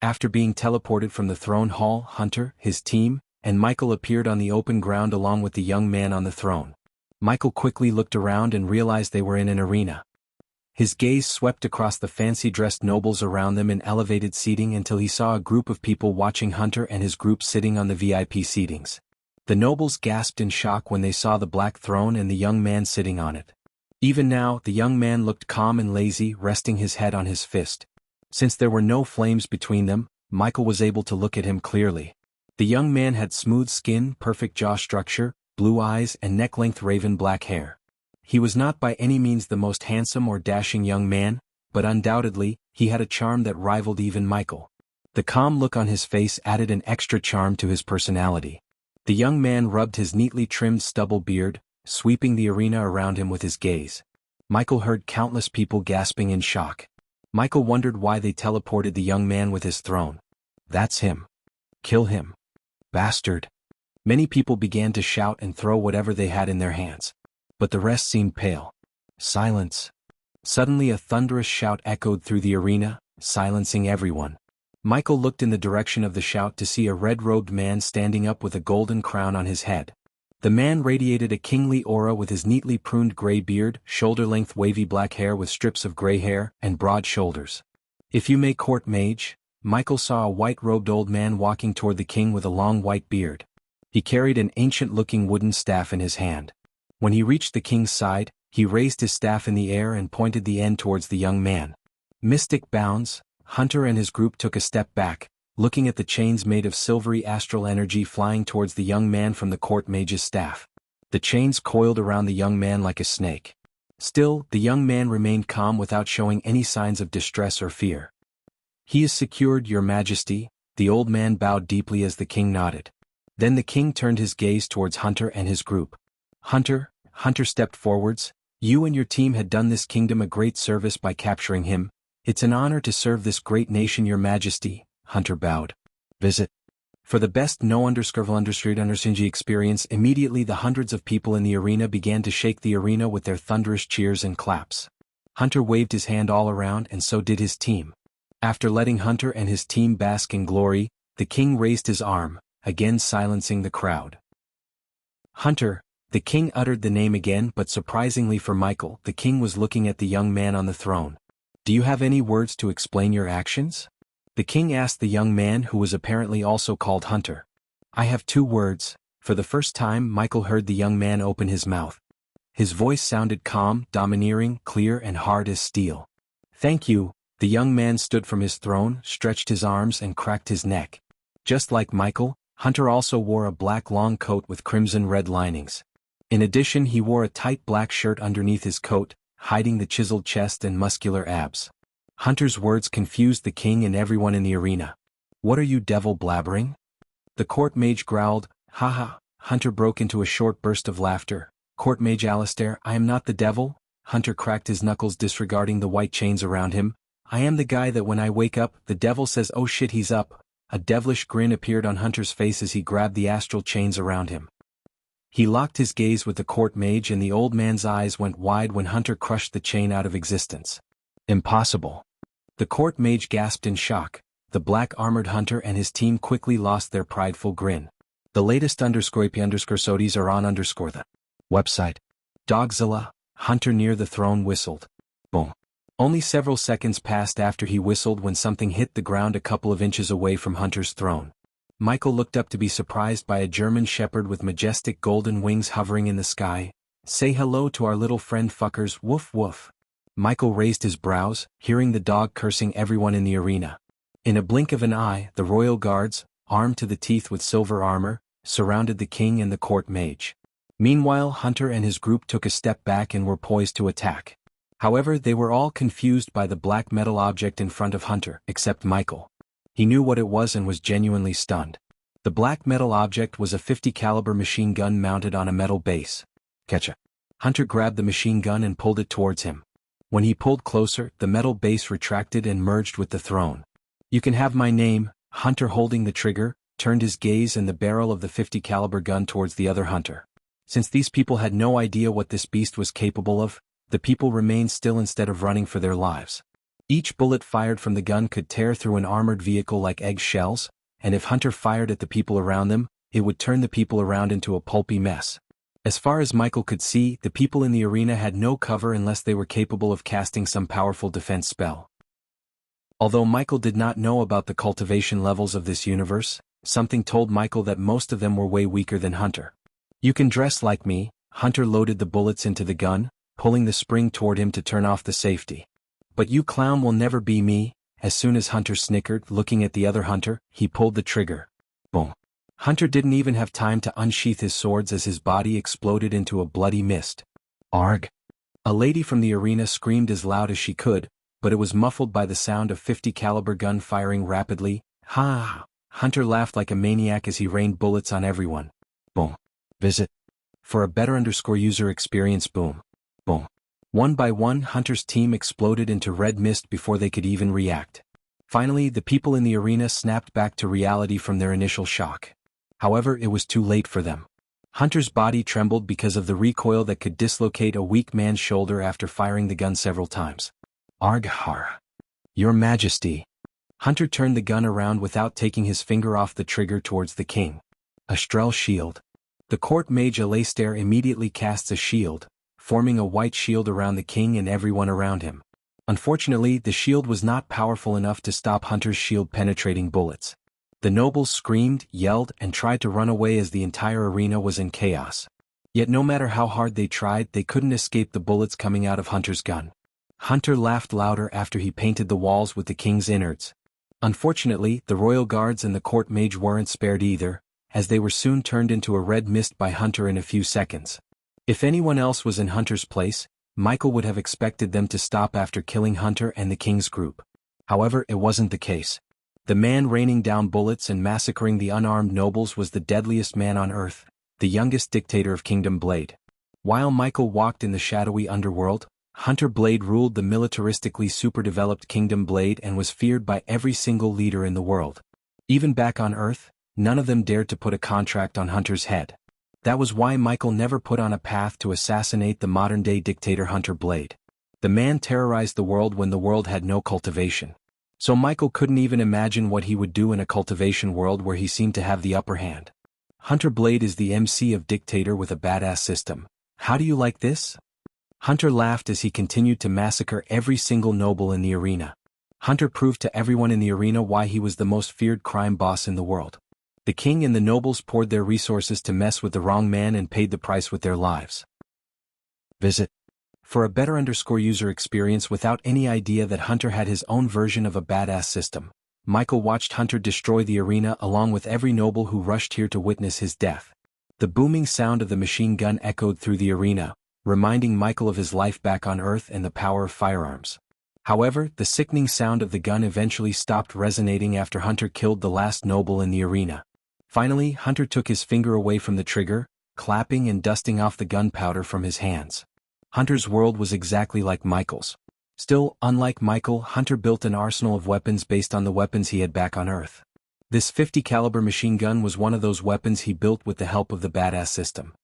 After being teleported from the throne hall, Hunter, his team, and Michael appeared on the open ground along with the young man on the throne. Michael quickly looked around and realized they were in an arena. His gaze swept across the fancy-dressed nobles around them in elevated seating until he saw a group of people watching Hunter and his group sitting on the VIP seatings. The nobles gasped in shock when they saw the black throne and the young man sitting on it. Even now, the young man looked calm and lazy, resting his head on his fist. Since there were no flames between them, Michael was able to look at him clearly. The young man had smooth skin, perfect jaw structure, blue eyes, and neck-length raven black hair. He was not by any means the most handsome or dashing young man, but undoubtedly, he had a charm that rivaled even Michael. The calm look on his face added an extra charm to his personality. The young man rubbed his neatly trimmed stubble beard, sweeping the arena around him with his gaze. Michael heard countless people gasping in shock. Michael wondered why they teleported the young man with his throne. That's him. Kill him. Bastard. Many people began to shout and throw whatever they had in their hands. But the rest seemed pale. Silence. Suddenly a thunderous shout echoed through the arena, silencing everyone. Michael looked in the direction of the shout to see a red-robed man standing up with a golden crown on his head. The man radiated a kingly aura with his neatly pruned gray beard, shoulder-length wavy black hair with strips of gray hair, and broad shoulders. If you may court mage, Michael saw a white-robed old man walking toward the king with a long white beard. He carried an ancient-looking wooden staff in his hand. When he reached the king's side, he raised his staff in the air and pointed the end towards the young man. Mystic bounds, Hunter and his group took a step back, looking at the chains made of silvery astral energy flying towards the young man from the court mage's staff. The chains coiled around the young man like a snake. Still, the young man remained calm without showing any signs of distress or fear. He is secured, your majesty, the old man bowed deeply as the king nodded. Then the king turned his gaze towards Hunter and his group. Hunter stepped forwards. You and your team had done this kingdom a great service by capturing him. It's an honor to serve this great nation, your majesty. Hunter bowed. Visit. For the best no_underscore_understingy experience, immediately the hundreds of people in the arena began to shake the arena with their thunderous cheers and claps. Hunter waved his hand all around and so did his team. After letting Hunter and his team bask in glory, the king raised his arm, again silencing the crowd. Hunter, the king uttered the name again, but surprisingly for Michael, the king was looking at the young man on the throne. Do you have any words to explain your actions? The king asked the young man who was apparently also called Hunter. I have 2 words. For the first time Michael heard the young man open his mouth. His voice sounded calm, domineering, clear and hard as steel. Thank you. The young man stood from his throne, stretched his arms and cracked his neck. Just like Michael, Hunter also wore a black long coat with crimson-red linings. In addition, he wore a tight black shirt underneath his coat, hiding the chiseled chest and muscular abs. Hunter's words confused the king and everyone in the arena. What are you devil blabbering? The court mage growled. Haha. Hunter broke into a short burst of laughter. Court mage Alistair, I am not the devil. Hunter cracked his knuckles, disregarding the white chains around him. I am the guy that when I wake up, the devil says oh shit he's up. A devilish grin appeared on Hunter's face as he grabbed the astral chains around him. He locked his gaze with the court mage and the old man's eyes went wide when Hunter crushed the chain out of existence. Impossible. The court mage gasped in shock. The black-armored Hunter and his team quickly lost their prideful grin. The latest _IP_SODIes are on _the website. Dogzilla. Hunter near the throne whistled. Boom. Only several seconds passed after he whistled when something hit the ground a couple of inches away from Hunter's throne. Michael looked up to be surprised by a German shepherd with majestic golden wings hovering in the sky. Say hello to our little friend fuckers, woof woof. Michael raised his brows, hearing the dog cursing everyone in the arena. In a blink of an eye, the royal guards, armed to the teeth with silver armor, surrounded the king and the court mage. Meanwhile, Hunter and his group took a step back and were poised to attack. However, they were all confused by the black metal object in front of Hunter, except Michael. He knew what it was and was genuinely stunned. The black metal object was a .50 caliber machine gun mounted on a metal base. Ketcha. Hunter grabbed the machine gun and pulled it towards him. When he pulled closer, the metal base retracted and merged with the throne. You can have my name. Hunter, holding the trigger, turned his gaze and the barrel of the .50 caliber gun towards the other Hunter. Since these people had no idea what this beast was capable of, the people remained still instead of running for their lives. Each bullet fired from the gun could tear through an armored vehicle like egg shells, and if Hunter fired at the people around them, it would turn the people around into a pulpy mess. As far as Michael could see, the people in the arena had no cover unless they were capable of casting some powerful defense spell. Although Michael did not know about the cultivation levels of this universe, something told Michael that most of them were way weaker than Hunter. "You can dress like me." Hunter loaded the bullets into the gun, pulling the spring toward him to turn off the safety. "But you clown will never be me." As soon as Hunter snickered, looking at the other Hunter, he pulled the trigger. Boom. Hunter didn't even have time to unsheath his swords as his body exploded into a bloody mist. "Arg!" A lady from the arena screamed as loud as she could, but it was muffled by the sound of 50 caliber gun firing rapidly. Ha! Hunter laughed like a maniac as he rained bullets on everyone. Boom. Visit. For a better user experience. Boom. Boom. One by one, Hunter's team exploded into red mist before they could even react. Finally, the people in the arena snapped back to reality from their initial shock. However, it was too late for them. Hunter's body trembled because of the recoil that could dislocate a weak man's shoulder after firing the gun several times. "Arghar. Your Majesty." Hunter turned the gun around without taking his finger off the trigger towards the king. "Astral shield." The court mage Alastair immediately casts a shield, forming a white shield around the king and everyone around him. Unfortunately, the shield was not powerful enough to stop Hunter's shield-penetrating bullets. The nobles screamed, yelled, and tried to run away as the entire arena was in chaos. Yet no matter how hard they tried, they couldn't escape the bullets coming out of Hunter's gun. Hunter laughed louder after he painted the walls with the king's innards. Unfortunately, the royal guards and the court mage weren't spared either, as they were soon turned into a red mist by Hunter in a few seconds. If anyone else was in Hunter's place, Michael would have expected them to stop after killing Hunter and the king's group. However, it wasn't the case. The man raining down bullets and massacring the unarmed nobles was the deadliest man on Earth, the youngest dictator of Kingdom Blade. While Michael walked in the shadowy underworld, Hunter Blade ruled the militaristically super-developed Kingdom Blade and was feared by every single leader in the world. Even back on Earth, none of them dared to put a contract on Hunter's head. That was why Michael never put on a path to assassinate the modern-day dictator Hunter Blade. The man terrorized the world when the world had no cultivation. So Michael couldn't even imagine what he would do in a cultivation world where he seemed to have the upper hand. Hunter Blade is the MC of dictator with a badass system. How do you like this? Hunter laughed as he continued to massacre every single noble in the arena. Hunter proved to everyone in the arena why he was the most feared crime boss in the world. The king and the nobles poured their resources to mess with the wrong man and paid the price with their lives. Visit. For a better user experience without any idea that Hunter had his own version of a badass system, Michael watched Hunter destroy the arena along with every noble who rushed here to witness his death. The booming sound of the machine gun echoed through the arena, reminding Michael of his life back on Earth and the power of firearms. However, the sickening sound of the gun eventually stopped resonating after Hunter killed the last noble in the arena. Finally, Hunter took his finger away from the trigger, clapping and dusting off the gunpowder from his hands. Hunter's world was exactly like Michael's. Still, unlike Michael, Hunter built an arsenal of weapons based on the weapons he had back on Earth. This 50 caliber machine gun was one of those weapons he built with the help of the badass system.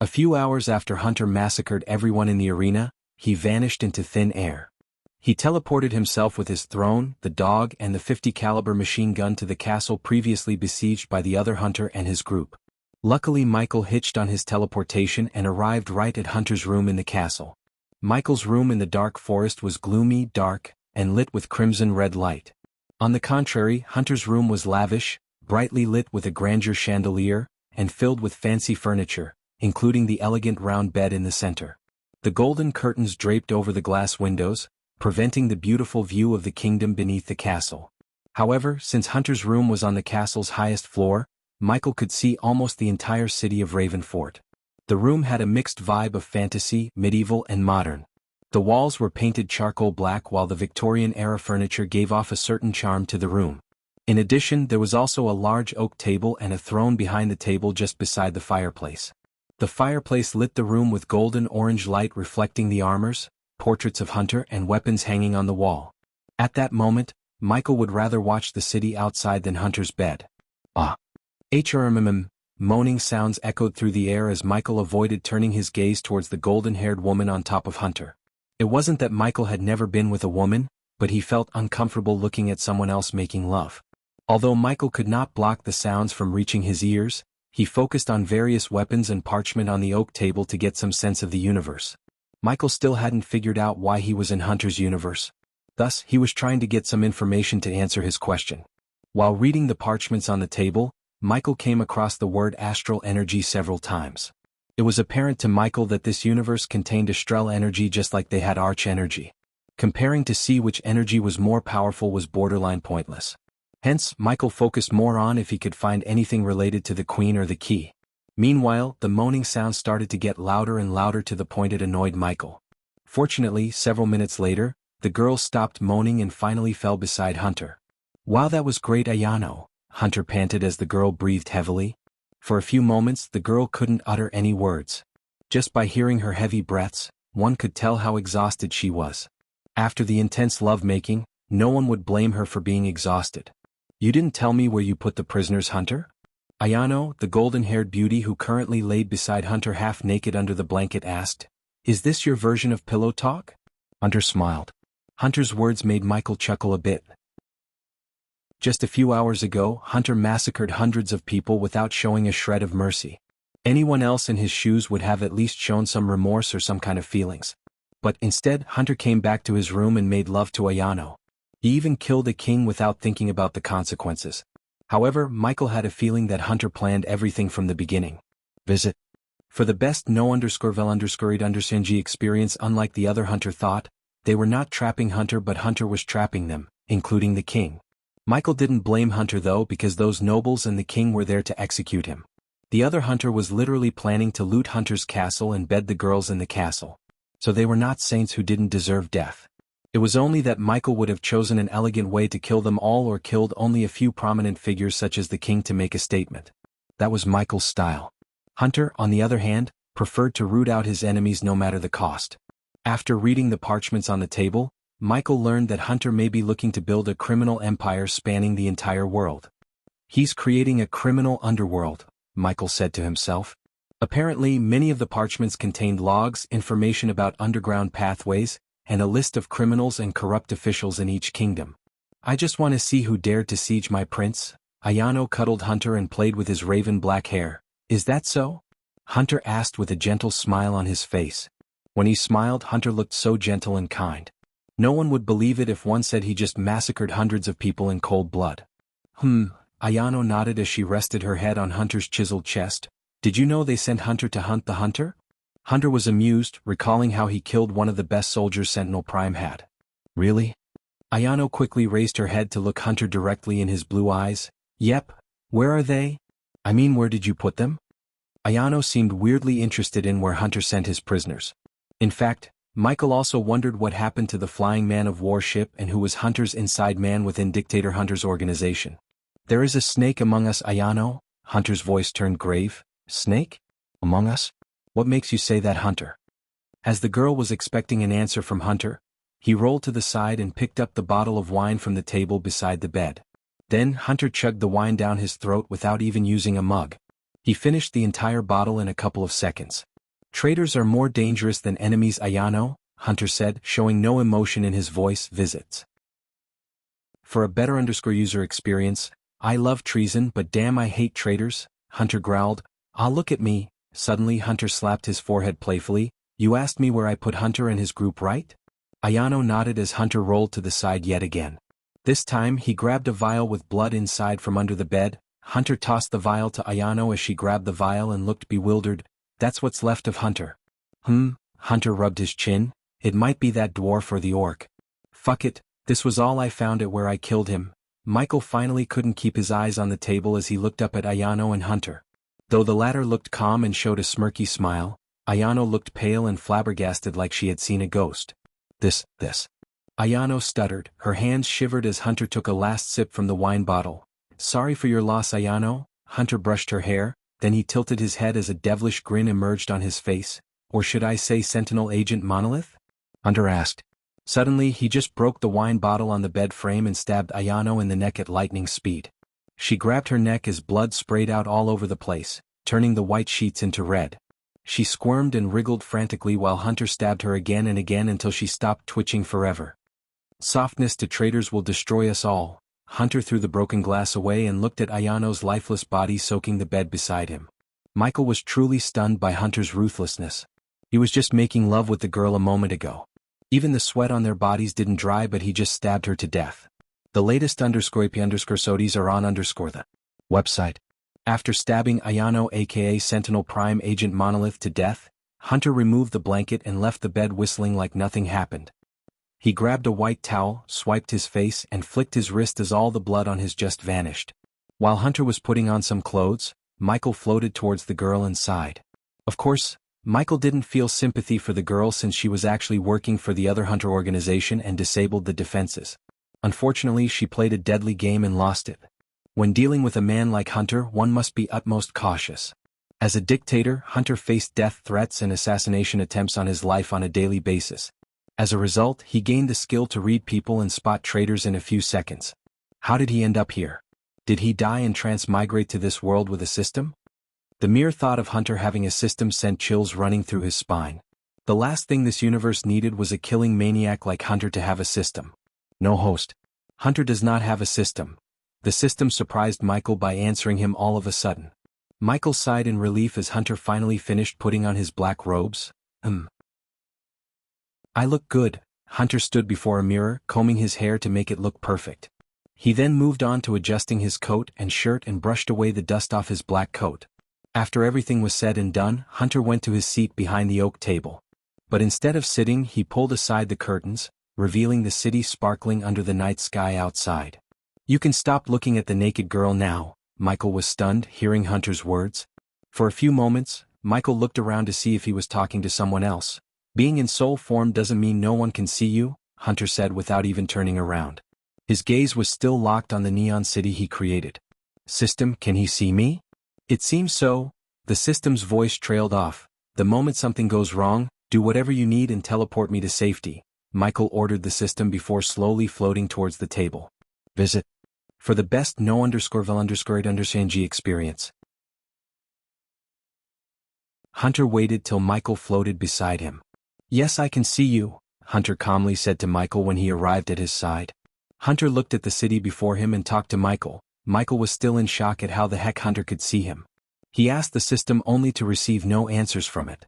A few hours after Hunter massacred everyone in the arena, he vanished into thin air. He teleported himself with his throne, the dog, and the 50 caliber machine gun to the castle previously besieged by the other Hunter and his group. Luckily, Michael hitched on his teleportation and arrived right at Hunter's room in the castle. Michael's room in the dark forest was gloomy, dark, and lit with crimson-red light. On the contrary, Hunter's room was lavish, brightly lit with a grandeur chandelier, and filled with fancy furniture, including the elegant round bed in the center. The golden curtains draped over the glass windows, preventing the beautiful view of the kingdom beneath the castle. However, since Hunter's room was on the castle's highest floor, Michael could see almost the entire city of Ravenfort. The room had a mixed vibe of fantasy, medieval, and modern. The walls were painted charcoal black while the Victorian-era furniture gave off a certain charm to the room. In addition, there was also a large oak table and a throne behind the table just beside the fireplace. The fireplace lit the room with golden-orange light reflecting the armors, portraits of Hunter, and weapons hanging on the wall. At that moment, Michael would rather watch the city outside than Hunter's bed. Moaning sounds echoed through the air as Michael avoided turning his gaze towards the golden-haired woman on top of Hunter. It wasn't that Michael had never been with a woman, but he felt uncomfortable looking at someone else making love. Although Michael could not block the sounds from reaching his ears, he focused on various weapons and parchment on the oak table to get some sense of the universe. Michael still hadn't figured out why he was in Hunter's universe. Thus, he was trying to get some information to answer his question. While reading the parchments on the table, Michael came across the word astral energy several times. It was apparent to Michael that this universe contained astral energy just like they had arch energy. Comparing to see which energy was more powerful was borderline pointless. Hence, Michael focused more on if he could find anything related to the queen or the key. Meanwhile, the moaning sound started to get louder and louder to the point it annoyed Michael. Fortunately, several minutes later, the girl stopped moaning and finally fell beside Hunter. "Wow, that was great, Ayano," Hunter panted as the girl breathed heavily. For a few moments the girl couldn't utter any words. Just by hearing her heavy breaths, one could tell how exhausted she was. After the intense lovemaking, no one would blame her for being exhausted. "You didn't tell me where you put the prisoners, Hunter?" Ayano, the golden-haired beauty who currently laid beside Hunter half-naked under the blanket asked. "Is this your version of pillow talk?" Hunter smiled. Hunter's words made Michael chuckle a bit. Just a few hours ago, Hunter massacred hundreds of people without showing a shred of mercy. Anyone else in his shoes would have at least shown some remorse or some kind of feelings. But instead, Hunter came back to his room and made love to Ayano. He even killed a king without thinking about the consequences. However, Michael had a feeling that Hunter planned everything from the beginning. Visit. For the best no_vel_ed_Xianxia experience, unlike the other Hunter thought, they were not trapping Hunter but Hunter was trapping them, including the king. Michael didn't blame Hunter though because those nobles and the king were there to execute him. The other Hunter was literally planning to loot Hunter's castle and bed the girls in the castle. So they were not saints who didn't deserve death. It was only that Michael would have chosen an elegant way to kill them all or killed only a few prominent figures such as the king to make a statement. That was Michael's style. Hunter, on the other hand, preferred to root out his enemies no matter the cost. After reading the parchments on the table, Michael learned that Hunter may be looking to build a criminal empire spanning the entire world. He's creating a criminal underworld, Michael said to himself. Apparently, many of the parchments contained logs, information about underground pathways, and a list of criminals and corrupt officials in each kingdom. "I just want to see who dared to siege my prince." Ayano cuddled Hunter and played with his raven black hair. "Is that so?" Hunter asked with a gentle smile on his face. When he smiled, Hunter looked so gentle and kind. No one would believe it if one said he just massacred hundreds of people in cold blood. Ayano nodded as she rested her head on Hunter's chiseled chest. "Did you know they sent Hunter to hunt the hunter?" Hunter was amused, recalling how he killed one of the best soldiers Sentinel Prime had. "Really?" Ayano quickly raised her head to look Hunter directly in his blue eyes. "Yep. Where are they? I mean, where did you put them?" Ayano seemed weirdly interested in where Hunter sent his prisoners. In fact, Michael also wondered what happened to the flying man-of-war ship and who was Hunter's inside man within Dictator Hunter's organization. "There is a snake among us, Ayano." Hunter's voice turned grave. "Snake? Among us? What makes you say that, Hunter?" As the girl was expecting an answer from Hunter, he rolled to the side and picked up the bottle of wine from the table beside the bed. Then Hunter chugged the wine down his throat without even using a mug. He finished the entire bottle in a couple of seconds. "Traitors are more dangerous than enemies, Ayano," Hunter said, showing no emotion in his voice. Visits. For a better_user experience, "I love treason but damn I hate traitors," Hunter growled. "Ah, look at me." Suddenly Hunter slapped his forehead playfully. "You asked me where I put Hunter and his group, right?" Ayano nodded as Hunter rolled to the side yet again. This time he grabbed a vial with blood inside from under the bed. Hunter tossed the vial to Ayano as she grabbed the vial and looked bewildered. "That's what's left of Hunter." Hunter rubbed his chin. "It might be that dwarf or the orc. Fuck it, this was all I found at where I killed him." Michael finally couldn't keep his eyes on the table as he looked up at Ayano and Hunter. Though the latter looked calm and showed a smirky smile, Ayano looked pale and flabbergasted like she had seen a ghost. This. Ayano stuttered, her hands shivered as Hunter took a last sip from the wine bottle. "Sorry for your loss, Ayano." Hunter brushed her hair, then he tilted his head as a devilish grin emerged on his face. "Or should I say Sentinel Agent Monolith?" Hunter asked. Suddenly he just broke the wine bottle on the bed frame and stabbed Ayano in the neck at lightning speed. She grabbed her neck as blood sprayed out all over the place, turning the white sheets into red. She squirmed and wriggled frantically while Hunter stabbed her again and again until she stopped twitching forever. Softness to traitors will destroy us all. Hunter threw the broken glass away and looked at Ayano's lifeless body soaking the bed beside him. Michael was truly stunned by Hunter's ruthlessness. He was just making love with the girl a moment ago. Even the sweat on their bodies didn't dry, but he just stabbed her to death. The latest _IP_SODs are on _the website. After stabbing Ayano aka Sentinel Prime Agent Monolith to death, Hunter removed the blanket and left the bed whistling like nothing happened. He grabbed a white towel, swiped his face and flicked his wrist as all the blood on his chest vanished. While Hunter was putting on some clothes, Michael floated towards the girl and sighed. Of course, Michael didn't feel sympathy for the girl since she was actually working for the other Hunter organization and disabled the defenses. Unfortunately, she played a deadly game and lost it. When dealing with a man like Hunter, one must be utmost cautious. As a dictator, Hunter faced death threats and assassination attempts on his life on a daily basis. As a result, he gained the skill to read people and spot traitors in a few seconds. How did he end up here? Did he die and transmigrate to this world with a system? The mere thought of Hunter having a system sent chills running through his spine. The last thing this universe needed was a killing maniac like Hunter to have a system. No host. Hunter does not have a system. The system surprised Michael by answering him all of a sudden. Michael sighed in relief as Hunter finally finished putting on his black robes. I look good. Hunter stood before a mirror, combing his hair to make it look perfect. He then moved on to adjusting his coat and shirt and brushed away the dust off his black coat. After everything was said and done, Hunter went to his seat behind the oak table. But instead of sitting, he pulled aside the curtains, revealing the city sparkling under the night sky outside. You can stop looking at the naked girl now. Michael was stunned, hearing Hunter's words. For a few moments, Michael looked around to see if he was talking to someone else. Being in soul form doesn't mean no one can see you, Hunter said without even turning around. His gaze was still locked on the neon city he created. System, can he see me? It seems so. The system's voice trailed off. The moment something goes wrong, do whatever you need and teleport me to safety, Michael ordered the system before slowly floating towards the table. Visit. For the best no_vel_it_Xianxia experience. Hunter waited till Michael floated beside him. Yes, I can see you, Hunter calmly said to Michael when he arrived at his side. Hunter looked at the city before him and talked to Michael. Michael was still in shock at how the heck Hunter could see him. He asked the system only to receive no answers from it.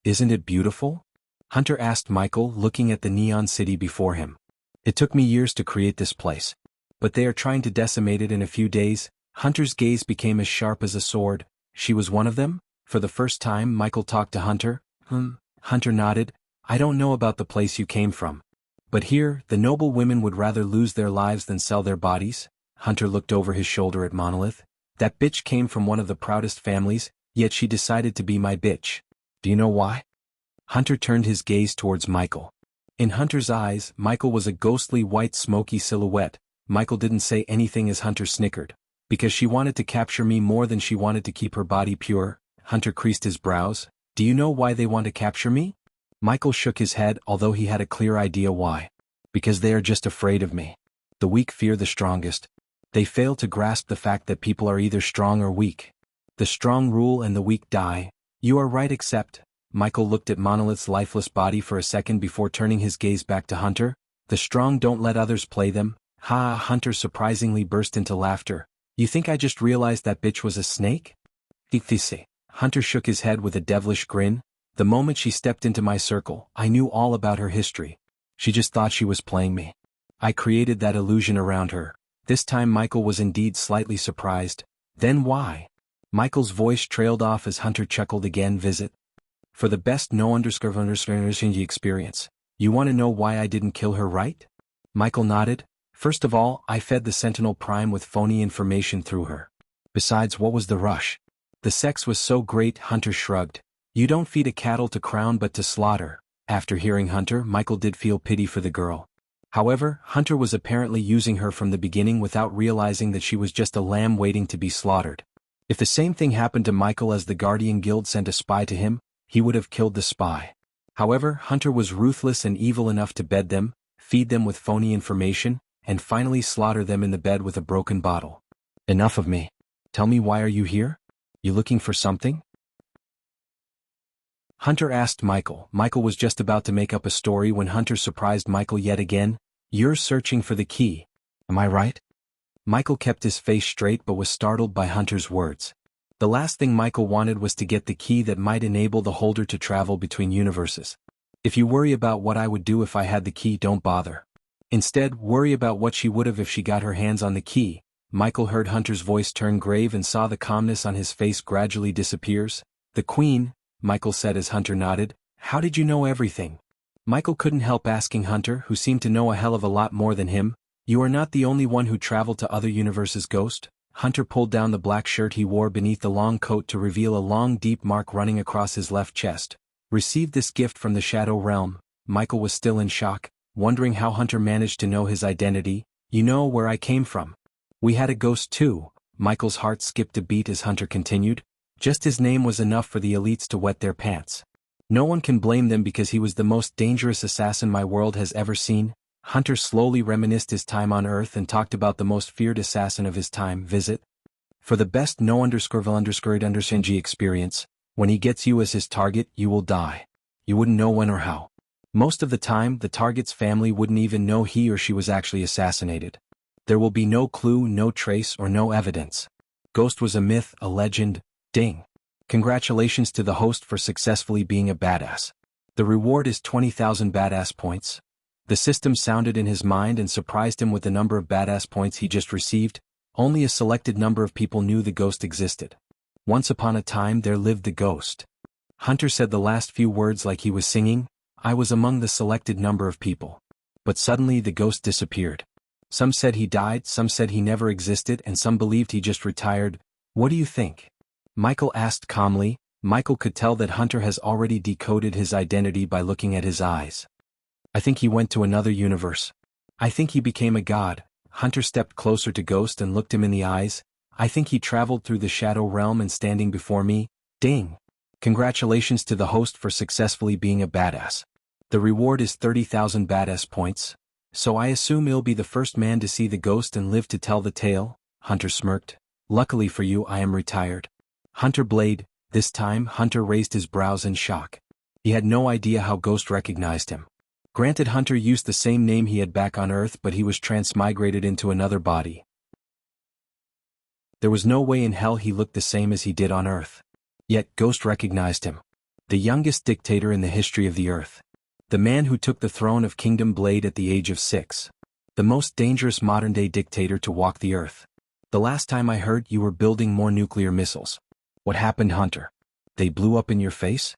Isn't it beautiful? Hunter asked Michael, looking at the neon city before him. It took me years to create this place. But they are trying to decimate it in a few days. Hunter's gaze became as sharp as a sword. She was one of them? For the first time, Michael talked to Hunter. Hunter nodded. I don't know about the place you came from. But here, the noble women would rather lose their lives than sell their bodies. Hunter looked over his shoulder at Monolith. That bitch came from one of the proudest families, yet she decided to be my bitch. Do you know why? Hunter turned his gaze towards Michael. In Hunter's eyes, Michael was a ghostly white smoky silhouette. Michael didn't say anything as Hunter snickered. Because she wanted to capture me more than she wanted to keep her body pure. Hunter creased his brows. Do you know why they want to capture me? Michael shook his head, although he had a clear idea why. Because they are just afraid of me. The weak fear the strongest. They fail to grasp the fact that people are either strong or weak. The strong rule and the weak die. You are right, except... Michael looked at Monolith's lifeless body for a second before turning his gaze back to Hunter. The strong don't let others play them. Ha! Hunter surprisingly burst into laughter. You think I just realized that bitch was a snake? Hunter shook his head with a devilish grin. The moment she stepped into my circle, I knew all about her history. She just thought she was playing me. I created that illusion around her. This time Michael was indeed slightly surprised. Then why? Michael's voice trailed off as Hunter chuckled again. Visit. For the best no_Xianxia experience. You want to know why I didn't kill her, right? Michael nodded. First of all, I fed the Sentinel Prime with phony information through her. Besides, what was the rush? The sex was so great. Hunter shrugged. You don't feed a cattle to crown but to slaughter. After hearing Hunter, Michael did feel pity for the girl. However, Hunter was apparently using her from the beginning without realizing that she was just a lamb waiting to be slaughtered. If the same thing happened to Michael as the Guardian Guild sent a spy to him, he would have killed the spy. However, Hunter was ruthless and evil enough to bed them, feed them with phony information, and finally slaughter them in the bed with a broken bottle. Enough of me. Tell me, why are you here? You looking for something? Hunter asked Michael. Michael was just about to make up a story when Hunter surprised Michael yet again. You're searching for the key. Am I right? Michael kept his face straight but was startled by Hunter's words. The last thing Michael wanted was to get the key that might enable the holder to travel between universes. If you worry about what I would do if I had the key, don't bother. Instead, worry about what she would have if she got her hands on the key. Michael heard Hunter's voice turn grave and saw the calmness on his face gradually disappears. The Queen, Michael said as Hunter nodded. How did you know everything? Michael couldn't help asking Hunter, who seemed to know a hell of a lot more than him. You are not the only one who traveled to other universes, Ghost. Hunter pulled down the black shirt he wore beneath the long coat to reveal a long deep mark running across his left chest. Received this gift from the Shadow Realm. Michael was still in shock, wondering how Hunter managed to know his identity. You know where I came from. We had a ghost too. Michael's heart skipped a beat as Hunter continued. Just his name was enough for the elites to wet their pants. No one can blame them because he was the most dangerous assassin my world has ever seen. Hunter slowly reminisced his time on Earth and talked about the most feared assassin of his time. Visit. For the best no_vil_underscored_Xianxia experience, when he gets you as his target, you will die. You wouldn't know when or how. Most of the time, the target's family wouldn't even know he or she was actually assassinated. There will be no clue, no trace, or no evidence. Ghost was a myth, a legend. Ding. Congratulations to the host for successfully being a badass. The reward is 20,000 badass points. The system sounded in his mind and surprised him with the number of badass points he just received. Only a selected number of people knew the ghost existed. Once upon a time there lived the ghost. Hunter said the last few words like he was singing. I was among the selected number of people. But suddenly the ghost disappeared. Some said he died, some said he never existed, and some believed he just retired. What do you think? Michael asked calmly. Michael could tell that Hunter has already decoded his identity by looking at his eyes. I think he went to another universe. I think he became a god. Hunter stepped closer to Ghost and looked him in the eyes. I think he traveled through the Shadow Realm and standing before me. Ding. Congratulations to the host for successfully being a badass. The reward is 30,000 badass points. So I assume you'll be the first man to see the ghost and live to tell the tale? Hunter smirked. Luckily for you, I am retired. Hunter Blade. This time, Hunter raised his brows in shock. He had no idea how Ghost recognized him. Granted, Hunter used the same name he had back on Earth, but he was transmigrated into another body. There was no way in hell he looked the same as he did on Earth. Yet Ghost recognized him. The youngest dictator in the history of the Earth. The man who took the throne of Kingdom Blade at the age of 6. The most dangerous modern-day dictator to walk the Earth. The last time I heard, you were building more nuclear missiles. What happened, Hunter? They blew up in your face?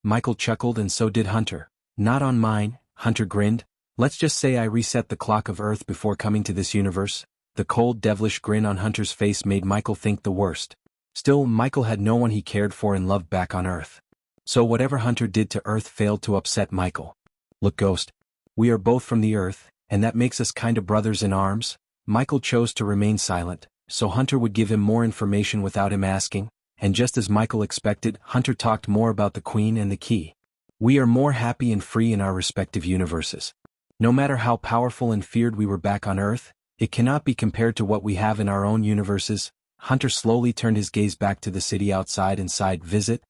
Michael chuckled and so did Hunter. Not on mine, Hunter grinned. Let's just say I reset the clock of Earth before coming to this universe. The cold, devilish grin on Hunter's face made Michael think the worst. Still, Michael had no one he cared for and loved back on Earth. So whatever Hunter did to Earth failed to upset Michael. Look, Ghost. We are both from the Earth, and that makes us kinda brothers in arms. Michael chose to remain silent, so Hunter would give him more information without him asking. And just as Michael expected, Hunter talked more about the Queen and the key. We are more happy and free in our respective universes. No matter how powerful and feared we were back on Earth, it cannot be compared to what we have in our own universes. Hunter slowly turned his gaze back to the city outside and sighed. Visit?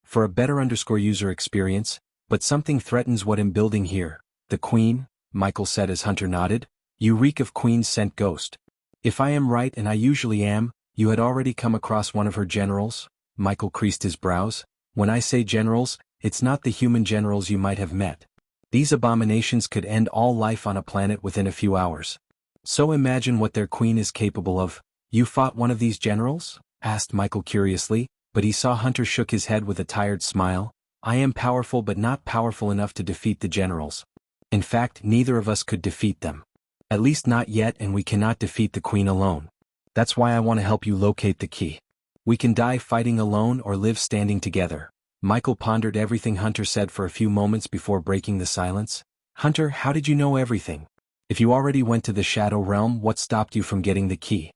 For a better user experience, but something threatens what I'm building here. The Queen, Michael said as Hunter nodded. You reek of Queen's scent, Ghost. If I am right, and I usually am, you had already come across one of her generals? Michael creased his brows. When I say generals, it's not the human generals you might have met. These abominations could end all life on a planet within a few hours. So imagine what their queen is capable of. You fought one of these generals? Asked Michael curiously, but he saw Hunter shook his head with a tired smile. I am powerful but not powerful enough to defeat the generals. In fact, neither of us could defeat them. At least not yet, and we cannot defeat the queen alone. That's why I want to help you locate the key. We can die fighting alone or live standing together. Michael pondered everything Hunter said for a few moments before breaking the silence. Hunter, how did you know everything? If you already went to the Shadow Realm, what stopped you from getting the key?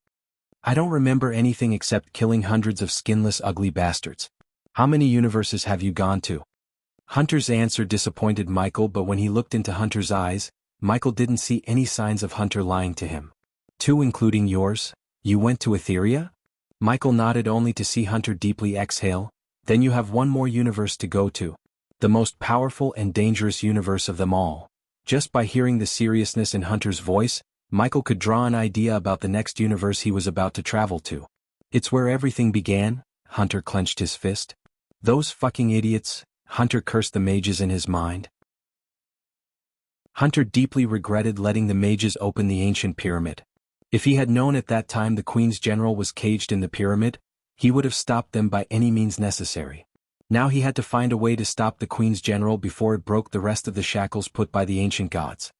I don't remember anything except killing hundreds of skinless ugly bastards. How many universes have you gone to? Hunter's answer disappointed Michael, but when he looked into Hunter's eyes, Michael didn't see any signs of Hunter lying to him. 2 including yours? You went to Etheria? Michael nodded only to see Hunter deeply exhale. Then you have one more universe to go to. The most powerful and dangerous universe of them all. Just by hearing the seriousness in Hunter's voice, Michael could draw an idea about the next universe he was about to travel to. It's where everything began, Hunter clenched his fist. Those fucking idiots, Hunter cursed the mages in his mind. Hunter deeply regretted letting the mages open the ancient pyramid. If he had known at that time the Queen's general was caged in the pyramid, he would have stopped them by any means necessary. Now he had to find a way to stop the Queen's general before it broke the rest of the shackles put by the ancient gods.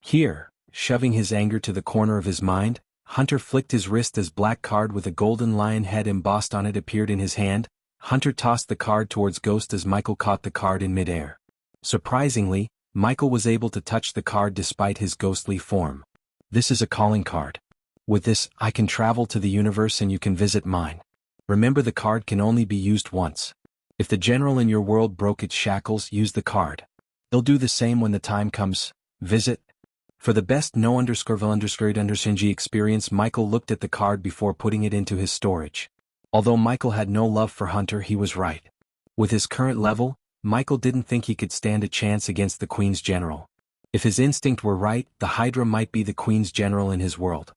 Here, shoving his anger to the corner of his mind, Hunter flicked his wrist as black card with a golden lion head embossed on it appeared in his hand. Hunter tossed the card towards Ghost as Michael caught the card in midair. Surprisingly, Michael was able to touch the card despite his ghostly form. This is a calling card. With this, I can travel to the universe and you can visit mine. Remember, the card can only be used once. If the general in your world broke its shackles, use the card. They'll do the same when the time comes. Visit. For the best no_vil_underscored_ng experience, Michael looked at the card before putting it into his storage. Although Michael had no love for Hunter, he was right. With his current level, Michael didn't think he could stand a chance against the Queen's general. If his instinct were right, the Hydra might be the Queen's general in his world.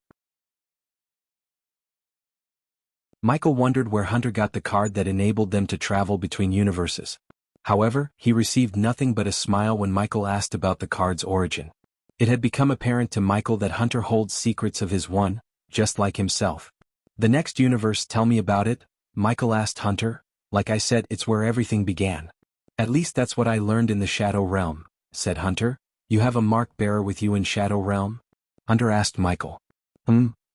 Michael wondered where Hunter got the card that enabled them to travel between universes. However, he received nothing but a smile when Michael asked about the card's origin. It had become apparent to Michael that Hunter holds secrets of his own, just like himself. The next universe, tell me about it, Michael asked Hunter. Like I said, it's where everything began. At least that's what I learned in the Shadow Realm, said Hunter. You have a mark bearer with you in Shadow Realm? Hunter asked Michael.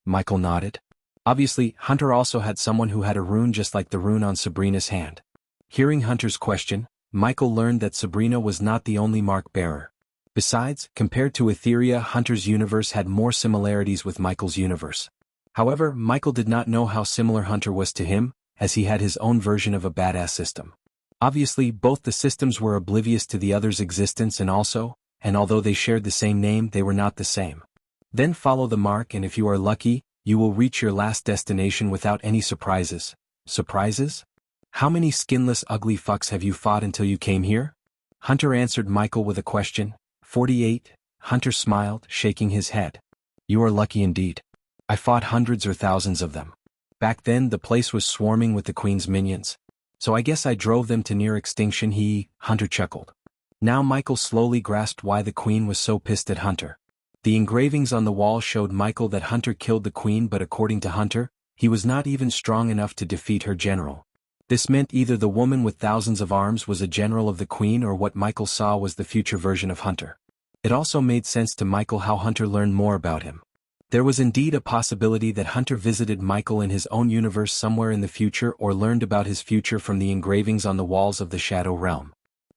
Michael nodded. Obviously, Hunter also had someone who had a rune just like the rune on Sabrina's hand. Hearing Hunter's question, Michael learned that Sabrina was not the only mark bearer. Besides, compared to Etheria, Hunter's universe had more similarities with Michael's universe. However, Michael did not know how similar Hunter was to him, as he had his own version of a badass system. Obviously, both the systems were oblivious to the other's existence and although they shared the same name, they were not the same. Then follow the mark, and if you are lucky, you will reach your last destination without any surprises. Surprises? How many skinless ugly fucks have you fought until you came here? Hunter answered Michael with a question. 48, Hunter smiled, shaking his head. You are lucky indeed. I fought hundreds or thousands of them. Back then the place was swarming with the Queen's minions. So I guess I drove them to near extinction. Hunter chuckled. Now Michael slowly grasped why the Queen was so pissed at Hunter. The engravings on the wall showed Michael that Hunter killed the Queen, but according to Hunter, he was not even strong enough to defeat her general. This meant either the woman with thousands of arms was a general of the Queen, or what Michael saw was the future version of Hunter. It also made sense to Michael how Hunter learned more about him. There was indeed a possibility that Hunter visited Michael in his own universe somewhere in the future, or learned about his future from the engravings on the walls of the Shadow Realm.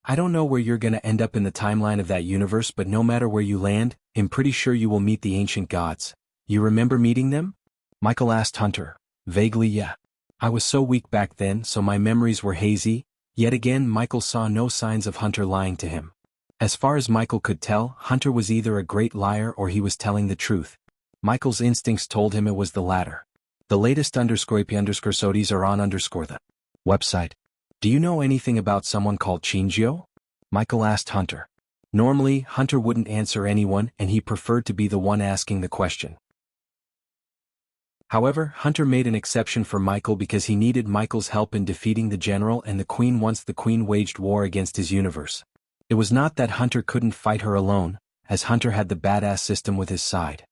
I don't know where you're gonna end up in the timeline of that universe, but no matter where you land, I'm pretty sure you will meet the ancient gods. You remember meeting them? Michael asked Hunter. Vaguely, yeah. I was so weak back then, so my memories were hazy. Yet again, Michael saw no signs of Hunter lying to him. As far as Michael could tell, Hunter was either a great liar or he was telling the truth. Michael's instincts told him it was the latter. The latest _IP_SODIs are on _the website. Do you know anything about someone called Xianxia? Michael asked Hunter. Normally, Hunter wouldn't answer anyone, and he preferred to be the one asking the question. However, Hunter made an exception for Michael because he needed Michael's help in defeating the general and the Queen once the Queen waged war against his universe. It was not that Hunter couldn't fight her alone, as Hunter had the badass system with his side.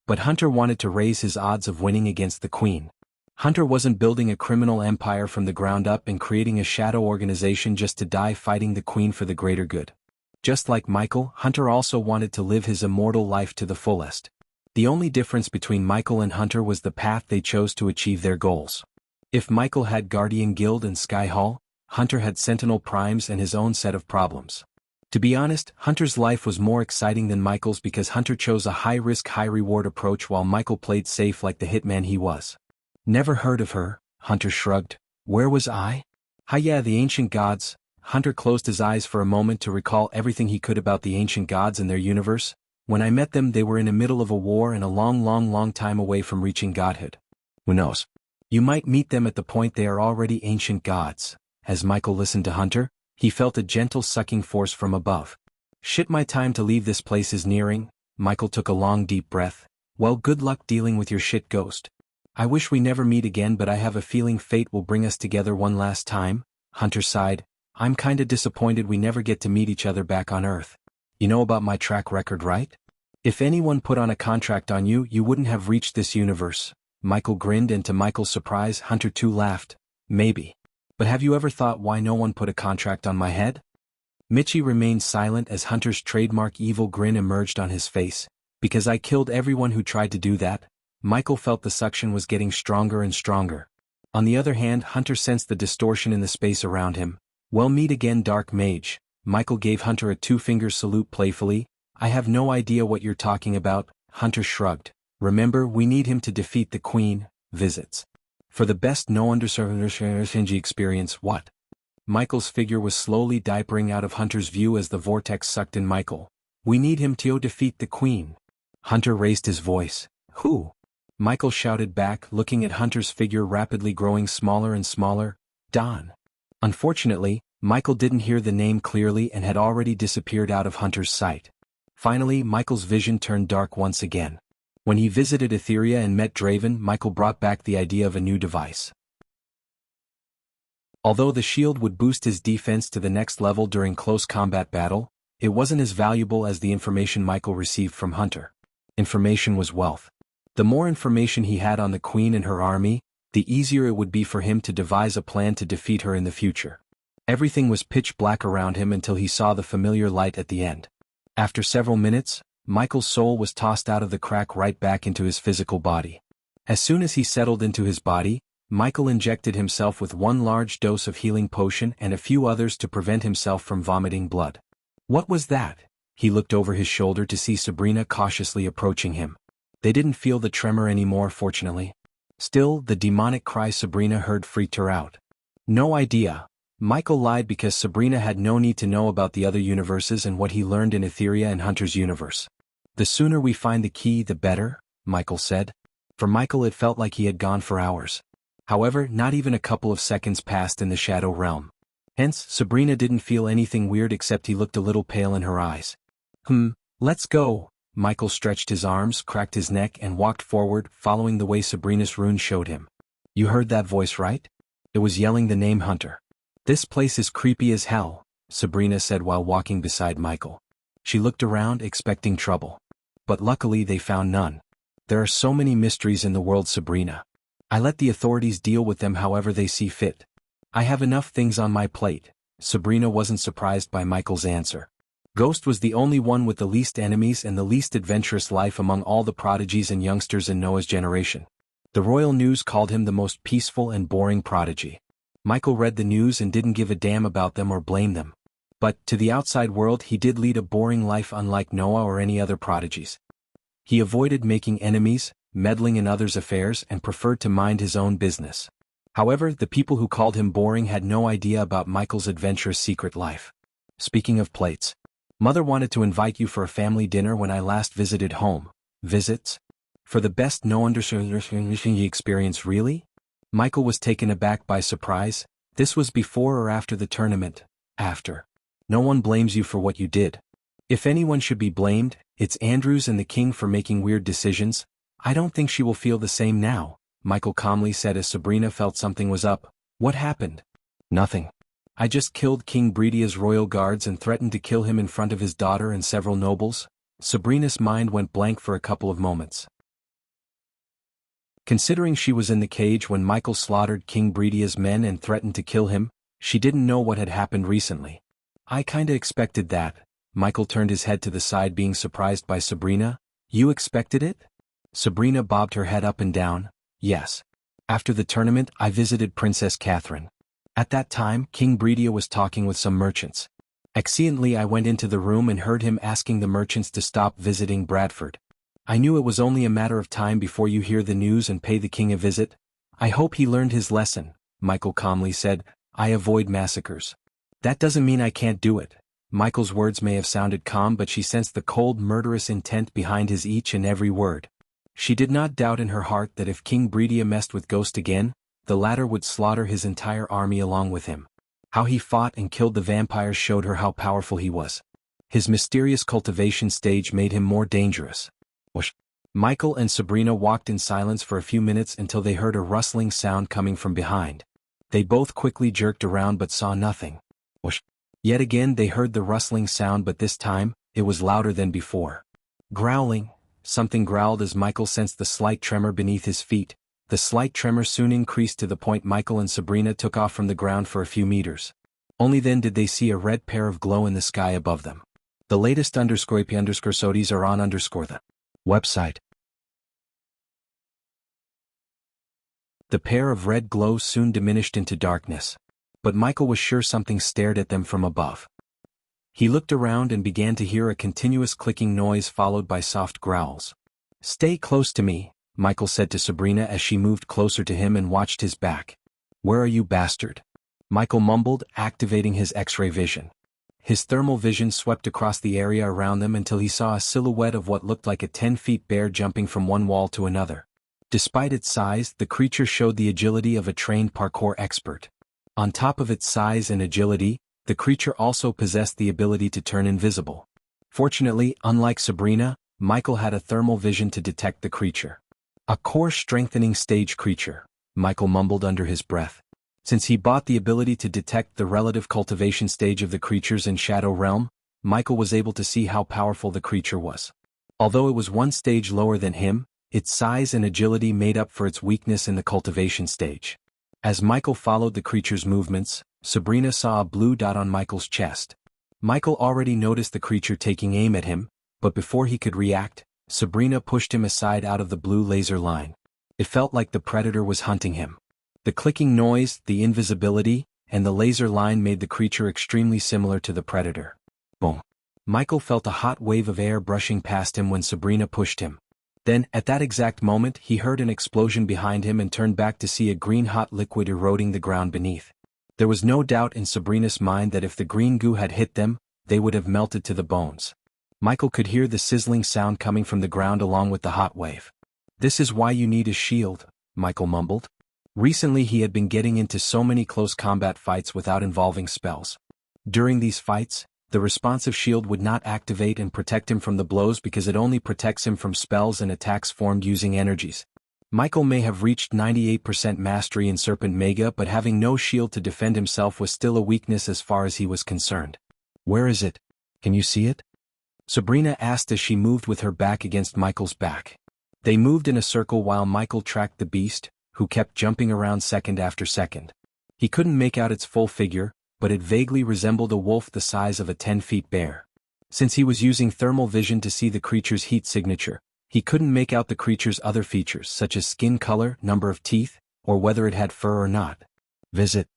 But Hunter wanted to raise his odds of winning against the Queen. Hunter wasn't building a criminal empire from the ground up and creating a shadow organization just to die fighting the Queen for the greater good. Just like Michael, Hunter also wanted to live his immortal life to the fullest. The only difference between Michael and Hunter was the path they chose to achieve their goals. If Michael had Guardian Guild and Sky Hall, Hunter had Sentinel Primes and his own set of problems. To be honest, Hunter's life was more exciting than Michael's because Hunter chose a high-risk, high-reward approach while Michael played safe like the hitman he was. Never heard of her, Hunter shrugged. Where was I? Yeah, the ancient gods. Hunter closed his eyes for a moment to recall everything he could about the ancient gods and their universe. When I met them, they were in the middle of a war and a long time away from reaching godhood. Who knows? You might meet them at the point they are already ancient gods. As Michael listened to Hunter, He felt a gentle sucking force from above. Shit, my time to leave this place is nearing. Michael took a long deep breath. Well, good luck dealing with your shit, Ghost. I wish we never meet again, but I have a feeling fate will bring us together one last time. Hunter sighed. I'm kinda disappointed we never get to meet each other back on Earth. You know about my track record, right? If anyone put on a contract on you, you wouldn't have reached this universe. Michael grinned, and to Michael's surprise, Hunter too laughed. Maybe. But have you ever thought why no one put a contract on my head? Michi remained silent as Hunter's trademark evil grin emerged on his face. Because I killed everyone who tried to do that. Michael felt the suction was getting stronger and stronger. On the other hand, Hunter sensed the distortion in the space around him. Well, meet again, Dark Mage. Michael gave Hunter a two-finger salute playfully. I have no idea what you're talking about. Hunter shrugged. Remember, we need him to defeat the Queen. Visits. For the best no underserved experience. What? Michael's figure was slowly diapering out of Hunter's view as the vortex sucked in Michael. We need him to defeat the Queen. Hunter raised his voice. Who? Michael shouted back, looking at Hunter's figure rapidly growing smaller and smaller. Don. Unfortunately, Michael didn't hear the name clearly and had already disappeared out of Hunter's sight. Finally, Michael's vision turned dark once again. When he visited Etheria and met Draven, Michael brought back the idea of a new device. Although the shield would boost his defense to the next level during close combat battle, it wasn't as valuable as the information Michael received from Hunter. Information was wealth. The more information he had on the Queen and her army, the easier it would be for him to devise a plan to defeat her in the future. Everything was pitch black around him until he saw the familiar light at the end. After several minutes, Michael's soul was tossed out of the crack right back into his physical body. As soon as he settled into his body, Michael injected himself with one large dose of healing potion and a few others to prevent himself from vomiting blood. What was that? He looked over his shoulder to see Sabrina cautiously approaching him. They didn't feel the tremor anymore, fortunately. Still, the demonic cry Sabrina heard freaked her out. No idea. Michael lied because Sabrina had no need to know about the other universes and what he learned in Etheria and Hunter's universe. The sooner we find the key, the better, Michael said. For Michael, it felt like he had gone for hours. However, not even a couple of seconds passed in the Shadow Realm. Hence, Sabrina didn't feel anything weird except he looked a little pale in her eyes. Let's go. Michael stretched his arms, cracked his neck and walked forward, following the way Sabrina's rune showed him. You heard that voice, right? It was yelling the name Hunter. This place is creepy as hell, Sabrina said while walking beside Michael. She looked around, expecting trouble. But luckily they found none. There are so many mysteries in the world, Sabrina. I let the authorities deal with them however they see fit. I have enough things on my plate. Sabrina wasn't surprised by Michael's answer. Ghost was the only one with the least enemies and the least adventurous life among all the prodigies and youngsters in Noah's generation. The royal news called him the most peaceful and boring prodigy. Michael read the news and didn't give a damn about them or blame them. But, to the outside world, he did lead a boring life unlike Noah or any other prodigies. He avoided making enemies, meddling in others' affairs, and preferred to mind his own business. However, the people who called him boring had no idea about Michael's adventurous secret life. Speaking of plates. Mother wanted to invite you for a family dinner when I last visited home. Visits? For the best no understanding experience, really? Michael was taken aback by surprise. This was before or after the tournament? After. No one blames you for what you did. If anyone should be blamed, it's Andrews and the king for making weird decisions. I don't think she will feel the same now, Michael calmly said as Sabrina felt something was up. What happened? Nothing. I just killed King Bredia's royal guards and threatened to kill him in front of his daughter and several nobles. Sabrina's mind went blank for a couple of moments. Considering she was in the cage when Michael slaughtered King Bredia's men and threatened to kill him, she didn't know what had happened recently. I kinda expected that. Michael turned his head to the side, being surprised by Sabrina. You expected it? Sabrina bobbed her head up and down. Yes. After the tournament, I visited Princess Catherine. At that time, King Bredia was talking with some merchants. Accidentally, I went into the room and heard him asking the merchants to stop visiting Bradford. I knew it was only a matter of time before you hear the news and pay the king a visit. I hope he learned his lesson, Michael calmly said. I avoid massacres. That doesn't mean I can't do it. Michael's words may have sounded calm, but she sensed the cold, murderous intent behind his each and every word. She did not doubt in her heart that if King Bredia messed with Ghost again, the latter would slaughter his entire army along with him. How he fought and killed the vampires showed her how powerful he was. His mysterious cultivation stage made him more dangerous. Whoosh. Michael and Sabrina walked in silence for a few minutes until they heard a rustling sound coming from behind. They both quickly jerked around but saw nothing. Whoosh. Yet again they heard the rustling sound, but this time, it was louder than before. Growling. Something growled as Michael sensed the slight tremor beneath his feet. The slight tremor soon increased to the point Michael and Sabrina took off from the ground for a few meters. Only then did they see a red pair of glow in the sky above them. The latest _IP_SODIES are on _the website. The pair of red glows soon diminished into darkness. But Michael was sure something stared at them from above. He looked around and began to hear a continuous clicking noise followed by soft growls. "Stay close to me," Michael said to Sabrina as she moved closer to him and watched his back. "Where are you, bastard?" Michael mumbled, activating his X-ray vision. His thermal vision swept across the area around them until he saw a silhouette of what looked like a 10-foot bear jumping from one wall to another. Despite its size, the creature showed the agility of a trained parkour expert. On top of its size and agility, the creature also possessed the ability to turn invisible. Fortunately, unlike Sabrina, Michael had a thermal vision to detect the creature. "A core-strengthening stage creature," Michael mumbled under his breath. Since he bought the ability to detect the relative cultivation stage of the creatures in Shadow Realm, Michael was able to see how powerful the creature was. Although it was one stage lower than him, its size and agility made up for its weakness in the cultivation stage. As Michael followed the creature's movements, Sabrina saw a blue dot on Michael's chest. Michael already noticed the creature taking aim at him, but before he could react, Sabrina pushed him aside out of the blue laser line. It felt like the predator was hunting him. The clicking noise, the invisibility, and the laser line made the creature extremely similar to the predator. Boom. Michael felt a hot wave of air brushing past him when Sabrina pushed him. Then, at that exact moment, he heard an explosion behind him and turned back to see a green hot liquid eroding the ground beneath. There was no doubt in Sabrina's mind that if the green goo had hit them, they would have melted to the bones. Michael could hear the sizzling sound coming from the ground along with the hot wave. "This is why you need a shield," Michael mumbled. Recently he had been getting into so many close combat fights without involving spells. During these fights, the responsive shield would not activate and protect him from the blows because it only protects him from spells and attacks formed using energies. Michael may have reached 98% mastery in Serpent Mega, but having no shield to defend himself was still a weakness as far as he was concerned. "Where is it? Can you see it?" Sabrina asked as she moved with her back against Michael's back. They moved in a circle while Michael tracked the beast, who kept jumping around second after second. He couldn't make out its full figure, but it vaguely resembled a wolf the size of a 10-foot bear. Since he was using thermal vision to see the creature's heat signature, he couldn't make out the creature's other features such as skin color, number of teeth, or whether it had fur or not. Visit.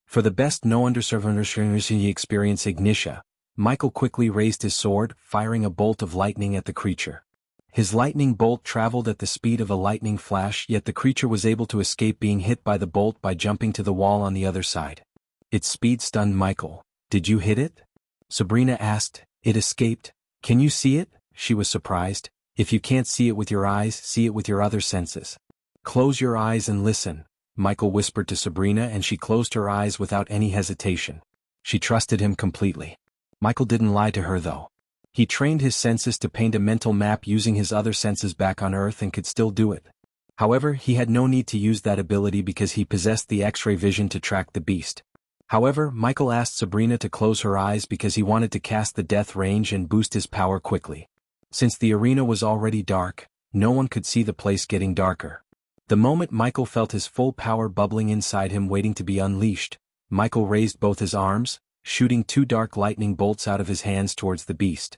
For the best no experience Xianxia, Michael quickly raised his sword, firing a bolt of lightning at the creature. His lightning bolt traveled at the speed of a lightning flash, yet the creature was able to escape being hit by the bolt by jumping to the wall on the other side. Its speed stunned Michael. "Did you hit it?" Sabrina asked. "It escaped. Can you see it?" She was surprised. "If you can't see it with your eyes, see it with your other senses." "Close your eyes and listen," Michael whispered to Sabrina, and she closed her eyes without any hesitation. She trusted him completely. Michael didn't lie to her though. He trained his senses to paint a mental map using his other senses back on Earth and could still do it. However, he had no need to use that ability because he possessed the X-ray vision to track the beast. However, Michael asked Sabrina to close her eyes because he wanted to cast the death range and boost his power quickly. Since the arena was already dark, no one could see the place getting darker. The moment Michael felt his full power bubbling inside him waiting to be unleashed, Michael raised both his arms, shooting two dark lightning bolts out of his hands towards the beast.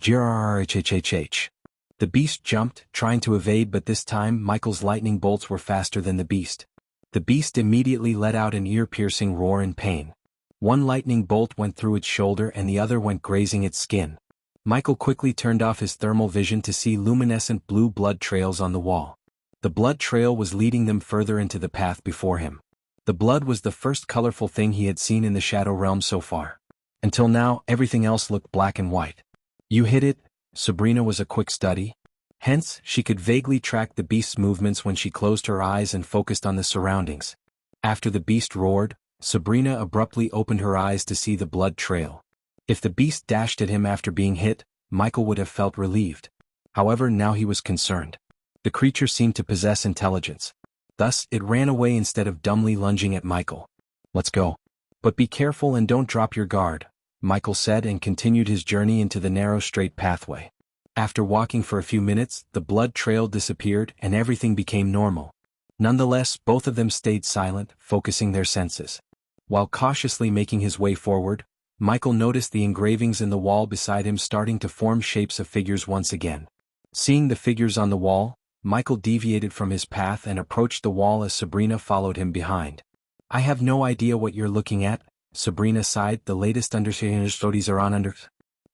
Grrrrhhhh. The beast jumped, trying to evade, but this time Michael's lightning bolts were faster than the beast. The beast immediately let out an ear-piercing roar in pain. One lightning bolt went through its shoulder and the other went grazing its skin. Michael quickly turned off his thermal vision to see luminescent blue blood trails on the wall. The blood trail was leading them further into the path before him. The blood was the first colorful thing he had seen in the Shadow Realm so far. Until now, everything else looked black and white. "You hit it," Sabrina was a quick study. Hence, she could vaguely track the beast's movements when she closed her eyes and focused on the surroundings. After the beast roared, Sabrina abruptly opened her eyes to see the blood trail. If the beast dashed at him after being hit, Michael would have felt relieved. However, now he was concerned. The creature seemed to possess intelligence. Thus, it ran away instead of dumbly lunging at Michael. "Let's go. But be careful and don't drop your guard," Michael said and continued his journey into the narrow straight pathway. After walking for a few minutes, the blood trail disappeared and everything became normal. Nonetheless, both of them stayed silent, focusing their senses. While cautiously making his way forward, Michael noticed the engravings in the wall beside him starting to form shapes of figures once again. Seeing the figures on the wall, Michael deviated from his path and approached the wall as Sabrina followed him behind. "I have no idea what you're looking at," Sabrina sighed. "The latest understanding stories are on under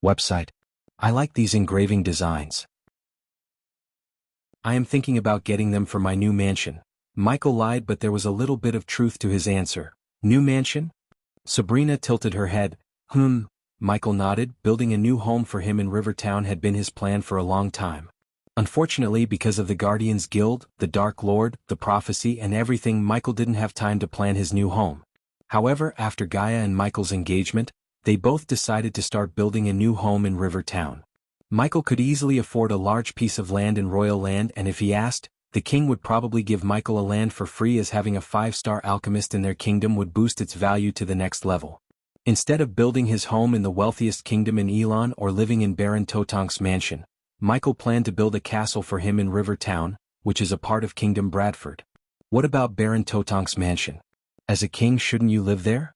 website. I like these engraving designs. I am thinking about getting them for my new mansion." Michael lied, but there was a little bit of truth to his answer. "New mansion?" Sabrina tilted her head. Michael nodded. Building a new home for him in Rivertown had been his plan for a long time. Unfortunately, because of the Guardians Guild, the Dark Lord, the prophecy and everything, Michael didn't have time to plan his new home. However, after Gaia and Michael's engagement, they both decided to start building a new home in Rivertown. Michael could easily afford a large piece of land in Royal Land, and if he asked, the king would probably give Michael a land for free, as having a 5-star alchemist in their kingdom would boost its value to the next level. Instead of building his home in the wealthiest kingdom in Elon or living in Baron Totonk's mansion, Michael planned to build a castle for him in Rivertown, which is a part of Kingdom Bradford. "What about Baron Totonk's mansion? As a king, shouldn't you live there?"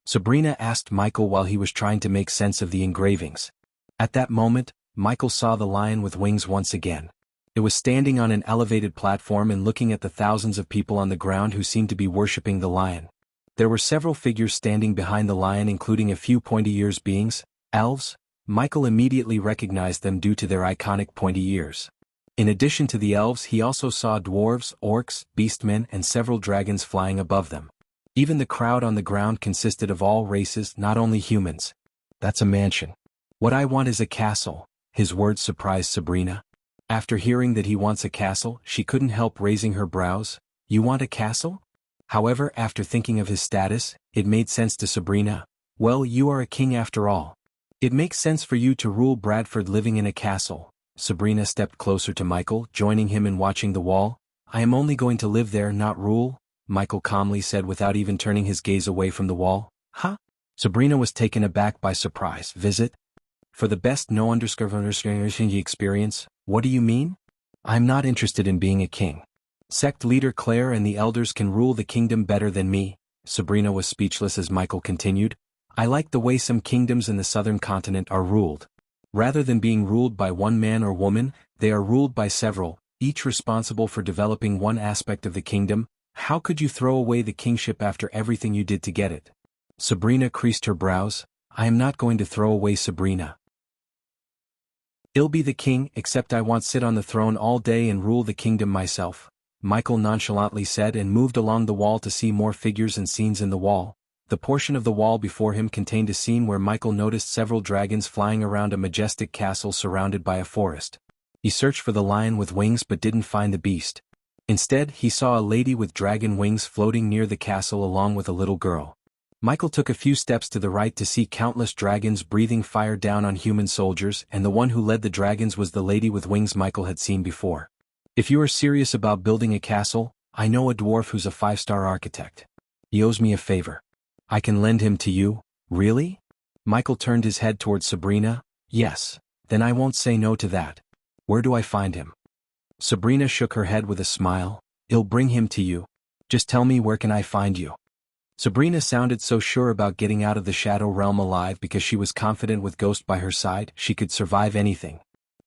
Sabrina asked Michael while he was trying to make sense of the engravings. At that moment, Michael saw the lion with wings once again. It was standing on an elevated platform and looking at the thousands of people on the ground who seemed to be worshipping the lion. There were several figures standing behind the lion, including a few pointy ears beings, elves. Michael immediately recognized them due to their iconic pointy ears. In addition to the elves, he also saw dwarves, orcs, beastmen and several dragons flying above them. Even the crowd on the ground consisted of all races, not only humans. "That's a mansion. What I want is a castle," his words surprised Sabrina. After hearing that he wants a castle, she couldn't help raising her brows. "You want a castle?" However, after thinking of his status, it made sense to Sabrina. "Well, you are a king after all. It makes sense for you to rule Bradford living in a castle." Sabrina stepped closer to Michael, joining him in watching the wall. "I am only going to live there, not rule," Michael calmly said without even turning his gaze away from the wall. "Huh?" Sabrina was taken aback by surprise. "Visit? For the best no understanding experience? What do you mean?" "I'm not interested in being a king. Sect leader Claire and the elders can rule the kingdom better than me." Sabrina was speechless as Michael continued. "I like the way some kingdoms in the southern continent are ruled. Rather than being ruled by one man or woman, they are ruled by several, each responsible for developing one aspect of the kingdom. How could you throw away the kingship after everything you did to get it?" Sabrina creased her brows. "I am not going to throw away Sabrina. I'll be the king, except I want to sit on the throne all day and rule the kingdom myself," Michael nonchalantly said and moved along the wall to see more figures and scenes in the wall. The portion of the wall before him contained a scene where Michael noticed several dragons flying around a majestic castle surrounded by a forest. He searched for the lion with wings but didn't find the beast. Instead, he saw a lady with dragon wings floating near the castle along with a little girl. Michael took a few steps to the right to see countless dragons breathing fire down on human soldiers, and the one who led the dragons was the lady with wings Michael had seen before. "If you are serious about building a castle, I know a dwarf who's a 5-star architect. He owes me a favor. I can lend him to you." "Really?" Michael turned his head towards Sabrina. "Yes. Then I won't say no to that. Where do I find him?" Sabrina shook her head with a smile. "I'll bring him to you. Just tell me, where can I find you?" Sabrina sounded so sure about getting out of the shadow realm alive because she was confident with Ghost by her side she could survive anything.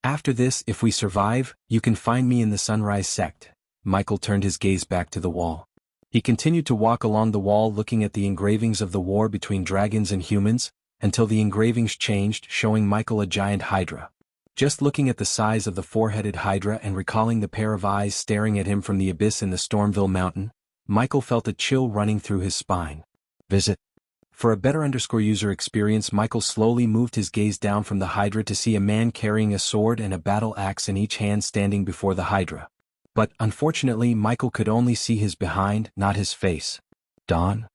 "After this, if we survive, you can find me in the Sunrise Sect." Michael turned his gaze back to the wall. He continued to walk along the wall looking at the engravings of the war between dragons and humans, until the engravings changed, showing Michael a giant hydra. Just looking at the size of the four-headed hydra and recalling the pair of eyes staring at him from the abyss in the Stormville Mountain, Michael felt a chill running through his spine. "Visit." For a better user experience, Michael slowly moved his gaze down from the hydra to see a man carrying a sword and a battle axe in each hand standing before the hydra. But, unfortunately, Michael could only see his behind, not his face. Dawn?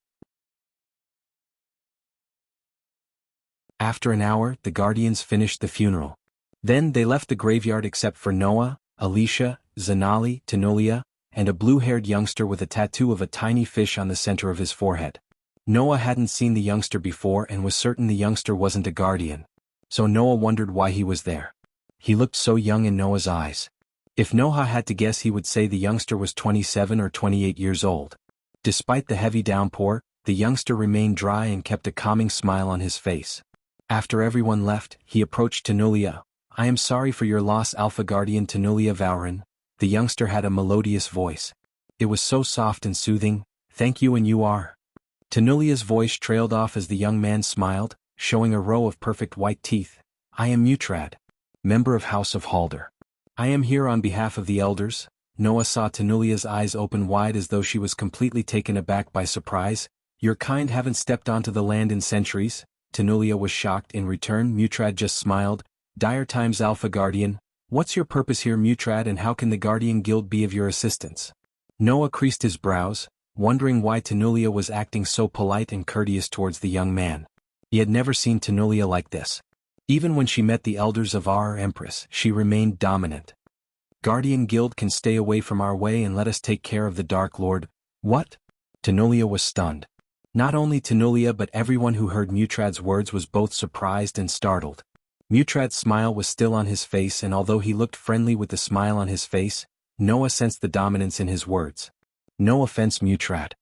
After an hour, the guardians finished the funeral. Then they left the graveyard except for Noah, Alicia, Zanali, Tanulia, and a blue-haired youngster with a tattoo of a tiny fish on the center of his forehead. Noah hadn't seen the youngster before and was certain the youngster wasn't a guardian. So Noah wondered why he was there. He looked so young in Noah's eyes. If Noah had to guess, he would say the youngster was 27 or 28 years old. Despite the heavy downpour, the youngster remained dry and kept a calming smile on his face. After everyone left, he approached Tanulia. "I am sorry for your loss, Alpha Guardian Tanulia Vauren." The youngster had a melodious voice. It was so soft and soothing. "Thank you, and you are?" Tanulia's voice trailed off as the young man smiled, showing a row of perfect white teeth. "I am Mutrad, member of House of Halder. I am here on behalf of the elders." Noah saw Tanulia's eyes open wide as though she was completely taken aback by surprise. "Your kind haven't stepped onto the land in centuries?" Tanulia was shocked. In return, Mutrad just smiled. "Dire times, Alpha Guardian. What's your purpose here, Mutrad, and how can the Guardian Guild be of your assistance?" Noah creased his brows, wondering why Tanulia was acting so polite and courteous towards the young man. He had never seen Tanulia like this. Even when she met the elders of our Empress, she remained dominant. "Guardian Guild can stay away from our way and let us take care of the Dark Lord." "What?" Tanulia was stunned. Not only Tanulia but everyone who heard Mutrad's words was both surprised and startled. Mutrad's smile was still on his face, and although he looked friendly with the smile on his face, Noah sensed the dominance in his words. "No offense, Mutrad,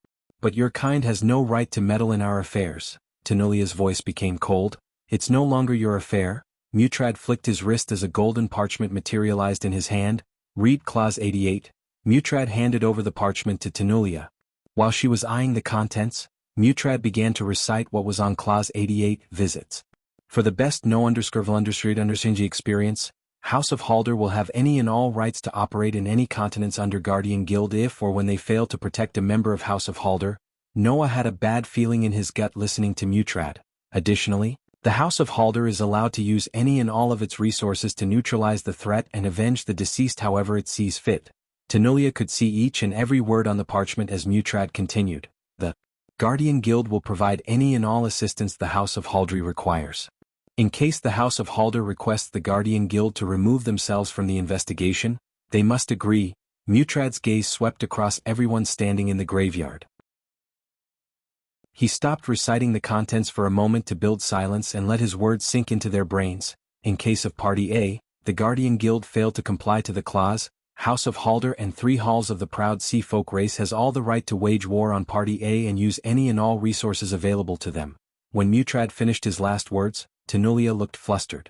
but your kind has no right to meddle in our affairs." Tanulia's voice became cold. "It's no longer your affair." Mutrad flicked his wrist as a golden parchment materialized in his hand. "Read Clause 88. Mutrad handed over the parchment to Tanulia. While she was eyeing the contents, Mutrad began to recite what was on Clause 88, visits. For the best no_underscore_understreet_understringy experience, House of Halder will have any and all rights to operate in any continents under Guardian Guild if or when they fail to protect a member of House of Halder. Noah had a bad feeling in his gut listening to Mutrad. Additionally, the House of Halder is allowed to use any and all of its resources to neutralize the threat and avenge the deceased however it sees fit. Tanulia could see each and every word on the parchment as Mutrad continued. The Guardian Guild will provide any and all assistance the House of Halder requires. In case the House of Halder requests the Guardian Guild to remove themselves from the investigation, they must agree. Mutrad's gaze swept across everyone standing in the graveyard. He stopped reciting the contents for a moment to build silence and let his words sink into their brains. In case of Party A, the Guardian Guild failed to comply to the clause, House of Halder and 3 halls of the proud sea folk race has all the right to wage war on Party A and use any and all resources available to them. When Mutrad finished his last words, Tanulia looked flustered.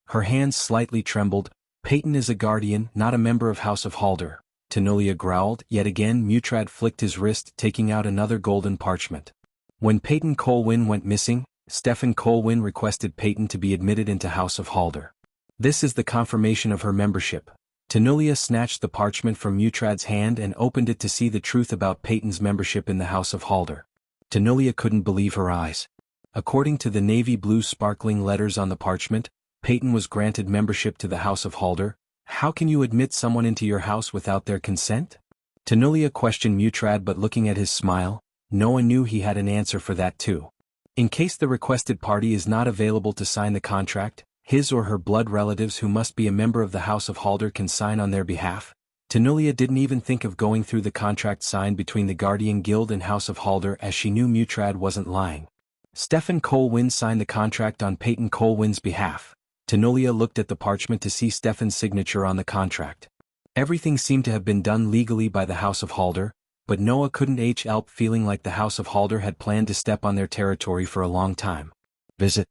Her hands slightly trembled. "Peyton is a guardian, not a member of House of Halder." Tanulia growled. Yet again Mutrad flicked his wrist, taking out another golden parchment. When Peyton Colwyn went missing, Stefan Colwyn requested Peyton to be admitted into House of Halder. This is the confirmation of her membership. Tanulia snatched the parchment from Mutrad's hand and opened it to see the truth about Peyton's membership in the House of Halder. Tanulia couldn't believe her eyes. According to the navy blue sparkling letters on the parchment, Peyton was granted membership to the House of Halder. "How can you admit someone into your house without their consent?" Tanulia questioned Mutrad, but looking at his smile, Noah knew he had an answer for that too. In case the requested party is not available to sign the contract, his or her blood relatives who must be a member of the House of Halder can sign on their behalf. Tanulia didn't even think of going through the contract signed between the Guardian Guild and House of Halder, as she knew Mutrad wasn't lying. Stefan Colwyn signed the contract on Peyton Colwyn's behalf. Tanulia looked at the parchment to see Stefan's signature on the contract. Everything seemed to have been done legally by the House of Halder, but Noah couldn't help feeling like the House of Halder had planned to step on their territory for a long time. Visit.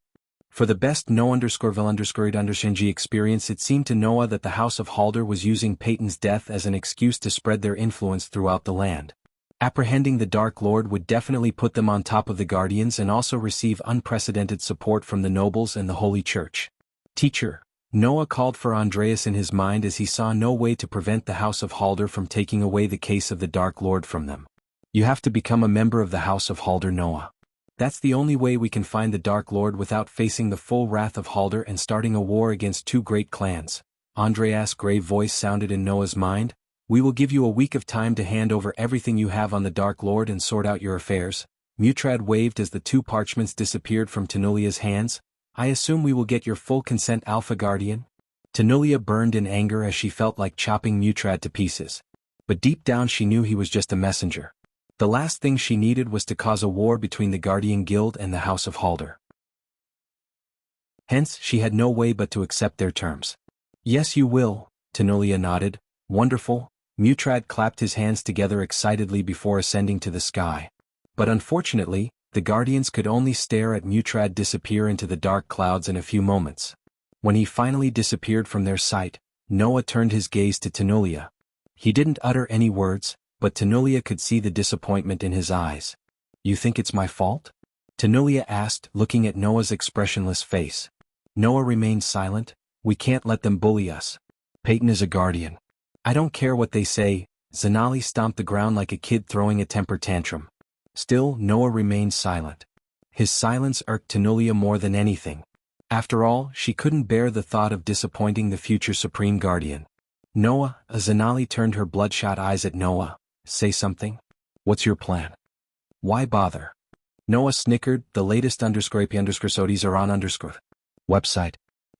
For the best no_underscore_understringy experience, it seemed to Noah that the House of Halder was using Peyton's death as an excuse to spread their influence throughout the land. Apprehending the Dark Lord would definitely put them on top of the Guardians and also receive unprecedented support from the nobles and the Holy Church. "Teacher," Noah called for Andreas in his mind as he saw no way to prevent the House of Halder from taking away the case of the Dark Lord from them. "You have to become a member of the House of Halder, Noah. That's the only way we can find the Dark Lord without facing the full wrath of Halder and starting a war against 2 great clans." Andreas' grave voice sounded in Noah's mind. We will give you a week of time to hand over everything you have on the Dark Lord and sort out your affairs. Mutrad waved as the two parchments disappeared from Tanulia's hands. I assume we will get your full consent, Alpha Guardian? Tanulia burned in anger as she felt like chopping Mutrad to pieces. But deep down she knew he was just a messenger. The last thing she needed was to cause a war between the Guardian Guild and the House of Halder. Hence, she had no way but to accept their terms. Yes, you will, Tanulia nodded. Wonderful. Mutrad clapped his hands together excitedly before ascending to the sky. But unfortunately, the Guardians could only stare at Mutrad disappear into the dark clouds in a few moments. When he finally disappeared from their sight, Noah turned his gaze to Tanulia. He didn't utter any words, but Tanulia could see the disappointment in his eyes. You think it's my fault? Tanulia asked, looking at Noah's expressionless face. Noah remained silent. We can't let them bully us. Peyton is a guardian. I don't care what they say. Zanali stomped the ground like a kid throwing a temper tantrum. Still, Noah remained silent. His silence irked Tanulia more than anything. After all, she couldn't bear the thought of disappointing the future Supreme Guardian. Noah, Zanali turned her bloodshot eyes at Noah. Say something? What's your plan? Why bother? Noah snickered. The latest _sodies are on website.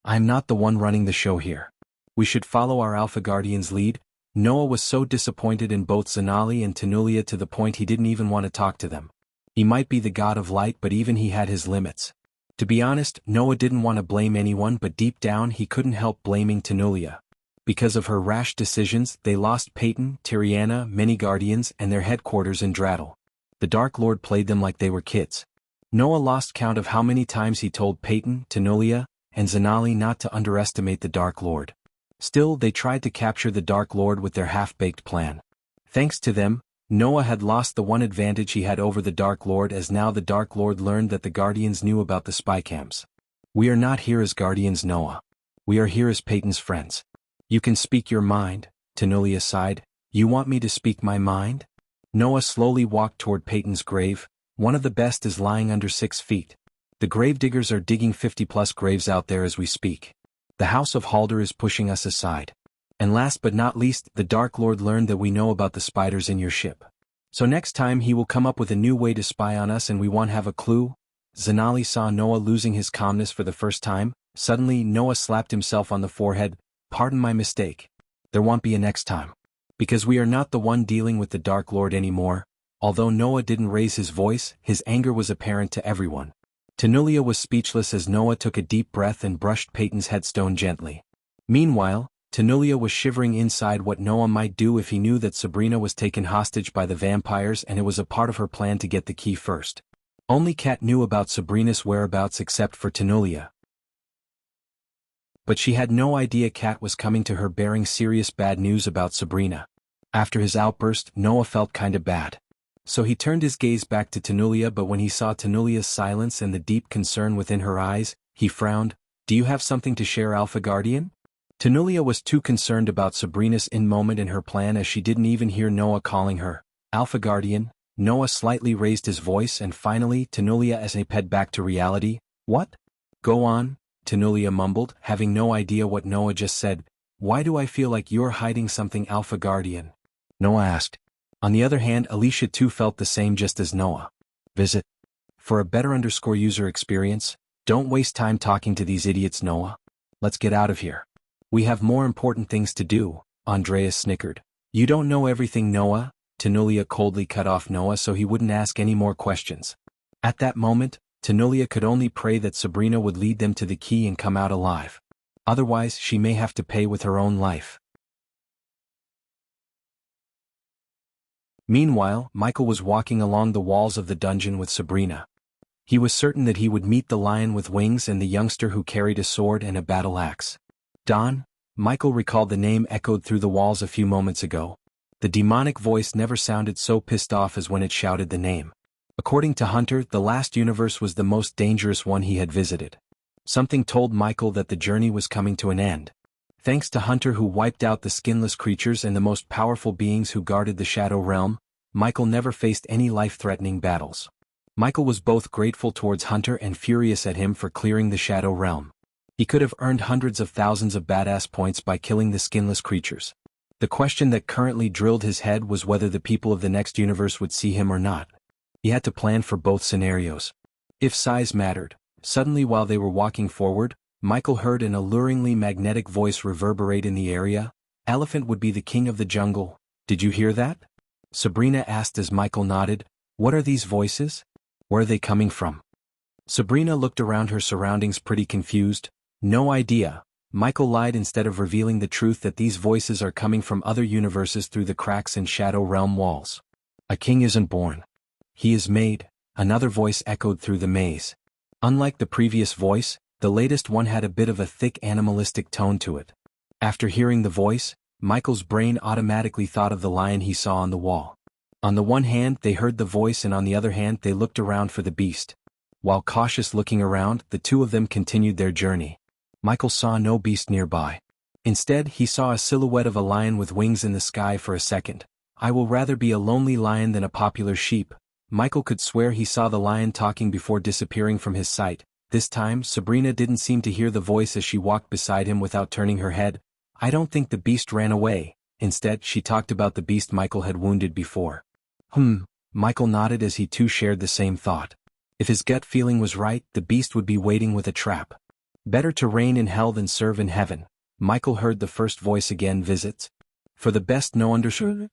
I'm not the one running the show here. We should follow our Alpha Guardian's lead. Noah was so disappointed in both Zanali and Tanulia to the point he didn't even want to talk to them. He might be the god of light, but even he had his limits. To be honest, Noah didn't want to blame anyone, but deep down he couldn't help blaming Tanulia. Because of her rash decisions, they lost Peyton, Tiriana, many guardians, and their headquarters in Drattle. The Dark Lord played them like they were kids. Noah lost count of how many times he told Peyton, Tanulia, and Zanali not to underestimate the Dark Lord. Still, they tried to capture the Dark Lord with their half-baked plan. Thanks to them, Noah had lost the one advantage he had over the Dark Lord, as now the Dark Lord learned that the Guardians knew about the spy camps. We are not here as Guardians, Noah. We are here as Peyton's friends. You can speak your mind, Tanulia sighed. You want me to speak my mind? Noah slowly walked toward Peyton's grave. One of the best is lying under 6 feet. The gravediggers are digging 50+ graves out there as we speak. The House of Halder is pushing us aside. And last but not least, the Dark Lord learned that we know about the spiders in your ship. So next time he will come up with a new way to spy on us and we won't have a clue. Zanali saw Noah losing his calmness for the first time. Suddenly, Noah slapped himself on the forehead. Pardon my mistake. There won't be a next time. Because we are not the one dealing with the Dark Lord anymore. Although Noah didn't raise his voice, his anger was apparent to everyone. Tanulia was speechless as Noah took a deep breath and brushed Peyton's headstone gently. Meanwhile, Tanulia was shivering inside what Noah might do if he knew that Sabrina was taken hostage by the vampires and it was a part of her plan to get the key first. Only Kat knew about Sabrina's whereabouts except for Tanulia. But she had no idea Kat was coming to her bearing serious bad news about Sabrina. After his outburst, Noah felt kinda bad. So he turned his gaze back to Tanulia, but when he saw Tanulia's silence and the deep concern within her eyes, he frowned. Do you have something to share, Alpha Guardian? Tanulia was too concerned about Sabrina's in-moment in her plan as she didn't even hear Noah calling her Alpha Guardian. Noah slightly raised his voice and finally Tanulia as he ped back to reality. What? Go on, Tanulia mumbled, having no idea what Noah just said. Why do I feel like you're hiding something, Alpha Guardian? Noah asked. On the other hand, Alicia too felt the same just as Noah. Visit. For a better user experience, don't waste time talking to these idiots, Noah. Let's get out of here. We have more important things to do, Andreas snickered. You don't know everything, Noah. Tanulia coldly cut off Noah so he wouldn't ask any more questions. At that moment, Tanulia could only pray that Sabrina would lead them to the key and come out alive. Otherwise, she may have to pay with her own life. Meanwhile, Michael was walking along the walls of the dungeon with Sabrina. He was certain that he would meet the lion with wings and the youngster who carried a sword and a battle axe. Don? Michael recalled the name echoed through the walls a few moments ago. The demonic voice never sounded so pissed off as when it shouted the name. According to Hunter, the last universe was the most dangerous one he had visited. Something told Michael that the journey was coming to an end. Thanks to Hunter, who wiped out the skinless creatures and the most powerful beings who guarded the Shadow Realm, Michael never faced any life-threatening battles. Michael was both grateful towards Hunter and furious at him for clearing the Shadow Realm. He could have earned hundreds of thousands of badass points by killing the skinless creatures. The question that currently drilled his head was whether the people of the next universe would see him or not. He had to plan for both scenarios. If size mattered, suddenly while they were walking forward, Michael heard an alluringly magnetic voice reverberate in the area. "Elephant would be the king of the jungle. Did you hear that?" Sabrina asked as Michael nodded. "What are these voices? Where are they coming from?" Sabrina looked around her surroundings pretty confused. "No idea." Michael lied instead of revealing the truth that these voices are coming from other universes through the cracks in Shadow Realm walls. "A king isn't born. He is made," another voice echoed through the maze. Unlike the previous voice, the latest one had a bit of a thick animalistic tone to it. After hearing the voice, Michael's brain automatically thought of the lion he saw on the wall. On the one hand they heard the voice and on the other hand they looked around for the beast. While cautious looking around, the two of them continued their journey. Michael saw no beast nearby. Instead, he saw a silhouette of a lion with wings in the sky for a second. "I will rather be a lonely lion than a popular sheep." Michael could swear he saw the lion talking before disappearing from his sight. This time, Sabrina didn't seem to hear the voice as she walked beside him without turning her head. "I don't think the beast ran away." Instead, she talked about the beast Michael had wounded before. Michael nodded as he too shared the same thought. If his gut feeling was right, the beast would be waiting with a trap. Better to reign in hell than serve in heaven. Michael heard the first voice again. "Visits? For the best no understanding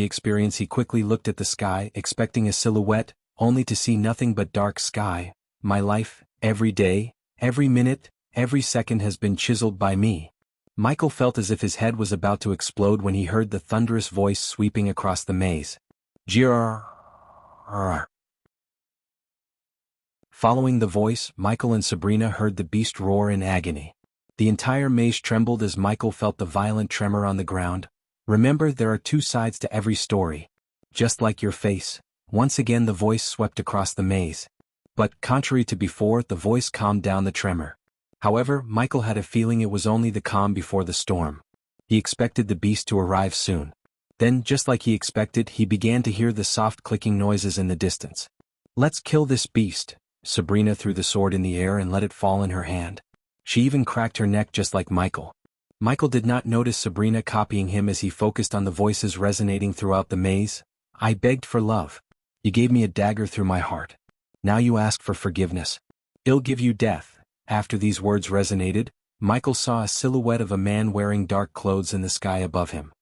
experience." He quickly looked at the sky, expecting a silhouette, only to see nothing but dark sky. "My life, every day, every minute, every second has been chiseled by me." Michael felt as if his head was about to explode when he heard the thunderous voice sweeping across the maze. "Jianghu." Following the voice, Michael and Sabrina heard the beast roar in agony. The entire maze trembled as Michael felt the violent tremor on the ground. Remember, there are two sides to every story. Just like your face. Once again the voice swept across the maze. But, contrary to before, the voice calmed down the tremor. However, Michael had a feeling it was only the calm before the storm. He expected the beast to arrive soon. Then, just like he expected, he began to hear the soft clicking noises in the distance. "Let's kill this beast." Sabrina threw the sword in the air and let it fall in her hand. She even cracked her neck just like Michael. Michael did not notice Sabrina copying him as he focused on the voices resonating throughout the maze. "I begged for love. You gave me a dagger through my heart. Now you ask for forgiveness. I'll give you death." After these words resonated, Michael saw a silhouette of a man wearing dark clothes in the sky above him.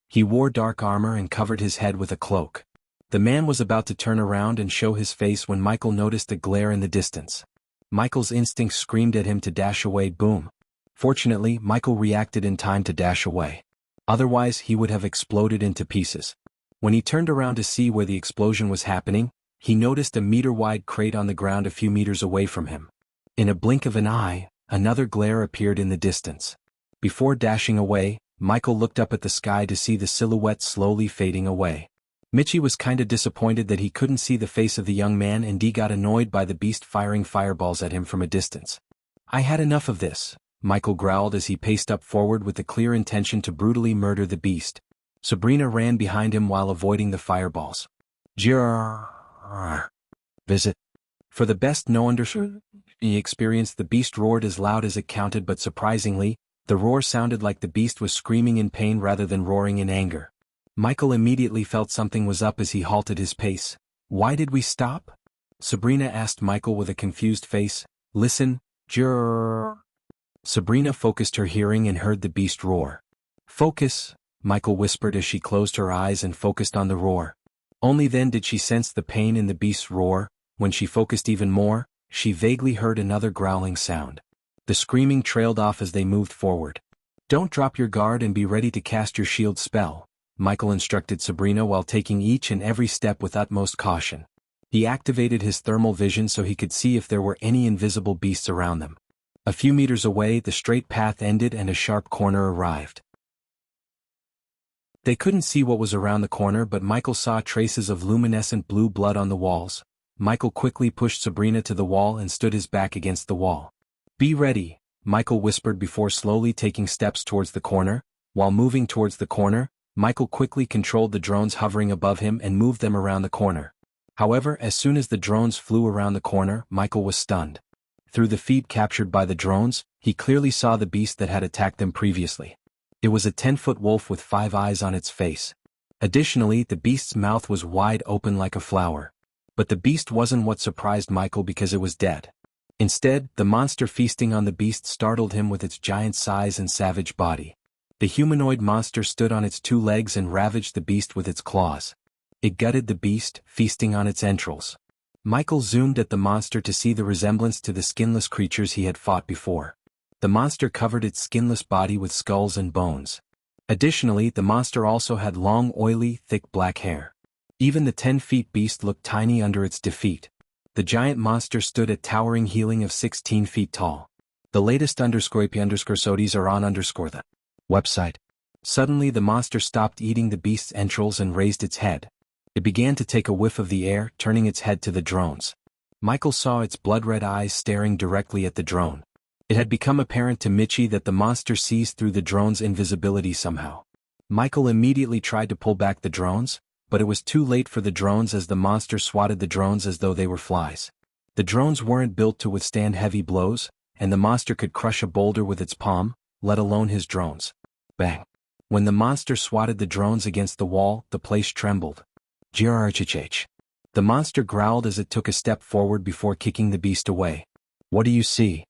He wore dark armor and covered his head with a cloak. The man was about to turn around and show his face when Michael noticed a glare in the distance. Michael's instincts screamed at him to dash away. Boom. Fortunately, Michael reacted in time to dash away. Otherwise, he would have exploded into pieces. When he turned around to see where the explosion was happening, he noticed a meter-wide crate on the ground a few meters away from him. In a blink of an eye, another glare appeared in the distance. Before dashing away, Michael looked up at the sky to see the silhouette slowly fading away. Michi was kinda disappointed that he couldn't see the face of the young man, and he got annoyed by the beast firing fireballs at him from a distance. "I had enough of this," Michael growled as he paced up forward with the clear intention to brutally murder the beast. Sabrina ran behind him while avoiding the fireballs. "Visit? For the best no understanding experience." The beast roared as loud as it counted, but surprisingly, the roar sounded like the beast was screaming in pain rather than roaring in anger. Michael immediately felt something was up as he halted his pace. "Why did we stop?" Sabrina asked Michael with a confused face. "Listen, Sabrina focused her hearing and heard the beast roar. "Focus," Michael whispered as she closed her eyes and focused on the roar. Only then did she sense the pain in the beast's roar. When she focused even more, she vaguely heard another growling sound. The screaming trailed off as they moved forward. "Don't drop your guard and be ready to cast your shield spell," Michael instructed Sabrina while taking each and every step with utmost caution. He activated his thermal vision so he could see if there were any invisible beasts around them. A few meters away, the straight path ended and a sharp corner arrived. They couldn't see what was around the corner, but Michael saw traces of luminescent blue blood on the walls. Michael quickly pushed Sabrina to the wall and stood his back against the wall. "Be ready," Michael whispered before slowly taking steps towards the corner. While moving towards the corner, Michael quickly controlled the drones hovering above him and moved them around the corner. However, as soon as the drones flew around the corner, Michael was stunned. Through the feed captured by the drones, he clearly saw the beast that had attacked them previously. It was a 10-foot wolf with 5 eyes on its face. Additionally, the beast's mouth was wide open like a flower. But the beast wasn't what surprised Michael because it was dead. Instead, the monster feasting on the beast startled him with its giant size and savage body. The humanoid monster stood on its 2 legs and ravaged the beast with its claws. It gutted the beast, feasting on its entrails. Michael zoomed at the monster to see the resemblance to the skinless creatures he had fought before. The monster covered its skinless body with skulls and bones. Additionally, the monster also had long, oily, thick black hair. Even the 10-feet beast looked tiny under its defeat. The giant monster stood at towering healing of 16 feet tall. The latest _IP_SODs are on _the website. Suddenly the monster stopped eating the beast's entrails and raised its head. It began to take a whiff of the air, turning its head to the drones. Michael saw its blood-red eyes staring directly at the drone. It had become apparent to Michi that the monster sees through the drone's invisibility somehow. Michael immediately tried to pull back the drones, but it was too late for the drones as the monster swatted the drones as though they were flies. The drones weren't built to withstand heavy blows, and the monster could crush a boulder with its palm, let alone his drones. Bang! When the monster swatted the drones against the wall, the place trembled. Grrrchh. The monster growled as it took a step forward before kicking the beast away. "What do you see?"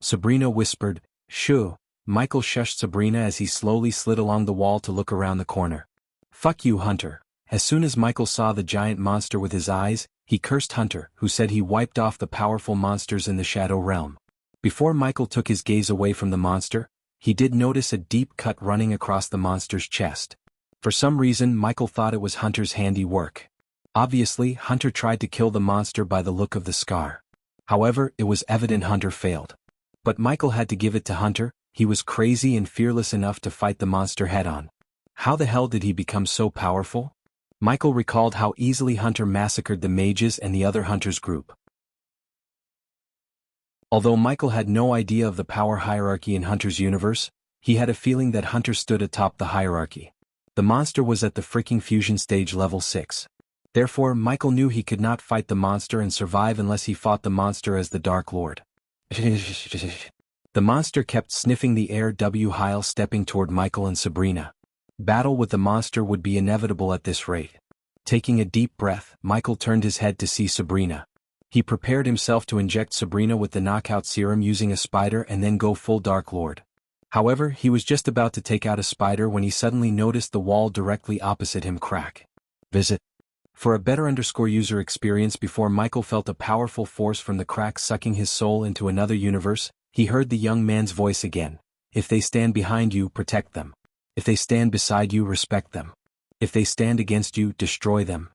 Sabrina whispered. "Shoo." Michael shushed Sabrina as he slowly slid along the wall to look around the corner. "Fuck you, Hunter." As soon as Michael saw the giant monster with his eyes, he cursed Hunter, who said he wiped off the powerful monsters in the Shadow Realm. Before Michael took his gaze away from the monster, he did notice a deep cut running across the monster's chest. For some reason, Michael thought it was Hunter's handiwork. Obviously, Hunter tried to kill the monster by the look of the scar. However, it was evident Hunter failed. But Michael had to give it to Hunter. He was crazy and fearless enough to fight the monster head-on. How the hell did he become so powerful? Michael recalled how easily Hunter massacred the mages and the other Hunters group. Although Michael had no idea of the power hierarchy in Hunter's universe, he had a feeling that Hunter stood atop the hierarchy. The monster was at the freaking fusion stage level 6. Therefore, Michael knew he could not fight the monster and survive unless he fought the monster as the Dark Lord. The monster kept sniffing the air while stepping toward Michael and Sabrina. Battle with the monster would be inevitable at this rate. Taking a deep breath, Michael turned his head to see Sabrina. He prepared himself to inject Sabrina with the knockout serum using a spider and then go full Dark Lord. However, he was just about to take out a spider when he suddenly noticed the wall directly opposite him crack. Visit. For a better user experience before Michael felt a powerful force from the crack sucking his soul into another universe, he heard the young man's voice again. If they stand behind you, protect them. If they stand beside you, respect them. If they stand against you, destroy them.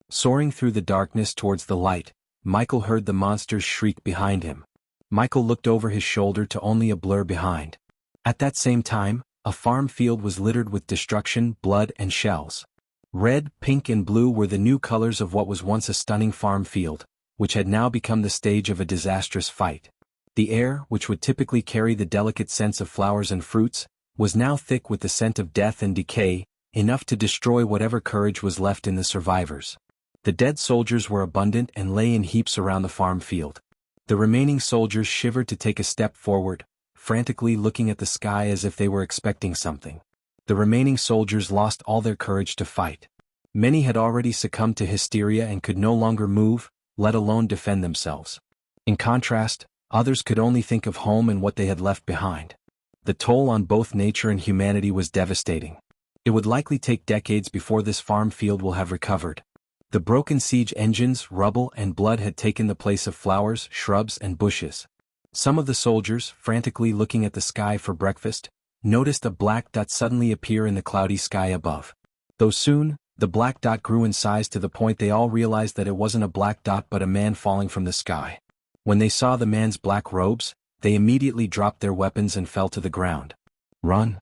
Soaring through the darkness towards the light, Michael heard the monster's shriek behind him. Michael looked over his shoulder to only a blur behind. At that same time, a farm field was littered with destruction, blood, and shells. Red, pink, and blue were the new colors of what was once a stunning farm field, which had now become the stage of a disastrous fight. The air, which would typically carry the delicate scents of flowers and fruits, was now thick with the scent of death and decay, enough to destroy whatever courage was left in the survivors. The dead soldiers were abundant and lay in heaps around the farm field. The remaining soldiers shivered to take a step forward, frantically looking at the sky as if they were expecting something. The remaining soldiers lost all their courage to fight. Many had already succumbed to hysteria and could no longer move, let alone defend themselves. In contrast, others could only think of home and what they had left behind. The toll on both nature and humanity was devastating. It would likely take decades before this farm field will have recovered. The broken siege engines, rubble, and blood had taken the place of flowers, shrubs, and bushes. Some of the soldiers, frantically looking at the sky for breakfast, noticed a black dot suddenly appear in the cloudy sky above. Though soon, the black dot grew in size to the point they all realized that it wasn't a black dot but a man falling from the sky. When they saw the man's black robes, they immediately dropped their weapons and fell to the ground. Run!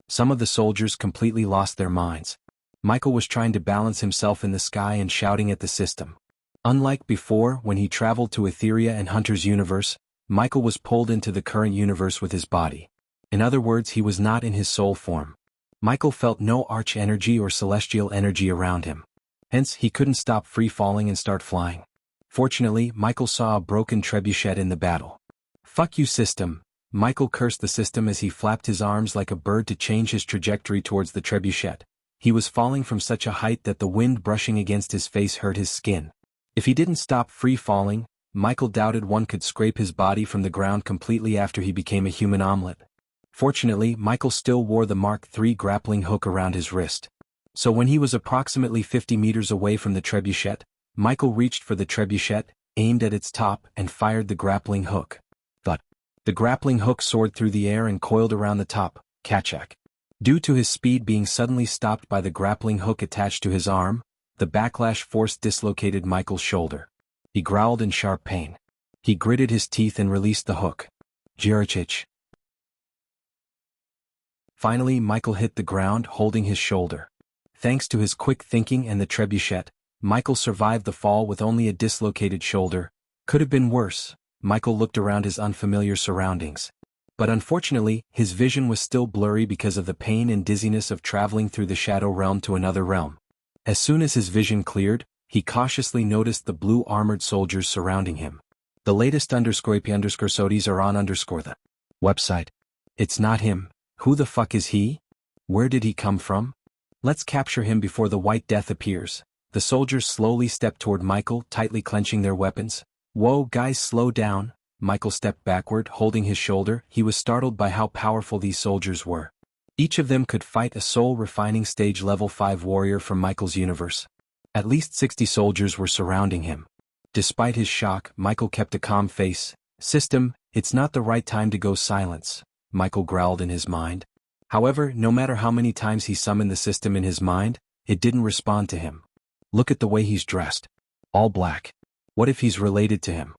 Some of the soldiers completely lost their minds. Michael was trying to balance himself in the sky and shouting at the system. Unlike before, when he traveled to Etheria and Hunter's universe, Michael was pulled into the current universe with his body. In other words, he was not in his soul form. Michael felt no arch-energy or celestial energy around him. Hence, he couldn't stop free-falling and start flying. Fortunately, Michael saw a broken trebuchet in the battle. Fuck you, system. Michael cursed the system as he flapped his arms like a bird to change his trajectory towards the trebuchet. He was falling from such a height that the wind brushing against his face hurt his skin. If he didn't stop free falling, Michael doubted one could scrape his body from the ground completely after he became a human omelet. Fortunately, Michael still wore the Mark III grappling hook around his wrist. So when he was approximately 50 meters away from the trebuchet, Michael reached for the trebuchet, aimed at its top, and fired the grappling hook. But the grappling hook soared through the air and coiled around the top, Kachak. Due to his speed being suddenly stopped by the grappling hook attached to his arm, the backlash force dislocated Michael's shoulder. He growled in sharp pain. He gritted his teeth and released the hook. Jirachich. Finally, Michael hit the ground, holding his shoulder. Thanks to his quick thinking and the trebuchet, Michael survived the fall with only a dislocated shoulder. Could have been worse. Michael looked around his unfamiliar surroundings. But unfortunately, his vision was still blurry because of the pain and dizziness of traveling through the shadow realm to another realm. As soon as his vision cleared, he cautiously noticed the blue armored soldiers surrounding him. The latest _sodies are on the website. It's not him. Who the fuck is he? Where did he come from? Let's capture him before the White Death appears. The soldiers slowly stepped toward Michael, tightly clenching their weapons. Whoa, guys, slow down. Michael stepped backward, holding his shoulder. He was startled by how powerful these soldiers were. Each of them could fight a soul-refining stage level 5 warrior from Michael's universe. At least 60 soldiers were surrounding him. Despite his shock, Michael kept a calm face. System, it's not the right time to go silence, Michael growled in his mind. However, no matter how many times he summoned the system in his mind, it didn't respond to him. Look at the way he's dressed. All black. What if he's related to him?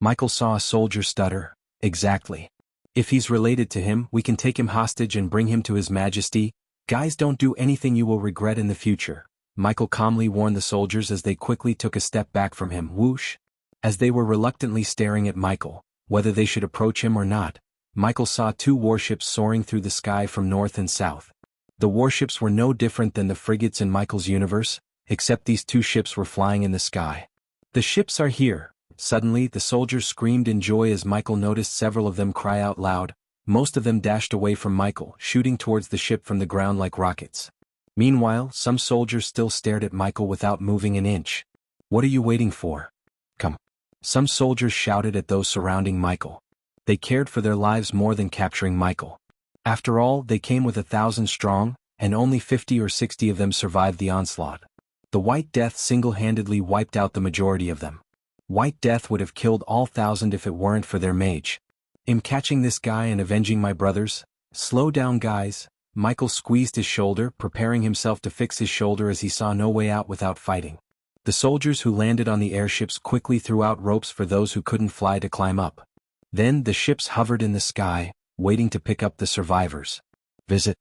Michael saw a soldier stutter. Exactly. If he's related to him, we can take him hostage and bring him to His Majesty. Guys, don't do anything you will regret in the future. Michael calmly warned the soldiers as they quickly took a step back from him. Whoosh! As they were reluctantly staring at Michael, whether they should approach him or not, Michael saw 2 warships soaring through the sky from north and south. The warships were no different than the frigates in Michael's universe, except these 2 ships were flying in the sky. The ships are here. Suddenly, the soldiers screamed in joy as Michael noticed several of them cry out loud. Most of them dashed away from Michael, shooting towards the ship from the ground like rockets. Meanwhile, some soldiers still stared at Michael without moving an inch. What are you waiting for? Come. Some soldiers shouted at those surrounding Michael. They cared for their lives more than capturing Michael. After all, they came with 1,000 strong, and only 50 or 60 of them survived the onslaught. The White Death single-handedly wiped out the majority of them. White Death would have killed all 1,000 if it weren't for their mage. I'm catching this guy and avenging my brothers. Slow down, guys. Michael squeezed his shoulder, preparing himself to fix his shoulder as he saw no way out without fighting. The soldiers who landed on the airships quickly threw out ropes for those who couldn't fly to climb up. Then the ships hovered in the sky, waiting to pick up the survivors. Visit.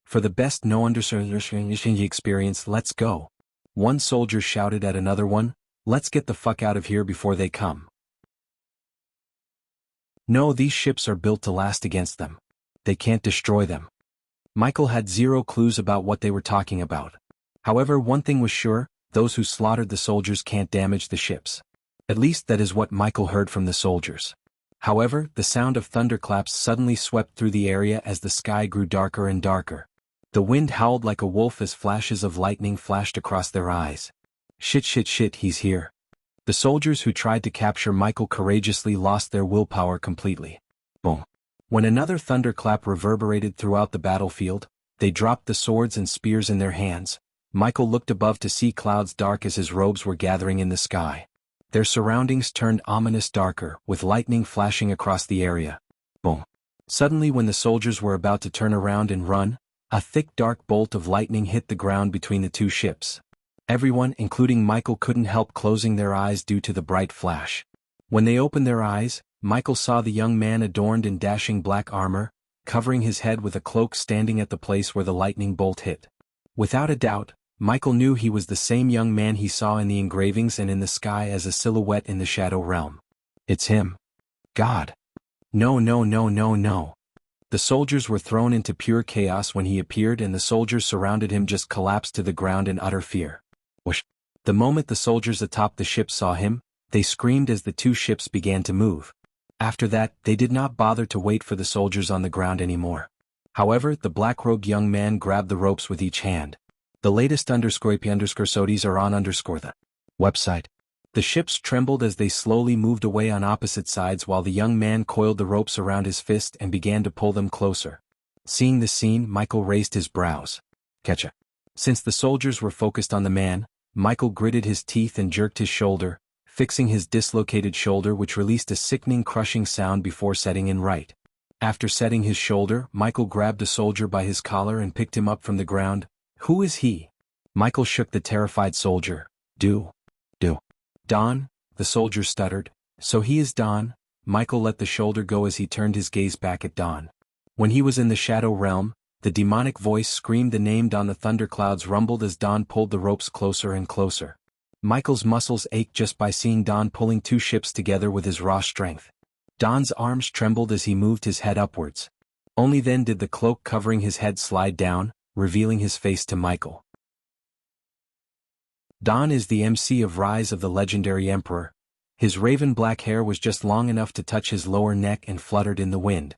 For the best no-understanding experience, let's go. One soldier shouted at another one. Let's get the fuck out of here before they come. No, these ships are built to last against them. They can't destroy them. Michael had 0 clues about what they were talking about. However, one thing was sure, those who slaughtered the soldiers can't damage the ships. At least that is what Michael heard from the soldiers. However, the sound of thunderclaps suddenly swept through the area as the sky grew darker and darker. The wind howled like a wolf as flashes of lightning flashed across their eyes. Shit, he's here. The soldiers who tried to capture Michael courageously lost their willpower completely. Boom. When another thunderclap reverberated throughout the battlefield, they dropped the swords and spears in their hands. Michael looked above to see clouds dark as his robes were gathering in the sky. Their surroundings turned ominous darker, with lightning flashing across the area. Boom. Suddenly, when the soldiers were about to turn around and run, a thick dark bolt of lightning hit the ground between the 2 ships. Everyone, including Michael, couldn't help closing their eyes due to the bright flash. When they opened their eyes, Michael saw the young man adorned in dashing black armor, covering his head with a cloak standing at the place where the lightning bolt hit. Without a doubt, Michael knew he was the same young man he saw in the engravings and in the sky as a silhouette in the shadow realm. It's him. God. No. The soldiers were thrown into pure chaos when he appeared, and the soldiers surrounded him just collapsed to the ground in utter fear. Whoosh. The moment the soldiers atop the ship saw him, they screamed as the 2 ships began to move. After that, they did not bother to wait for the soldiers on the ground anymore. However, the black-robed young man grabbed the ropes with each hand. The latest _sodies are on the website. The ships trembled as they slowly moved away on opposite sides while the young man coiled the ropes around his fist and began to pull them closer. Seeing this scene, Michael raised his brows. Ketcha. Since the soldiers were focused on the man, Michael gritted his teeth and jerked his shoulder, fixing his dislocated shoulder, which released a sickening crushing sound before setting in right. After setting his shoulder, Michael grabbed a soldier by his collar and picked him up from the ground. Who is he? Michael shook the terrified soldier. Don, the soldier stuttered. So he is Don. Michael let the shoulder go as he turned his gaze back at Don. When he was in the shadow realm, the demonic voice screamed the name Don. The thunderclouds rumbled as Don pulled the ropes closer and closer. Michael's muscles ached just by seeing Don pulling two ships together with his raw strength. Don's arms trembled as he moved his head upwards. Only then did the cloak covering his head slide down, revealing his face to Michael. Don is the MC of Rise of the Legendary Emperor. His raven black hair was just long enough to touch his lower neck and fluttered in the wind.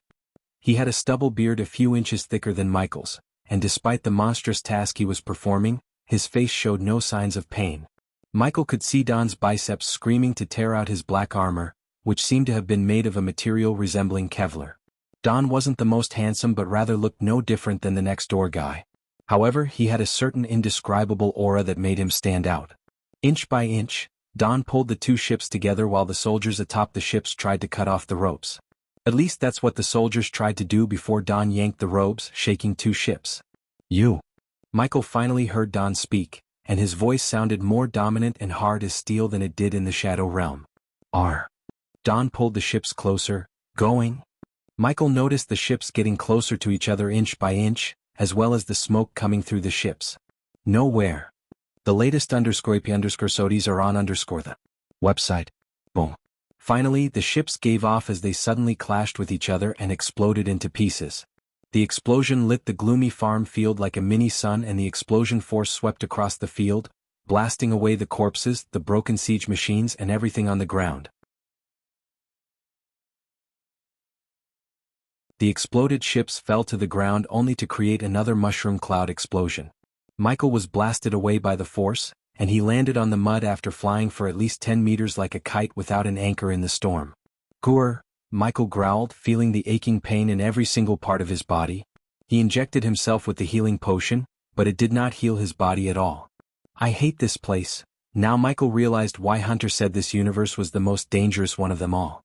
He had a stubble beard a few inches thicker than Michael's, and despite the monstrous task he was performing, his face showed no signs of pain. Michael could see Don's biceps screaming to tear out his black armor, which seemed to have been made of a material resembling Kevlar. Don wasn't the most handsome but rather looked no different than the next-door guy. However, he had a certain indescribable aura that made him stand out. Inch by inch, Don pulled the two ships together while the soldiers atop the ships tried to cut off the ropes. At least that's what the soldiers tried to do before Don yanked the ropes, shaking two ships. You. Michael finally heard Don speak, and his voice sounded more dominant and hard as steel than it did in the Shadow Realm. Don pulled the ships closer. Going? Michael noticed the ships getting closer to each other inch by inch, as well as the smoke coming through the ships. Nowhere. The latest _sodies are on the website. Boom. Finally, the ships gave off as they suddenly clashed with each other and exploded into pieces. The explosion lit the gloomy farm field like a mini-sun, and the explosion force swept across the field, blasting away the corpses, the broken siege machines, and everything on the ground. The exploded ships fell to the ground only to create another mushroom cloud explosion. Michael was blasted away by the force, and he landed on the mud after flying for at least 10 meters like a kite without an anchor in the storm. Grr, Michael growled, feeling the aching pain in every single part of his body. He injected himself with the healing potion, but it did not heal his body at all. I hate this place. Now Michael realized why Hunter said this universe was the most dangerous one of them all.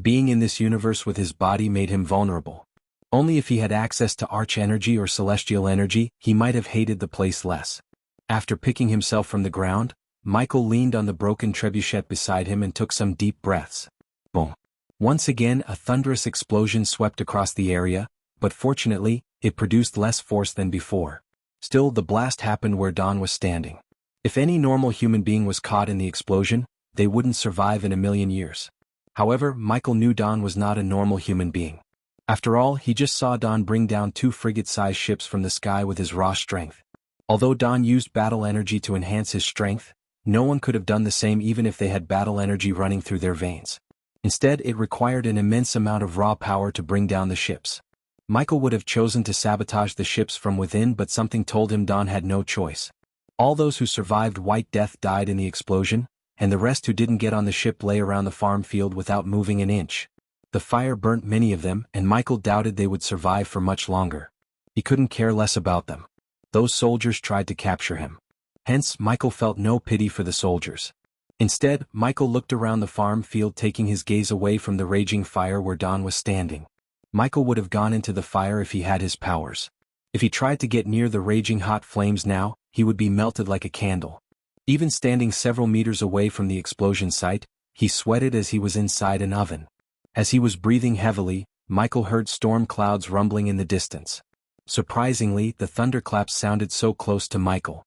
Being in this universe with his body made him vulnerable. Only if he had access to arch energy or celestial energy, he might have hated the place less. After picking himself from the ground, Michael leaned on the broken trebuchet beside him and took some deep breaths. Boom. Once again, a thunderous explosion swept across the area, but fortunately, it produced less force than before. Still, the blast happened where Don was standing. If any normal human being was caught in the explosion, they wouldn't survive in a million years. However, Michael knew Don was not a normal human being. After all, he just saw Don bring down two frigate-sized ships from the sky with his raw strength. Although Don used battle energy to enhance his strength, no one could have done the same even if they had battle energy running through their veins. Instead, it required an immense amount of raw power to bring down the ships. Michael would have chosen to sabotage the ships from within, but something told him Don had no choice. All those who survived White Death died in the explosion, and the rest who didn't get on the ship lay around the farm field without moving an inch. The fire burnt many of them, and Michael doubted they would survive for much longer. He couldn't care less about them. Those soldiers tried to capture him. Hence, Michael felt no pity for the soldiers. Instead, Michael looked around the farm field, taking his gaze away from the raging fire where Don was standing. Michael would have gone into the fire if he had his powers. If he tried to get near the raging hot flames now, he would be melted like a candle. Even standing several meters away from the explosion site, he sweated as he was inside an oven. As he was breathing heavily, Michael heard storm clouds rumbling in the distance. Surprisingly, the thunderclaps sounded so close to Michael.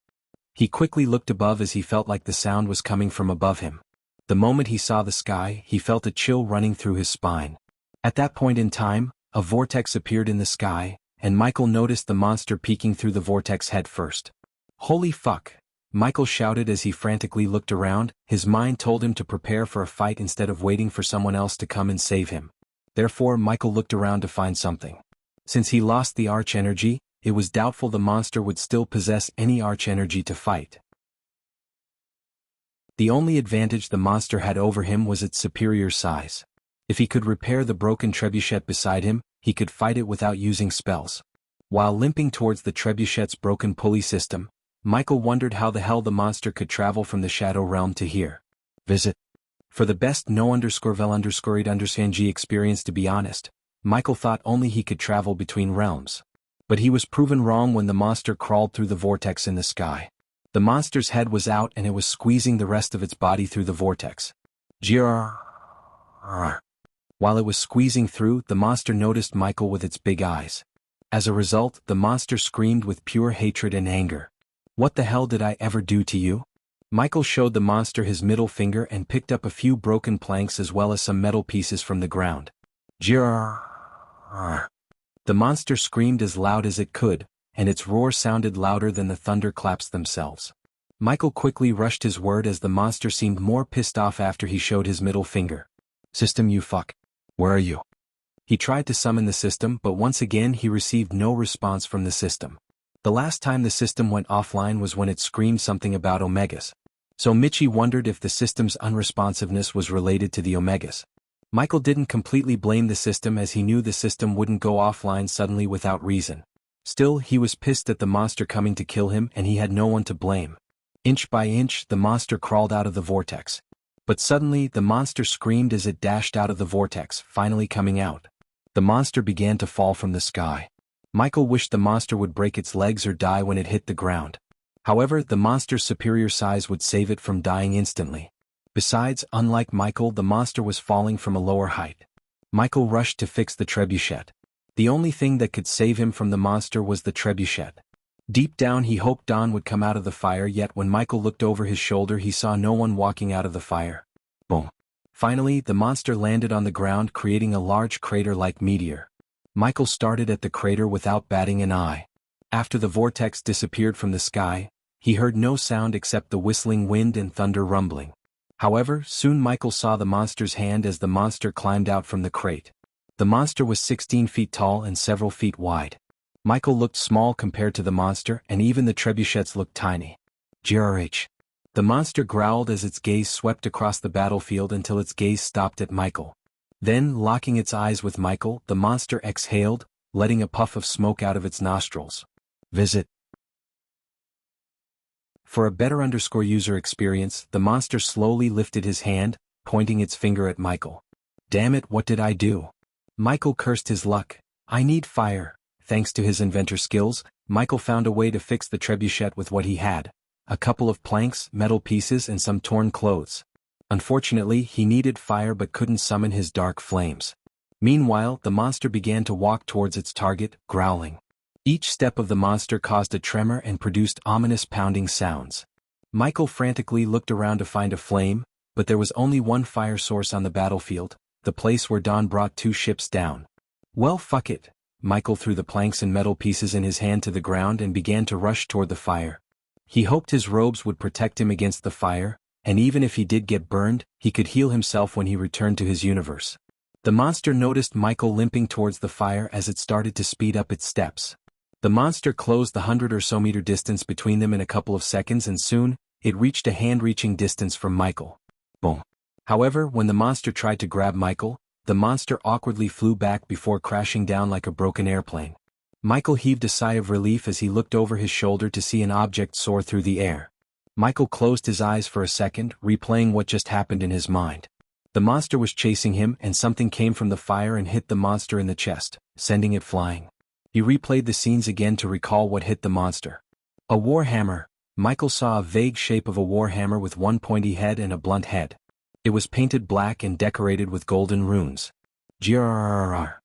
He quickly looked above as he felt like the sound was coming from above him. The moment he saw the sky, he felt a chill running through his spine. At that point in time, a vortex appeared in the sky, and Michael noticed the monster peeking through the vortex head first. Holy fuck! Michael shouted as he frantically looked around. His mind told him to prepare for a fight instead of waiting for someone else to come and save him. Therefore Michael looked around to find something. Since he lost the arch energy, it was doubtful the monster would still possess any arch energy to fight. The only advantage the monster had over him was its superior size. If he could repair the broken trebuchet beside him, he could fight it without using spells. While limping towards the trebuchet's broken pulley system, Michael wondered how the hell the monster could travel from the Shadow Realm to here. Visit. For the best no_vel_ed_Xianxia experience, to be honest, Michael thought only he could travel between realms. But he was proven wrong when the monster crawled through the vortex in the sky. The monster's head was out and it was squeezing the rest of its body through the vortex. While it was squeezing through, the monster noticed Michael with its big eyes. As a result, the monster screamed with pure hatred and anger. "What the hell did I ever do to you?" Michael showed the monster his middle finger and picked up a few broken planks as well as some metal pieces from the ground. The monster screamed as loud as it could, and its roar sounded louder than the thunderclaps themselves. Michael quickly rushed his word as the monster seemed more pissed off after he showed his middle finger. "System, you fuck. Where are you?" He tried to summon the system, but once again he received no response from the system. The last time the system went offline was when it screamed something about omegas. So Michi wondered if the system's unresponsiveness was related to the omegas. Michael didn't completely blame the system as he knew the system wouldn't go offline suddenly without reason. Still, he was pissed at the monster coming to kill him and he had no one to blame. Inch by inch, the monster crawled out of the vortex. But suddenly, the monster screamed as it dashed out of the vortex, finally coming out. The monster began to fall from the sky. Michael wished the monster would break its legs or die when it hit the ground. However, the monster's superior size would save it from dying instantly. Besides, unlike Michael, the monster was falling from a lower height. Michael rushed to fix the trebuchet. The only thing that could save him from the monster was the trebuchet. Deep down he hoped Dawn would come out of the fire, yet when Michael looked over his shoulder he saw no one walking out of the fire. Boom. Finally, the monster landed on the ground, creating a large crater-like meteor. Michael started at the crater without batting an eye. After the vortex disappeared from the sky, he heard no sound except the whistling wind and thunder rumbling. However, soon Michael saw the monster's hand as the monster climbed out from the crate. The monster was 16 feet tall and several feet wide. Michael looked small compared to the monster, and even the trebuchets looked tiny. GRH. The monster growled as its gaze swept across the battlefield until its gaze stopped at Michael. Then, locking its eyes with Michael, the monster exhaled, letting a puff of smoke out of its nostrils. Visit. For a better user experience, the monster slowly lifted his hand, pointing its finger at Michael. "Damn it, what did I do?" Michael cursed his luck. "I need fire." Thanks to his inventor skills, Michael found a way to fix the trebuchet with what he had. A couple of planks, metal pieces and some torn clothes. Unfortunately, he needed fire but couldn't summon his dark flames. Meanwhile, the monster began to walk towards its target, growling. Each step of the monster caused a tremor and produced ominous pounding sounds. Michael frantically looked around to find a flame, but there was only one fire source on the battlefield, the place where Dawn brought 2 ships down. Well, fuck it. Michael threw the planks and metal pieces in his hand to the ground and began to rush toward the fire. He hoped his robes would protect him against the fire, and even if he did get burned, he could heal himself when he returned to his universe. The monster noticed Michael limping towards the fire as it started to speed up its steps. The monster closed the 100 or so meter distance between them in a couple of seconds, and soon, it reached a hand-reaching distance from Michael. Boom. However, when the monster tried to grab Michael, the monster awkwardly flew back before crashing down like a broken airplane. Michael heaved a sigh of relief as he looked over his shoulder to see an object soar through the air. Michael closed his eyes for a second, replaying what just happened in his mind. The monster was chasing him and something came from the fire and hit the monster in the chest, sending it flying. He replayed the scenes again to recall what hit the monster. A warhammer. Michael saw a vague shape of a warhammer with one pointy head and a blunt head. It was painted black and decorated with golden runes. Grrrr.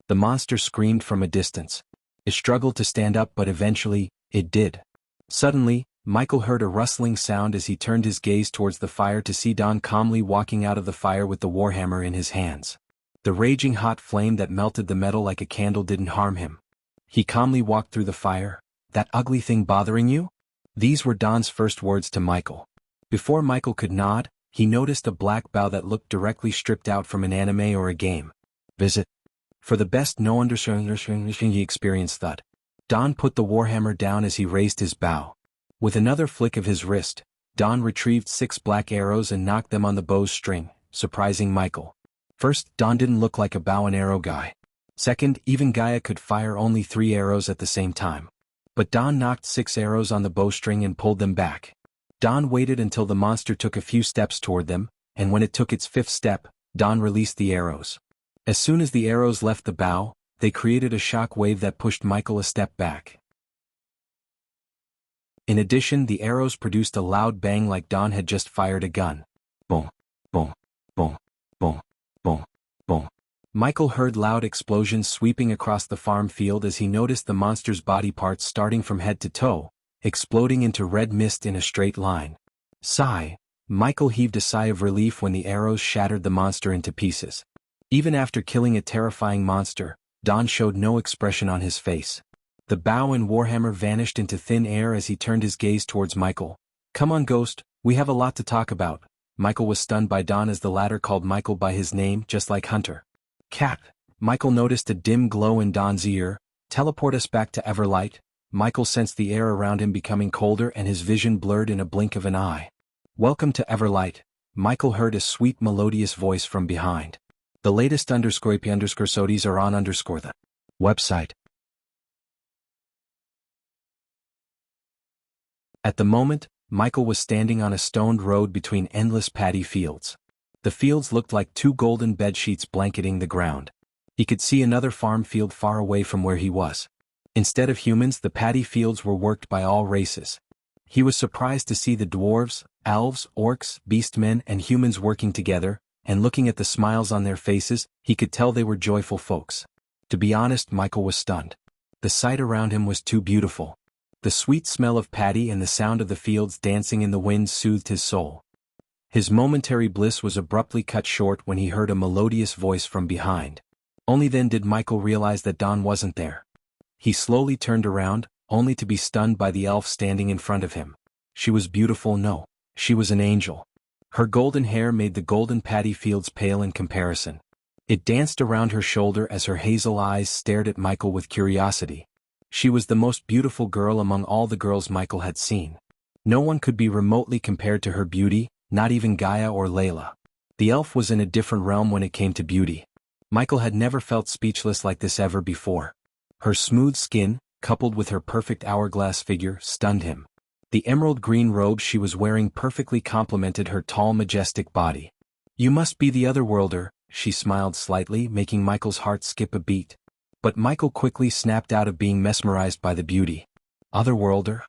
The monster screamed from a distance. It struggled to stand up, but eventually, it did. Suddenly, Michael heard a rustling sound as he turned his gaze towards the fire to see Dawn calmly walking out of the fire with the warhammer in his hands. The raging hot flame that melted the metal like a candle didn't harm him. He calmly walked through the fire. "That ugly thing bothering you?" These were Don's first words to Michael. Before Michael could nod, he noticed a black bow that looked directly stripped out from an anime or a game. Visit. For the best no understanding experience thud. Don put the warhammer down as he raised his bow. With another flick of his wrist, Don retrieved 6 black arrows and knocked them on the bow's string, surprising Michael. First, Don didn't look like a bow and arrow guy. Second, even Gaia could fire only 3 arrows at the same time. But Don knocked 6 arrows on the bowstring and pulled them back. Don waited until the monster took a few steps toward them, and when it took its 5th step, Don released the arrows. As soon as the arrows left the bow, they created a shock wave that pushed Michael a step back. In addition, the arrows produced a loud bang like Don had just fired a gun. Boom, boom, boom, boom, boom, boom. Michael heard loud explosions sweeping across the farm field as he noticed the monster's body parts starting from head to toe, exploding into red mist in a straight line. Sigh. Michael heaved a sigh of relief when the arrows shattered the monster into pieces. Even after killing a terrifying monster, Don showed no expression on his face. The bow and warhammer vanished into thin air as he turned his gaze towards Michael. Come on, Ghost, we have a lot to talk about. Michael was stunned by Don as the latter called Michael by his name just like Hunter. Cat. Michael noticed a dim glow in Don's ear. Teleport us back to Everlight. Michael sensed the air around him becoming colder and his vision blurred in a blink of an eye. Welcome to Everlight. Michael heard a sweet melodious voice from behind. The latest _IP_SODIes are on the website. At the moment, Michael was standing on a stoned road between endless paddy fields. The fields looked like 2 golden bedsheets blanketing the ground. He could see another farm field far away from where he was. Instead of humans, the paddy fields were worked by all races. He was surprised to see the dwarves, elves, orcs, beastmen and humans working together, and looking at the smiles on their faces, he could tell they were joyful folks. To be honest, Michael was stunned. The sight around him was too beautiful. The sweet smell of paddy and the sound of the fields dancing in the wind soothed his soul. His momentary bliss was abruptly cut short when he heard a melodious voice from behind. Only then did Michael realize that Don wasn't there. He slowly turned around, only to be stunned by the elf standing in front of him. She was beautiful, no, she was an angel. Her golden hair made the golden paddy fields pale in comparison. It danced around her shoulder as her hazel eyes stared at Michael with curiosity. She was the most beautiful girl among all the girls Michael had seen. No one could be remotely compared to her beauty, not even Gaia or Layla. The elf was in a different realm when it came to beauty. Michael had never felt speechless like this ever before. Her smooth skin, coupled with her perfect hourglass figure, stunned him. The emerald green robe she was wearing perfectly complemented her tall, majestic body. You must be the Otherworlder, she smiled slightly, making Michael's heart skip a beat. But Michael quickly snapped out of being mesmerized by the beauty. Otherworlder?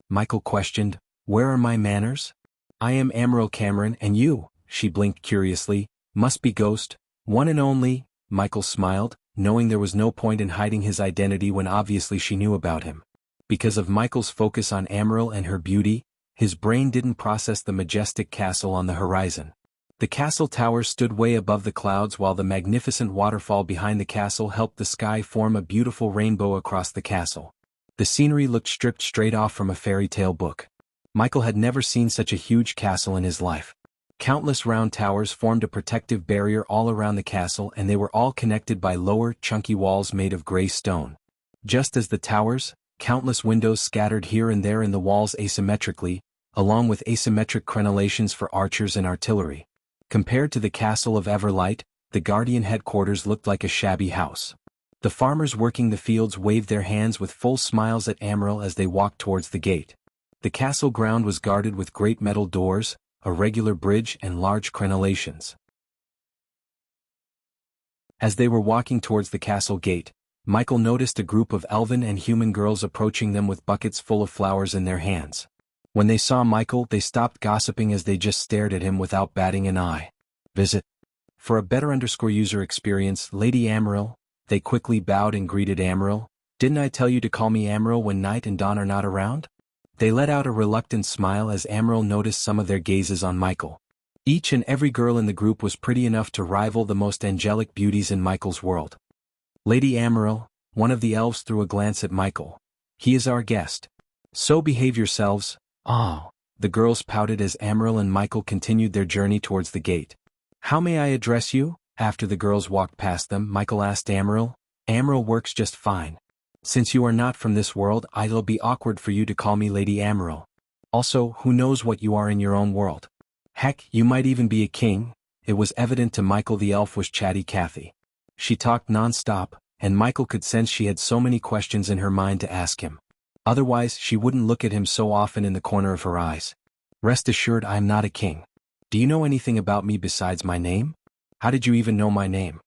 Michael questioned, where are my manners? I am Amaryl Cameron, and you, she blinked curiously, must be Ghost, one and only. Michael smiled, knowing there was no point in hiding his identity when obviously she knew about him. Because of Michael's focus on Amaryl and her beauty, his brain didn't process the majestic castle on the horizon. The castle tower stood way above the clouds while the magnificent waterfall behind the castle helped the sky form a beautiful rainbow across the castle. The scenery looked stripped straight off from a fairy tale book. Michael had never seen such a huge castle in his life. Countless round towers formed a protective barrier all around the castle and they were all connected by lower, chunky walls made of gray stone. Just as the towers, countless windows scattered here and there in the walls asymmetrically, along with asymmetric crenellations for archers and artillery. Compared to the castle of Everlight, the Guardian headquarters looked like a shabby house. The farmers working the fields waved their hands with full smiles at Amaryl as they walked towards the gate. The castle ground was guarded with great metal doors, a regular bridge and large crenellations. As they were walking towards the castle gate, Michael noticed a group of elven and human girls approaching them with buckets full of flowers in their hands. When they saw Michael, they stopped gossiping as they just stared at him without batting an eye. Visit. For a better user experience, Lady Amaryl. They quickly bowed and greeted Amaryl. Didn't I tell you to call me Amaryl when Night and Dawn are not around? They let out a reluctant smile as Amaryl noticed some of their gazes on Michael. Each and every girl in the group was pretty enough to rival the most angelic beauties in Michael's world. Lady Amaryl, one of the elves threw a glance at Michael. He is our guest. So behave yourselves. Oh. The girls pouted as Amaryl and Michael continued their journey towards the gate. How may I address you? After the girls walked past them, Michael asked Amaryl. Amaryl works just fine. Since you are not from this world, it'll be awkward for you to call me Lady Amaryl. Also, who knows what you are in your own world? Heck, you might even be a king. It was evident to Michael the elf was chatty Cathy. She talked non-stop, and Michael could sense she had so many questions in her mind to ask him. Otherwise, she wouldn't look at him so often in the corner of her eyes. Rest assured, I am not a king. Do you know anything about me besides my name? How did you even know my name?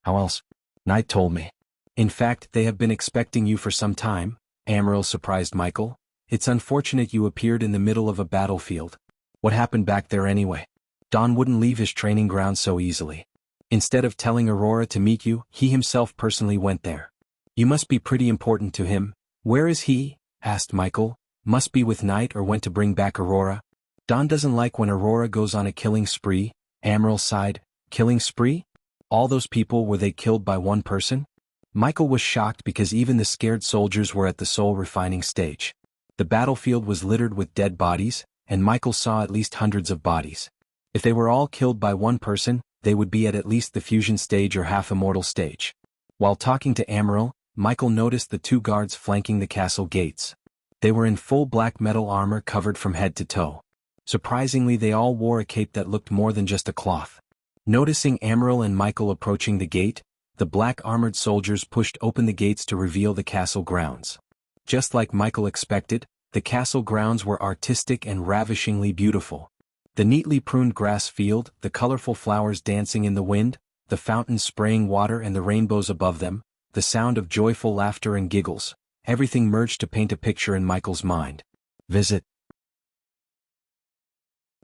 How else? Knight told me. In fact, they have been expecting you for some time, Amaryl surprised Michael. It's unfortunate you appeared in the middle of a battlefield. What happened back there anyway? Don wouldn't leave his training ground so easily. Instead of telling Aurora to meet you, he himself personally went there. You must be pretty important to him. Where is he? Asked Michael. Must be with Knight or went to bring back Aurora. Don doesn't like when Aurora goes on a killing spree, Amaryl sighed. Killing spree? All those people, were they killed by one person? Michael was shocked because even the scared soldiers were at the soul refining stage. The battlefield was littered with dead bodies, and Michael saw at least hundreds of bodies. If they were all killed by one person, they would be at least the fusion stage or half-immortal stage. While talking to Amaryl, Michael noticed the two guards flanking the castle gates. They were in full black metal armor covered from head to toe. Surprisingly, they all wore a cape that looked more than just a cloth. Noticing Amaryl and Michael approaching the gate, the black-armored soldiers pushed open the gates to reveal the castle grounds. Just like Michael expected, the castle grounds were artistic and ravishingly beautiful. The neatly pruned grass field, the colorful flowers dancing in the wind, the fountains spraying water and the rainbows above them, the sound of joyful laughter and giggles, everything merged to paint a picture in Michael's mind. Visit.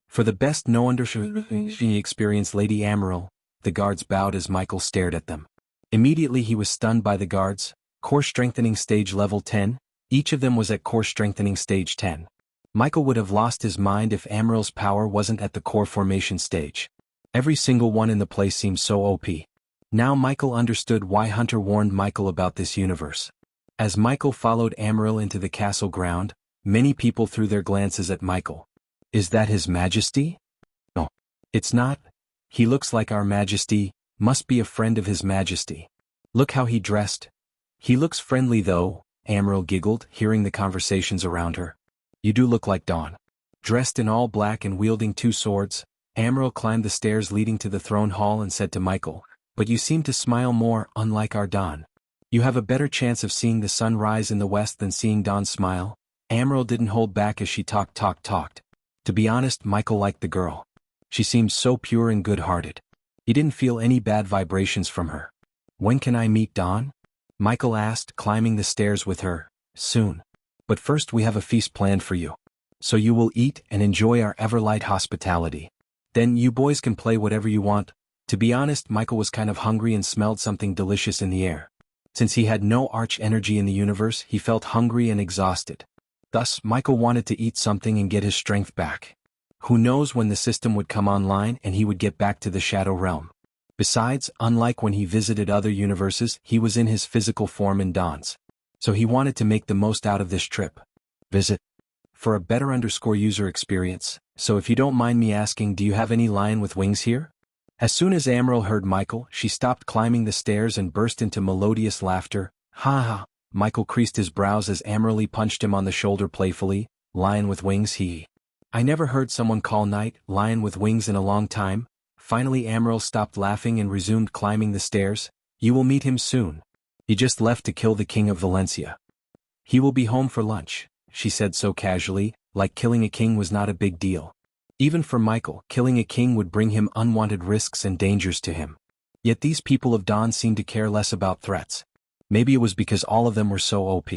For the best no-understanding experience, Lady Amaryl, the guards bowed as Michael stared at them. Immediately he was stunned by the guards. Core strengthening stage level 10, each of them was at core strengthening stage 10. Michael would have lost his mind if Amaryl's power wasn't at the core formation stage. Every single one in the place seemed so OP. Now Michael understood why Hunter warned Michael about this universe. As Michael followed Amaryl into the castle ground, many people threw their glances at Michael. Is that His Majesty? No. It's not. He looks like Our Majesty, must be a friend of His Majesty. Look how he dressed. He looks friendly though, Amaryl giggled, hearing the conversations around her. You do look like Dawn. Dressed in all black and wielding two swords, Amaryl climbed the stairs leading to the throne hall and said to Michael, but you seem to smile more, unlike our Dawn. You have a better chance of seeing the sun rise in the west than seeing Dawn smile. Amaryl didn't hold back as she talked. To be honest, Michael liked the girl. She seemed so pure and good-hearted. He didn't feel any bad vibrations from her. When can I meet Dawn? Michael asked, climbing the stairs with her. Soon. But first we have a feast planned for you. So you will eat and enjoy our Everlight hospitality. Then you boys can play whatever you want. To be honest, Michael was kind of hungry and smelled something delicious in the air. Since he had no arch energy in the universe, he felt hungry and exhausted. Thus, Michael wanted to eat something and get his strength back. Who knows when the system would come online and he would get back to the Shadow Realm. Besides, unlike when he visited other universes, he was in his physical form in Dawn's. So he wanted to make the most out of this trip. Visit. For a better user experience, so if you don't mind me asking, do you have any lion with wings here? As soon as Amaryl heard Michael, she stopped climbing the stairs and burst into melodious laughter. Ha ha! Michael creased his brows as Amaryl punched him on the shoulder playfully. Lion with wings, he. I never heard someone call Knight lion with wings in a long time. Finally Amaryl stopped laughing and resumed climbing the stairs. You will meet him soon. He just left to kill the king of Valencia. He will be home for lunch, she said so casually, like killing a king was not a big deal. Even for Michael, killing a king would bring him unwanted risks and dangers to him. Yet these people of Dawn seemed to care less about threats. Maybe it was because all of them were so OP.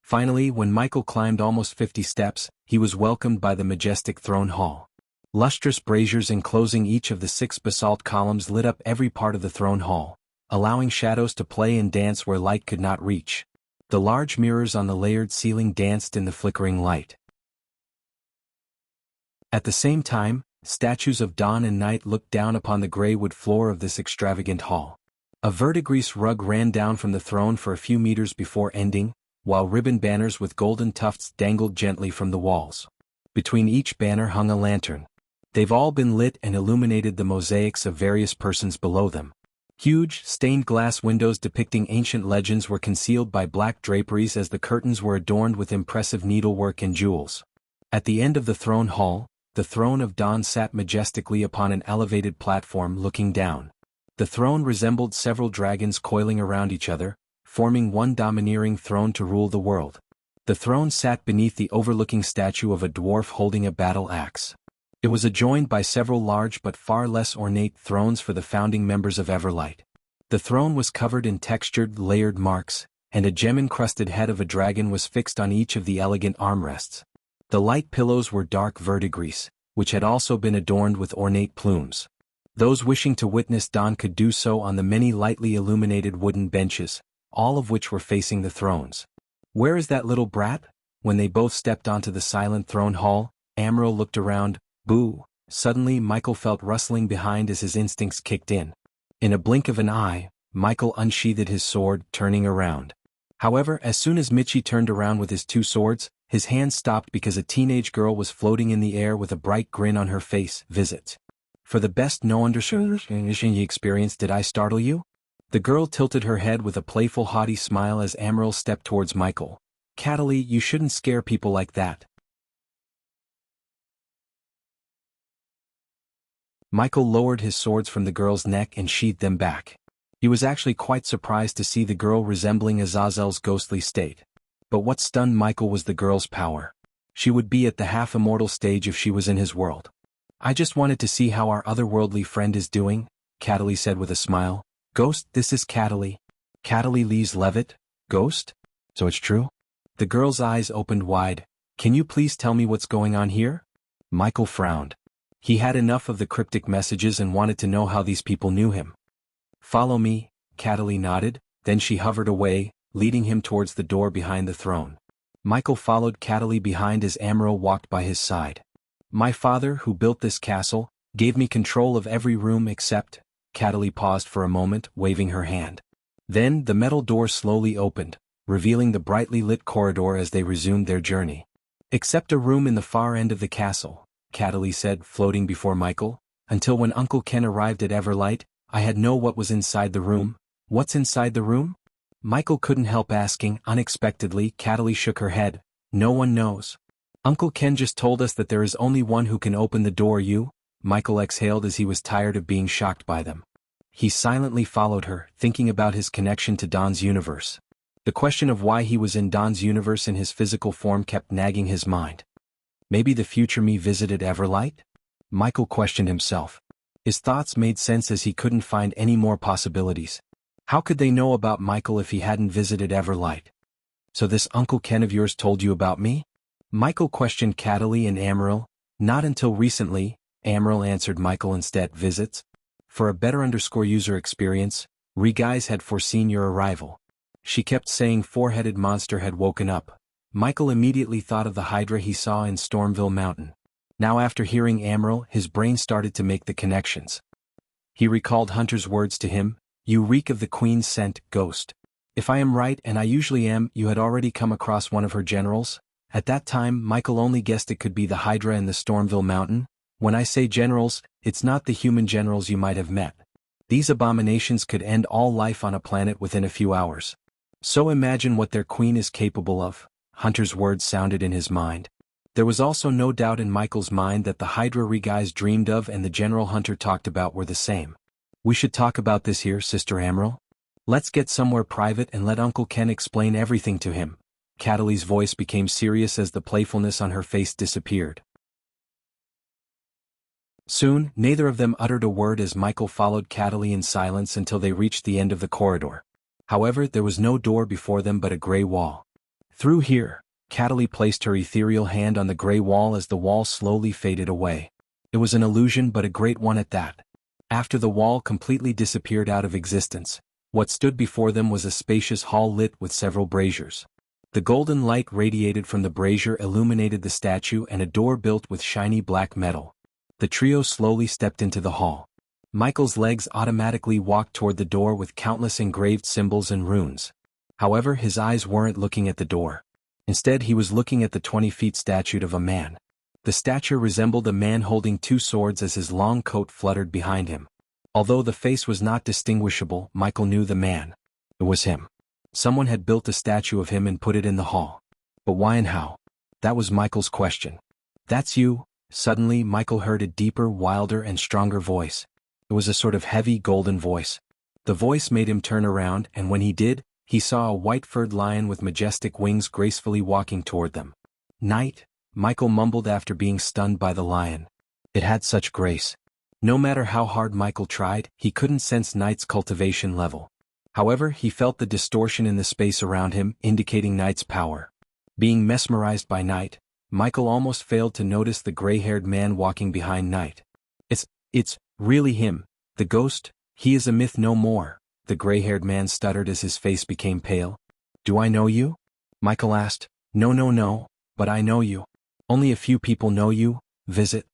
Finally, when Michael climbed almost 50 steps, he was welcomed by the majestic throne hall. Lustrous braziers enclosing each of the 6 basalt columns lit up every part of the throne hall, allowing shadows to play and dance where light could not reach. The large mirrors on the layered ceiling danced in the flickering light. At the same time, statues of Dawn and Night looked down upon the gray wood floor of this extravagant hall. A verdigris rug ran down from the throne for a few meters before ending, while ribbon banners with golden tufts dangled gently from the walls. Between each banner hung a lantern. They've all been lit and illuminated the mosaics of various persons below them. Huge, stained glass windows depicting ancient legends were concealed by black draperies as the curtains were adorned with impressive needlework and jewels. At the end of the throne hall, the throne of Dawn sat majestically upon an elevated platform looking down. The throne resembled several dragons coiling around each other, forming one domineering throne to rule the world. The throne sat beneath the overlooking statue of a dwarf holding a battle axe. It was adjoined by several large but far less ornate thrones for the founding members of Everlight. The throne was covered in textured, layered marks, and a gem-encrusted head of a dragon was fixed on each of the elegant armrests. The light pillows were dark verdigris, which had also been adorned with ornate plumes. Those wishing to witness dawn could do so on the many lightly illuminated wooden benches, all of which were facing the thrones. "Where is that little brat?" When they both stepped onto the silent throne hall, Amaryl looked around. Boo! Suddenly Michael felt rustling behind as his instincts kicked in. In a blink of an eye, Michael unsheathed his sword, turning around. However, as soon as Michi turned around with his two swords, his hands stopped because a teenage girl was floating in the air with a bright grin on her face. "Visit. For the best no understanding experience, did I startle you?" The girl tilted her head with a playful haughty smile as Amaryl stepped towards Michael. "Cataly, you shouldn't scare people like that." Michael lowered his swords from the girl's neck and sheathed them back. He was actually quite surprised to see the girl resembling Azazel's ghostly state. But what stunned Michael was the girl's power. She would be at the half-immortal stage if she was in his world. "I just wanted to see how our otherworldly friend is doing," Cataly said with a smile. "Ghost, this is Cataly." "Cataly Lees Levitt? Ghost? So it's true?" The girl's eyes opened wide. "Can you please tell me what's going on here?" Michael frowned. He had enough of the cryptic messages and wanted to know how these people knew him. "Follow me," Cataly nodded, then she hovered away, leading him towards the door behind the throne. Michael followed Cataly behind as Amaryl walked by his side. "My father, who built this castle, gave me control of every room except—" Cataly paused for a moment, waving her hand. Then the metal door slowly opened, revealing the brightly lit corridor as they resumed their journey. "Except a room in the far end of the castle," Cataly said, floating before Michael. "Until when Uncle Ken arrived at Everlight, I had no what was inside the room." "What's inside the room?" Michael couldn't help asking. Unexpectedly, Cataly shook her head. "No one knows. Uncle Ken just told us that there is only one who can open the door." "You?" Michael exhaled as he was tired of being shocked by them. He silently followed her, thinking about his connection to Dawn's universe. The question of why he was in Dawn's universe in his physical form kept nagging his mind. Maybe the future me visited Everlight? Michael questioned himself. His thoughts made sense as he couldn't find any more possibilities. How could they know about Michael if he hadn't visited Everlight? "So this Uncle Ken of yours told you about me?" Michael questioned Cataly and Amaryl. "Not until recently," Amaryl answered Michael instead. "Visits? For a better user experience, Regis had foreseen your arrival." She kept saying four-headed monster had woken up. Michael immediately thought of the Hydra he saw in Stormville Mountain. Now after hearing Amaryl, his brain started to make the connections. He recalled Hunter's words to him, "You reek of the Queen's scent, Ghost. If I am right, and I usually am, you had already come across one of her generals?" At that time, Michael only guessed it could be the Hydra in the Stormville Mountain. When I say generals, it's not the human generals you might have met. These abominations could end all life on a planet within a few hours. So imagine what their queen is capable of. Hunter's words sounded in his mind. There was also no doubt in Michael's mind that the Hydra Regis dreamed of and the General Hunter talked about were the same. "We should talk about this here, Sister Amaryl. Let's get somewhere private and let Uncle Ken explain everything to him." Cataly's voice became serious as the playfulness on her face disappeared. Soon, neither of them uttered a word as Michael followed Cataly in silence until they reached the end of the corridor. However, there was no door before them but a gray wall. "Through here." Cataly placed her ethereal hand on the gray wall as the wall slowly faded away. It was an illusion, but a great one at that. After the wall completely disappeared out of existence, what stood before them was a spacious hall lit with several braziers. The golden light radiated from the brazier illuminated the statue and a door built with shiny black metal. The trio slowly stepped into the hall. Michael's legs automatically walked toward the door with countless engraved symbols and runes. However, his eyes weren't looking at the door. Instead, he was looking at the 20-feet statue of a man. The statue resembled a man holding two swords as his long coat fluttered behind him. Although the face was not distinguishable, Michael knew the man. It was him. Someone had built a statue of him and put it in the hall. But why and how? That was Michael's question. "That's you." Suddenly, Michael heard a deeper, wilder, and stronger voice. It was a sort of heavy, golden voice. The voice made him turn around, and when he did, he saw a white-furred lion with majestic wings gracefully walking toward them. "Knight," Michael mumbled after being stunned by the lion. It had such grace. No matter how hard Michael tried, he couldn't sense Knight's cultivation level. However, he felt the distortion in the space around him, indicating Knight's power. Being mesmerized by Knight, Michael almost failed to notice the gray-haired man walking behind Knight. It's really him, the ghost. He is a myth no more," the gray-haired man stuttered as his face became pale. "Do I know you?" Michael asked. No, but I know you. Only a few people know you. Visit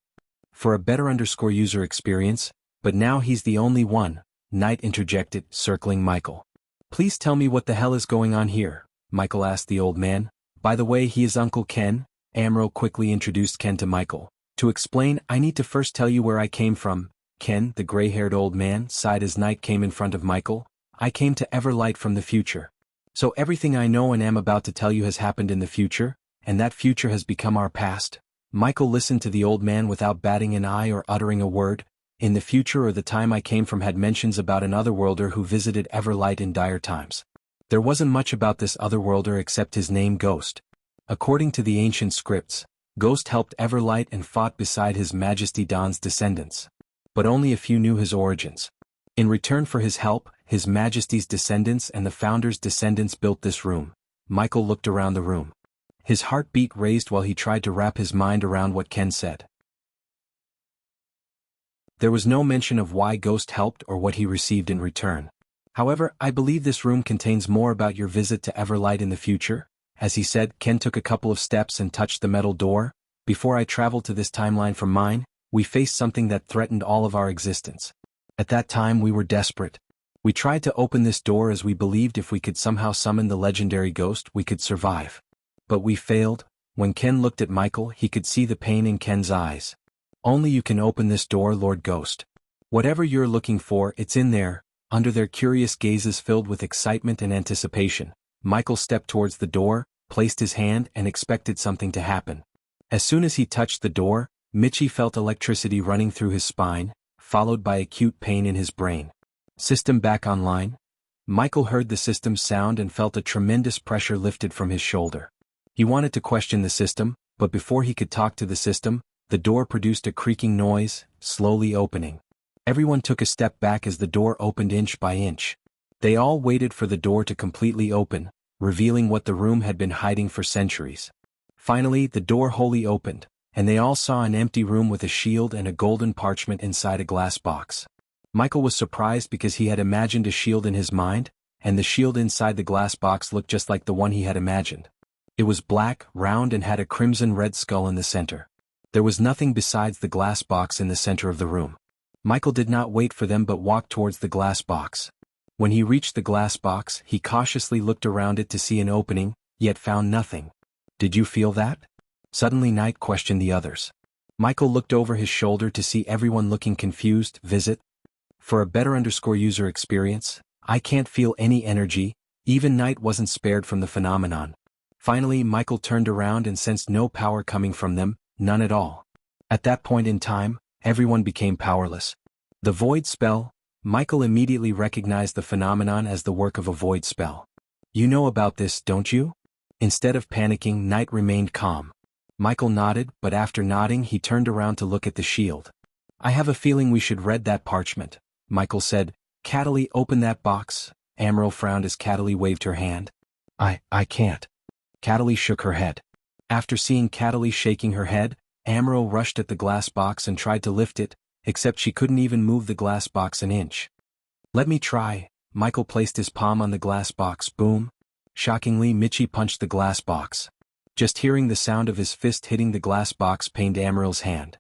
for a better user experience, but now he's the only one," Knight interjected, circling Michael. "Please tell me what the hell is going on here," Michael asked the old man. "By the way, he is Uncle Ken." Emerald quickly introduced Ken to Michael. "To explain, I need to first tell you where I came from." Ken, the gray-haired old man, sighed as Knight came in front of Michael. "I came to Everlight from the future. So everything I know and am about to tell you has happened in the future, and that future has become our past." Michael listened to the old man without batting an eye or uttering a word. "In the future, or the time I came from, had mentions about an otherworlder who visited Everlight in dire times. There wasn't much about this otherworlder except his name, Ghost. According to the ancient scripts, Ghost helped Everlight and fought beside His Majesty Don's descendants. But only a few knew his origins. In return for his help, His Majesty's descendants and the Founder's descendants built this room." Michael looked around the room. His heartbeat raised while he tried to wrap his mind around what Ken said. There was no mention of why Ghost helped or what he received in return. "However, I believe this room contains more about your visit to Everlight in the future." As he said, Ken took a couple of steps and touched the metal door. "Before I traveled to this timeline from mine, we faced something that threatened all of our existence. At that time we were desperate. We tried to open this door as we believed if we could somehow summon the legendary Ghost we could survive. But we failed." When Ken looked at Michael, he could see the pain in Ken's eyes. "Only you can open this door, Lord Ghost. Whatever you're looking for, it's in there." Under their curious gazes filled with excitement and anticipation, Michael stepped towards the door, placed his hand and expected something to happen. As soon as he touched the door, Michi felt electricity running through his spine, followed by acute pain in his brain. "System back online?" Michael heard the system's sound and felt a tremendous pressure lifted from his shoulder. He wanted to question the system, but before he could talk to the system, the door produced a creaking noise, slowly opening. Everyone took a step back as the door opened inch by inch. They all waited for the door to completely open, revealing what the room had been hiding for centuries. Finally, the door wholly opened, and they all saw an empty room with a shield and a golden parchment inside a glass box. Michael was surprised because he had imagined a shield in his mind, and the shield inside the glass box looked just like the one he had imagined. It was black, round and had a crimson-red skull in the center. There was nothing besides the glass box in the center of the room. Michael did not wait for them but walked towards the glass box. When he reached the glass box, he cautiously looked around it to see an opening, yet found nothing. "Did you feel that?" Suddenly Knight questioned the others. Michael looked over his shoulder to see everyone looking confused. "Visit for a better user experience, I can't feel any energy." Even Knight wasn't spared from the phenomenon. Finally, Michael turned around and sensed no power coming from them, none at all. At that point in time, everyone became powerless. The void spell. Michael immediately recognized the phenomenon as the work of a void spell. "You know about this, don't you?" Instead of panicking, Knight remained calm. Michael nodded, but after nodding he turned around to look at the shield. "I have a feeling we should read that parchment," Michael said. "Cataly, open that box." Emerald frowned as Cataly waved her hand. I can't." Cataly shook her head. After seeing Cataly shaking her head, Emerald rushed at the glass box and tried to lift it, except she couldn't even move the glass box an inch. "Let me try." Michael placed his palm on the glass box. Boom. Shockingly, Michi punched the glass box. Just hearing the sound of his fist hitting the glass box pained Emerald's hand.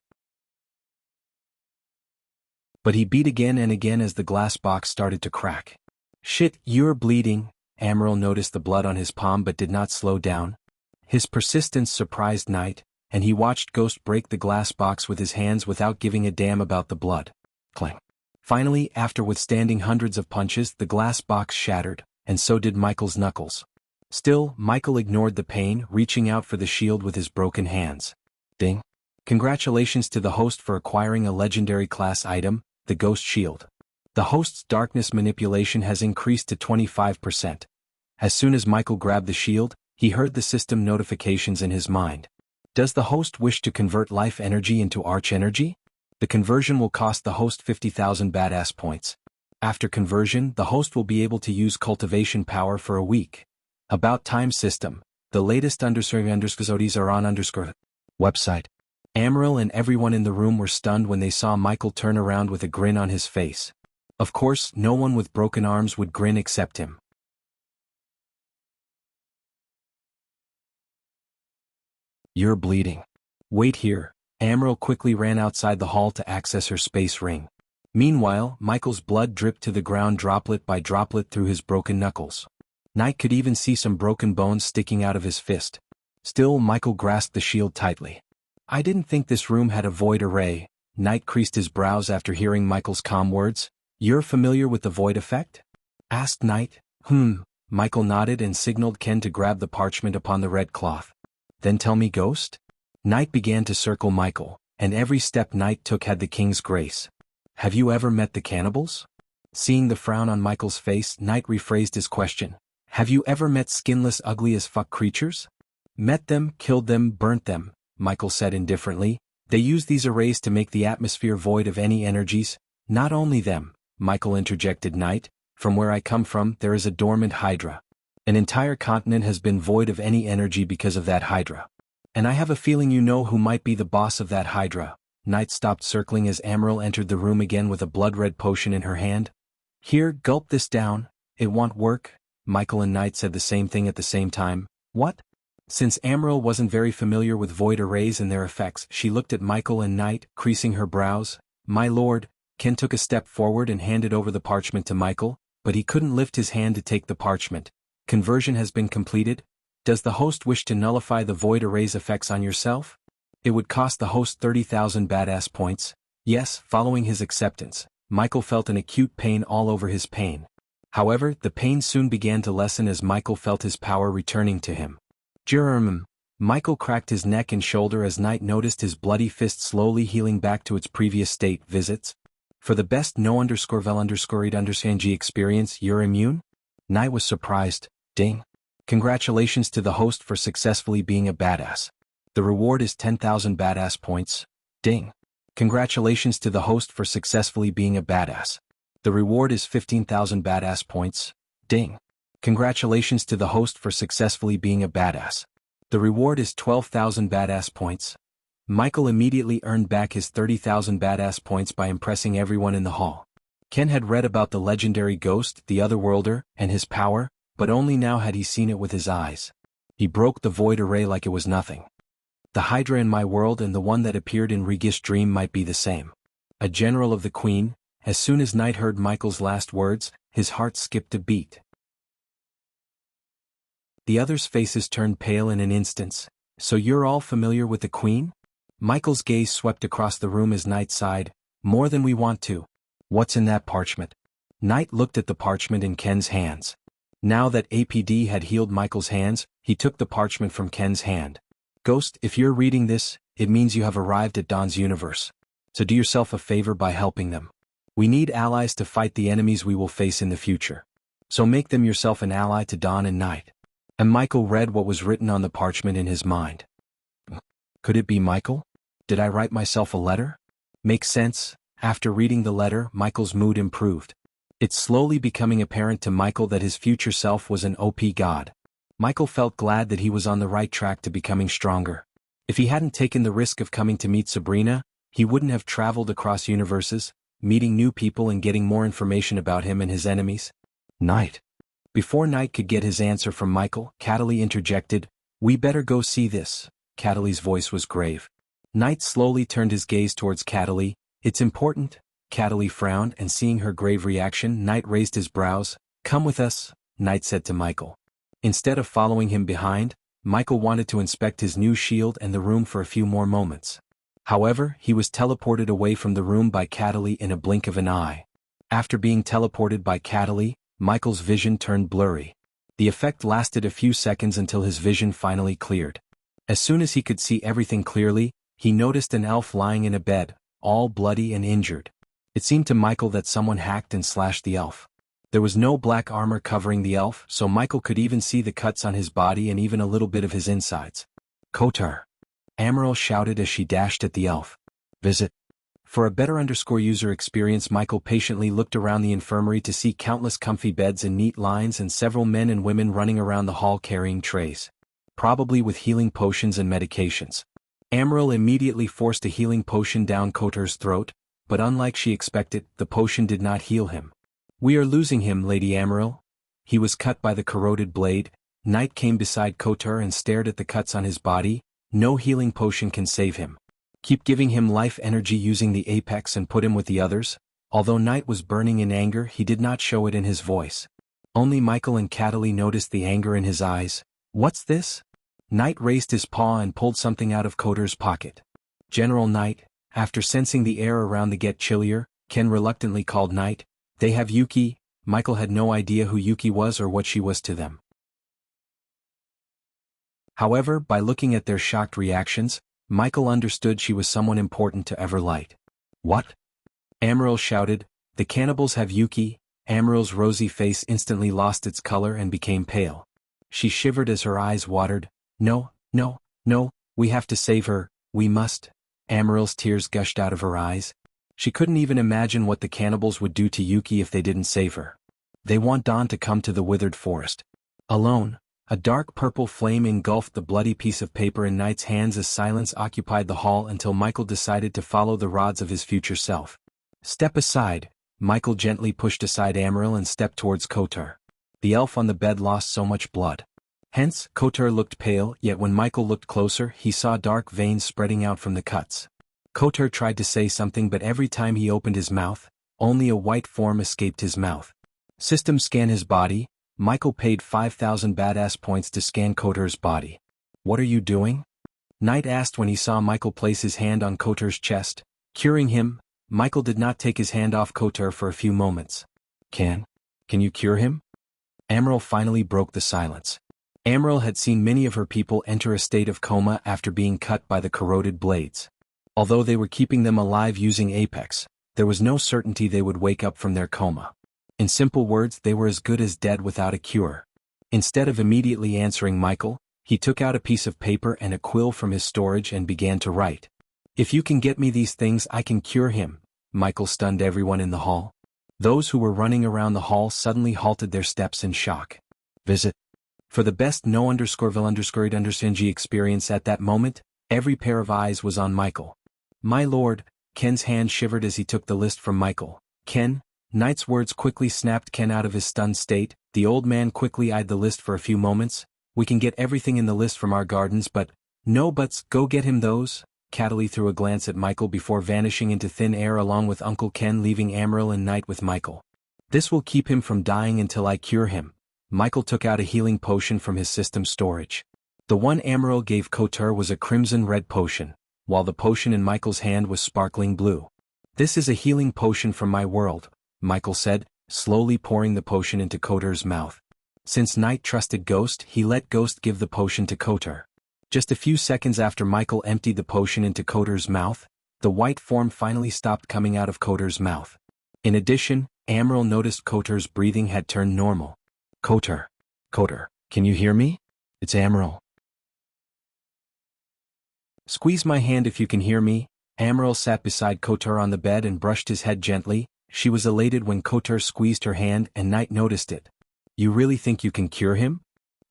But he beat again and again as the glass box started to crack. "Shit, you're bleeding." Amaral noticed the blood on his palm but did not slow down. His persistence surprised Knight, and he watched Ghost break the glass box with his hands without giving a damn about the blood. Clang. Finally, after withstanding hundreds of punches, the glass box shattered, and so did Michael's knuckles. Still, Michael ignored the pain, reaching out for the shield with his broken hands. Ding. Congratulations to the host for acquiring a legendary class item, the Ghost Shield. The host's darkness manipulation has increased to 25%. As soon as Michael grabbed the shield, he heard the system notifications in his mind. Does the host wish to convert life energy into arch energy? The conversion will cost the host 50,000 badass points. After conversion, the host will be able to use cultivation power for a week. About time system. The latest ____ are on website. Amaral and everyone in the room were stunned when they saw Michael turn around with a grin on his face. Of course, no one with broken arms would grin except him. You're bleeding. Wait here. Amaral quickly ran outside the hall to access her space ring. Meanwhile, Michael's blood dripped to the ground droplet by droplet through his broken knuckles. Knight could even see some broken bones sticking out of his fist. Still, Michael grasped the shield tightly. I didn't think this room had a void array. Knight creased his brows after hearing Michael's calm words. You're familiar with the void effect? Asked Knight. Michael nodded and signaled Ken to grab the parchment upon the red cloth. Then tell me, Ghost? Knight began to circle Michael, and every step Knight took had the king's grace. Have you ever met the cannibals? Seeing the frown on Michael's face, Knight rephrased his question. Have you ever met skinless ugly as fuck creatures? Met them, killed them, burnt them, Michael said indifferently. They use these arrays to make the atmosphere void of any energies. Not only them, Michael interjected. Knight, from where I come from, there is a dormant hydra. An entire continent has been void of any energy because of that hydra. And I have a feeling you know who might be the boss of that hydra. Knight stopped circling as Amaral entered the room again with a blood-red potion in her hand. Here, gulp this down. It won't work. Michael and Knight said the same thing at the same time. What? Since Amaral wasn't very familiar with void arrays and their effects, she looked at Michael and Knight, creasing her brows. My lord. Ken took a step forward and handed over the parchment to Michael, but he couldn't lift his hand to take the parchment. Conversion has been completed. Does the host wish to nullify the void array's effects on yourself? It would cost the host 30,000 badass points. Yes, following his acceptance, Michael felt an acute pain all over his pain. However, the pain soon began to lessen as Michael felt his power returning to him. Michael cracked his neck and shoulder as Knight noticed his bloody fist slowly healing back to its previous state. Visits? For the best no_vel_read_Xianxia experience, you're immune? Knight was surprised. Ding. Congratulations to the host for successfully being a badass. The reward is 10,000 badass points. Ding. Congratulations to the host for successfully being a badass. The reward is 15,000 badass points. Ding. Congratulations to the host for successfully being a badass. The reward is 12,000 badass points. Michael immediately earned back his 30,000 badass points by impressing everyone in the hall. Ken had read about the legendary ghost, the Otherworlder, and his power, but only now had he seen it with his eyes. He broke the void array like it was nothing. The Hydra in my world and the one that appeared in Regis' dream might be the same. A general of the Queen. As soon as Knight heard Michael's last words, his heart skipped a beat. The others' faces turned pale in an instant. So you're all familiar with the Queen? Michael's gaze swept across the room as Knight sighed. More than we want to. What's in that parchment? Knight looked at the parchment in Ken's hands. Now that APD had healed Michael's hands, he took the parchment from Ken's hand. Ghost, if you're reading this, it means you have arrived at Dawn's universe. So do yourself a favor by helping them. We need allies to fight the enemies we will face in the future. So make them yourself an ally to Dawn and Knight. And Michael read what was written on the parchment in his mind. Could it be Michael? Did I write myself a letter? Makes sense. After reading the letter, Michael's mood improved. It's slowly becoming apparent to Michael that his future self was an OP god. Michael felt glad that he was on the right track to becoming stronger. If he hadn't taken the risk of coming to meet Sabrina, he wouldn't have traveled across universes, meeting new people and getting more information about him and his enemies. Knight. Before Knight could get his answer from Michael, Cataly interjected, We better go see this. Cataly's voice was grave. Knight slowly turned his gaze towards Cataly. It's important. Cataly frowned, and seeing her grave reaction, Knight raised his brows. Come with us. Knight said to Michael. Instead of following him behind, Michael wanted to inspect his new shield and the room for a few more moments. However, he was teleported away from the room by Cataly in a blink of an eye. After being teleported by Cataly, Michael's vision turned blurry. The effect lasted a few seconds until his vision finally cleared. As soon as he could see everything clearly, he noticed an elf lying in a bed, all bloody and injured. It seemed to Michael that someone hacked and slashed the elf. There was no black armor covering the elf, so Michael could even see the cuts on his body and even a little bit of his insides. Kotar! Amaryl shouted as she dashed at the elf. Visit. For a better user experience, Michael patiently looked around the infirmary to see countless comfy beds in neat lines and several men and women running around the hall carrying trays. Probably with healing potions and medications. Amaryl immediately forced a healing potion down Kotar's throat, but unlike she expected, the potion did not heal him. We are losing him, Lady Amaryl. He was cut by the corroded blade. Knight came beside Kotar and stared at the cuts on his body. No healing potion can save him. Keep giving him life energy using the apex and put him with the others. Although Knight was burning in anger, he did not show it in his voice. Only Michael and Cataly noticed the anger in his eyes. What's this? Knight raised his paw and pulled something out of Kotar's pocket. General Knight, after sensing the air around the get chillier, Ken reluctantly called Knight. They have Yuki. Michael had no idea who Yuki was or what she was to them. However, by looking at their shocked reactions, Michael understood she was someone important to Everlight. What? Amaryl shouted, the cannibals have Yuki. Amaryl's rosy face instantly lost its color and became pale. She shivered as her eyes watered. No, no, no, we have to save her, we must. Amaryl's tears gushed out of her eyes. She couldn't even imagine what the cannibals would do to Yuki if they didn't save her. They want Dawn to come to the withered forest. Alone. A dark purple flame engulfed the bloody piece of paper in Knight's hands as silence occupied the hall until Michael decided to follow the rods of his future self. Step aside. Michael gently pushed aside Amaryl and stepped towards Kotar. The elf on the bed lost so much blood. Hence, Kotar looked pale, yet when Michael looked closer, he saw dark veins spreading out from the cuts. Kotar tried to say something, but every time he opened his mouth, only a white form escaped his mouth. System scan his body. Michael paid 5,000 badass points to scan Kotar's body. What are you doing? Knight asked when he saw Michael place his hand on Kotar's chest. Curing him. Michael did not take his hand off Kotar for a few moments. Can you cure him? Amaryl finally broke the silence. Amaryl had seen many of her people enter a state of coma after being cut by the corroded blades. Although they were keeping them alive using Apex, there was no certainty they would wake up from their coma. In simple words, they were as good as dead without a cure. Instead of immediately answering Michael, he took out a piece of paper and a quill from his storage and began to write. If you can get me these things, I can cure him. Michael stunned everyone in the hall. Those who were running around the hall suddenly halted their steps in shock. Visit. For the best no_vil_underscored_ng experience at that moment, every pair of eyes was on Michael. My lord, Ken's hand shivered as he took the list from Michael. Ken? Knight's words quickly snapped Ken out of his stunned state. The old man quickly eyed the list for a few moments. We can get everything in the list from our gardens, but... No buts, go get him those. Cataly threw a glance at Michael before vanishing into thin air along with Uncle Ken, leaving Amaryl and Knight with Michael. This will keep him from dying until I cure him. Michael took out a healing potion from his system storage. The one Amaryl gave Kotar was a crimson red potion, while the potion in Michael's hand was sparkling blue. This is a healing potion from my world, Michael said, slowly pouring the potion into Kotar's mouth. Since Knight trusted Ghost, he let Ghost give the potion to Kotar. Just a few seconds after Michael emptied the potion into Kotar's mouth, the white form finally stopped coming out of Kotar's mouth. In addition, Amaryl noticed Kotar's breathing had turned normal. Kotar, can you hear me? It's Amaryl. Squeeze my hand if you can hear me. Amaryl sat beside Kotar on the bed and brushed his head gently. She was elated when Kotar squeezed her hand and Knight noticed it. You really think you can cure him?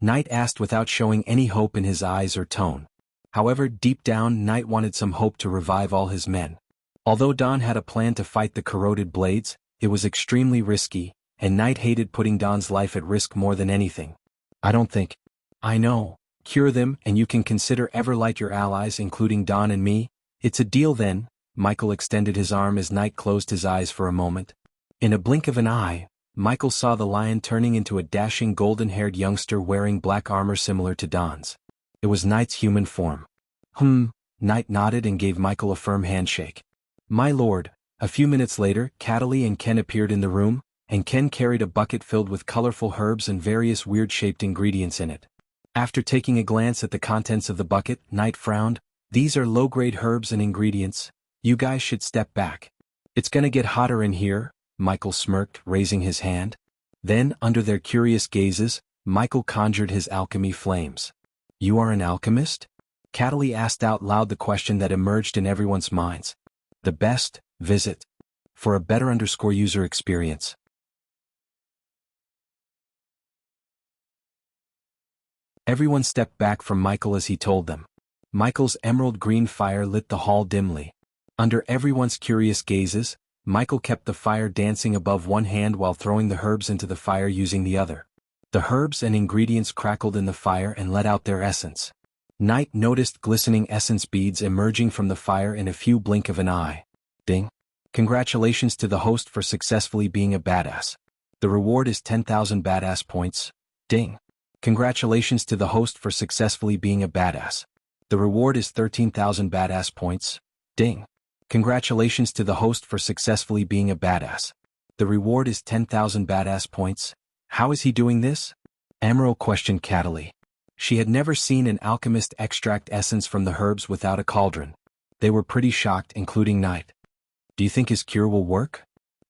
Knight asked without showing any hope in his eyes or tone. However, deep down, Knight wanted some hope to revive all his men. Although Dawn had a plan to fight the corroded blades, it was extremely risky, and Knight hated putting Dawn's life at risk more than anything. I don't think. I know. Cure them, and you can consider Everlight your allies, including Dawn and me. It's a deal then. Michael extended his arm as Knight closed his eyes for a moment. In a blink of an eye, Michael saw the lion turning into a dashing golden-haired youngster wearing black armor similar to Don's. It was Knight's human form. Knight nodded and gave Michael a firm handshake. My lord. A few minutes later, Cataly and Ken appeared in the room, and Ken carried a bucket filled with colorful herbs and various weird-shaped ingredients in it. After taking a glance at the contents of the bucket, Knight frowned. These are low-grade herbs and ingredients. You guys should step back. It's gonna get hotter in here, Michael smirked, raising his hand. Then, under their curious gazes, Michael conjured his alchemy flames. You are an alchemist? Cataly asked out loud the question that emerged in everyone's minds. The best, visit. For a better user experience. Everyone stepped back from Michael as he told them. Michael's emerald green fire lit the hall dimly. Under everyone's curious gazes, Michael kept the fire dancing above one hand while throwing the herbs into the fire using the other. The herbs and ingredients crackled in the fire and let out their essence. Knight noticed glistening essence beads emerging from the fire in a few blink of an eye. Ding. Congratulations to the host for successfully being a badass. The reward is 10,000 badass points. Ding. Congratulations to the host for successfully being a badass. The reward is 13,000 badass points. Ding. Congratulations to the host for successfully being a badass. The reward is 10,000 badass points. How is he doing this? Emerald questioned Cataly. She had never seen an alchemist extract essence from the herbs without a cauldron. They were pretty shocked, including Knight. Do you think his cure will work?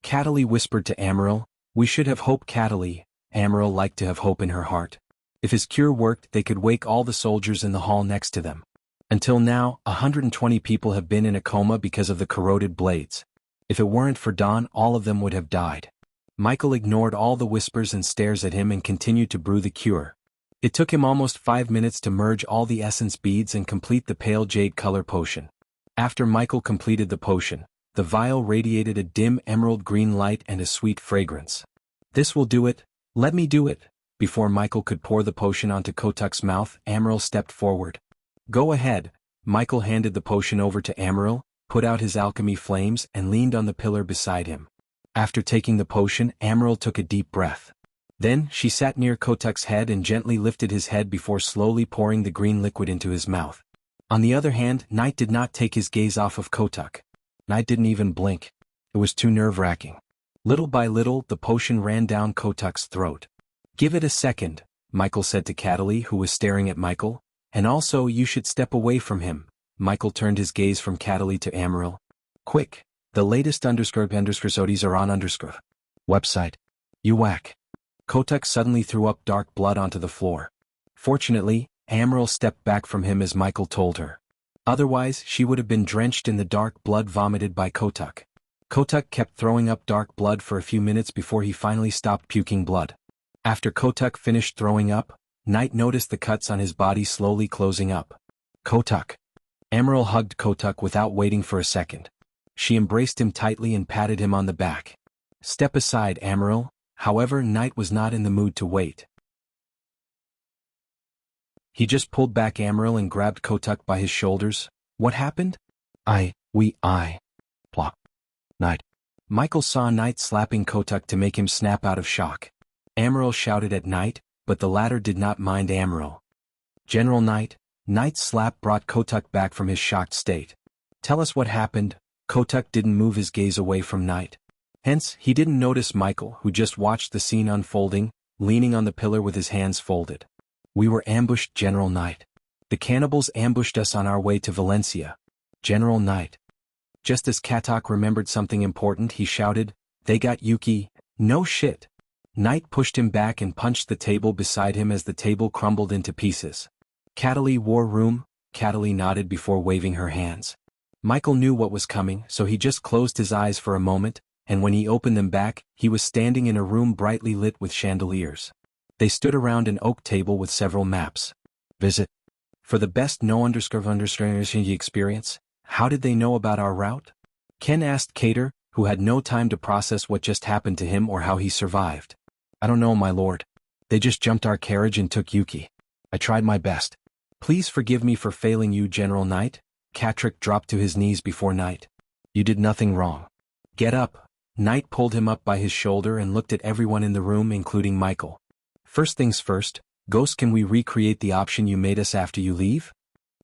Cataly whispered to Amaryl. We should have hope, Cataly. Amaryl liked to have hope in her heart. If his cure worked, they could wake all the soldiers in the hall next to them. Until now, 120 people have been in a coma because of the corroded blades. If it weren't for Don, all of them would have died. Michael ignored all the whispers and stares at him and continued to brew the cure. It took him almost 5 minutes to merge all the essence beads and complete the pale jade color potion. After Michael completed the potion, the vial radiated a dim emerald green light and a sweet fragrance. This will do it. Let me do it. Before Michael could pour the potion onto Kotuk's mouth, Amaryl stepped forward. Go ahead. Michael handed the potion over to Amaryl, put out his alchemy flames and leaned on the pillar beside him. After taking the potion, Amaryl took a deep breath. Then, she sat near Kotuk's head and gently lifted his head before slowly pouring the green liquid into his mouth. On the other hand, Knight did not take his gaze off of Kotuk. Knight didn't even blink. It was too nerve-wracking. Little by little, the potion ran down Kotuk's throat. Give it a second, Michael said to Cataly, who was staring at Michael. And also, you should step away from him. Michael turned his gaze from Cataly to Amaryl. Quick. The latest ____ are on _ website. You whack. Kotuk suddenly threw up dark blood onto the floor. Fortunately, Amaryl stepped back from him as Michael told her. Otherwise, she would have been drenched in the dark blood vomited by Kotuk. Kotuk kept throwing up dark blood for a few minutes before he finally stopped puking blood. After Kotuk finished throwing up, Knight noticed the cuts on his body slowly closing up. Kotuk. Amaryl hugged Kotuk without waiting for a second. She embraced him tightly and patted him on the back. Step aside, Amaryl. However, Knight was not in the mood to wait. He just pulled back Amaryl and grabbed Kotuk by his shoulders. What happened? Plop. Knight. Michael saw Knight slapping Kotuk to make him snap out of shock. Amaryl shouted at Knight, but the latter did not mind Amaryl. General Knight. Knight's slap brought Kotuk back from his shocked state. Tell us what happened. Kotuk didn't move his gaze away from Knight. Hence, he didn't notice Michael, who just watched the scene unfolding, leaning on the pillar with his hands folded. We were ambushed, General Knight. The cannibals ambushed us on our way to Valencia. General Knight. Just as Kotuk remembered something important, he shouted, They got Yuki. No shit. Knight pushed him back and punched the table beside him as the table crumbled into pieces. Cataly War Room. Cataly nodded before waving her hands. Michael knew what was coming, so he just closed his eyes for a moment, and when he opened them back, he was standing in a room brightly lit with chandeliers. They stood around an oak table with several maps. Visit. For the best no__ experience, how did they know about our route? Ken asked Cater, who had no time to process what just happened to him or how he survived. I don't know, my lord. They just jumped our carriage and took Yuki. I tried my best. Please forgive me for failing you, General Knight. Katrick dropped to his knees before Knight. You did nothing wrong. Get up. Knight pulled him up by his shoulder and looked at everyone in the room including Michael. First things first, Ghost, can we recreate the option you made us after you leave?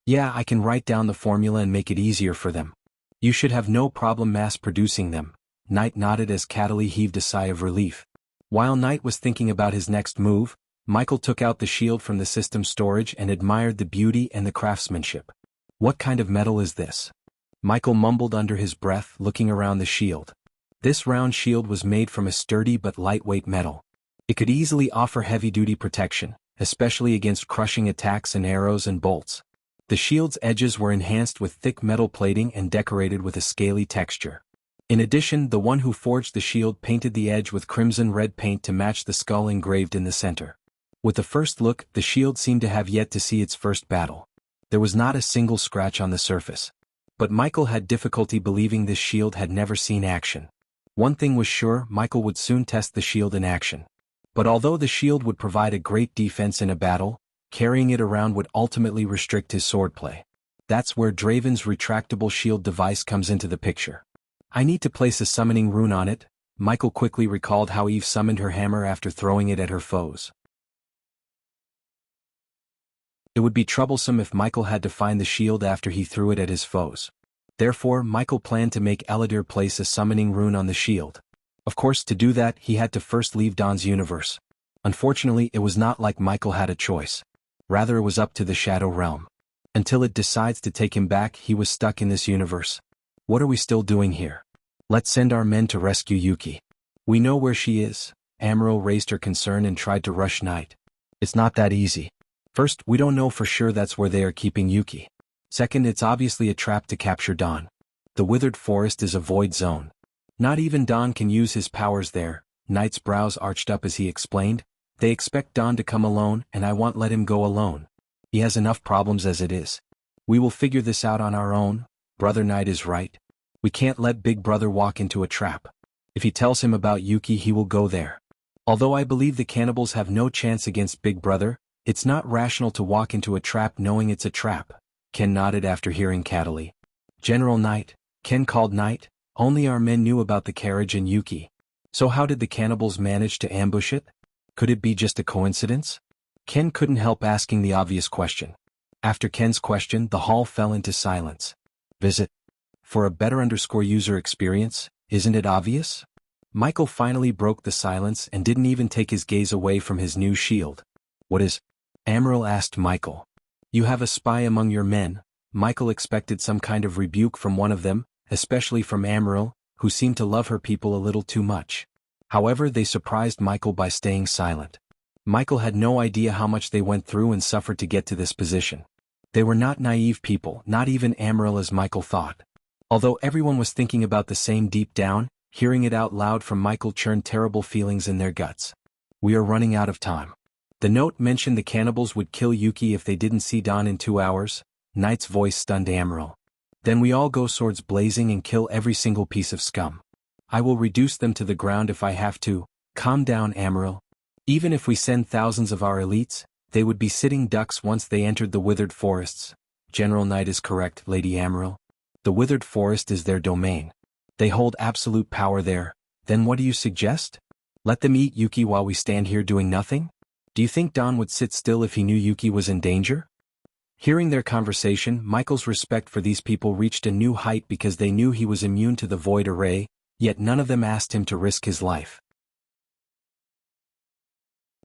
Yeah, I can write down the formula and make it easier for them. You should have no problem mass-producing them. Knight nodded as Cataly heaved a sigh of relief. While Knight was thinking about his next move, Michael took out the shield from the system storage and admired the beauty and the craftsmanship. What kind of metal is this? Michael mumbled under his breath, looking around the shield. This round shield was made from a sturdy but lightweight metal. It could easily offer heavy-duty protection, especially against crushing attacks and arrows and bolts. The shield's edges were enhanced with thick metal plating and decorated with a scaly texture. In addition, the one who forged the shield painted the edge with crimson-red paint to match the skull engraved in the center. With the first look, the shield seemed to have yet to see its first battle. There was not a single scratch on the surface. But Michael had difficulty believing this shield had never seen action. One thing was sure, Michael would soon test the shield in action. But although the shield would provide a great defense in a battle, carrying it around would ultimately restrict his swordplay. That's where Draven's retractable shield device comes into the picture. I need to place a summoning rune on it. Michael quickly recalled how Eve summoned her hammer after throwing it at her foes. It would be troublesome if Michael had to find the shield after he threw it at his foes. Therefore, Michael planned to make Eladir place a summoning rune on the shield. Of course, to do that, he had to first leave Dawn's universe. Unfortunately, it was not like Michael had a choice. Rather, it was up to the Shadow Realm. Until it decides to take him back, he was stuck in this universe. What are we still doing here? Let's send our men to rescue Yuki. We know where she is. Amaryl raised her concern and tried to rush Knight. It's not that easy. First, we don't know for sure that's where they are keeping Yuki. Second, it's obviously a trap to capture Dawn. The Withered Forest is a void zone. Not even Dawn can use his powers there. Knight's brows arched up as he explained. They expect Dawn to come alone, and I won't let him go alone. He has enough problems as it is. We will figure this out on our own. Brother Knight is right. We can't let Big Brother walk into a trap. If he tells him about Yuki, he will go there. Although I believe the cannibals have no chance against Big Brother, it's not rational to walk into a trap knowing it's a trap. Ken nodded after hearing Cataly. General Knight, Ken called Knight, only our men knew about the carriage and Yuki. So how did the cannibals manage to ambush it? Could it be just a coincidence? Ken couldn't help asking the obvious question. After Ken's question, the hall fell into silence. Visit. For a better user experience, isn't it obvious? Michael finally broke the silence and didn't even take his gaze away from his new shield. What is? Amaryl asked Michael. You have a spy among your men. Michael expected some kind of rebuke from one of them, especially from Amaryl, who seemed to love her people a little too much. However, they surprised Michael by staying silent. Michael had no idea how much they went through and suffered to get to this position. They were not naive people, not even Amaryl as Michael thought. Although everyone was thinking about the same deep down, hearing it out loud from Michael churned terrible feelings in their guts. We are running out of time. The note mentioned the cannibals would kill Yuki if they didn't see Dawn in 2 hours. Knight's voice stunned Amaryl. Then we all go swords blazing and kill every single piece of scum. I will reduce them to the ground if I have to. Calm down, Amaryl. Even if we send thousands of our elites, they would be sitting ducks once they entered the withered forests. General Knight is correct, Lady Amaryl. The withered forest is their domain. They hold absolute power there. Then what do you suggest? Let them eat Yuki while we stand here doing nothing? Do you think Dawn would sit still if he knew Yuki was in danger? Hearing their conversation, Michael's respect for these people reached a new height because they knew he was immune to the void array, yet none of them asked him to risk his life.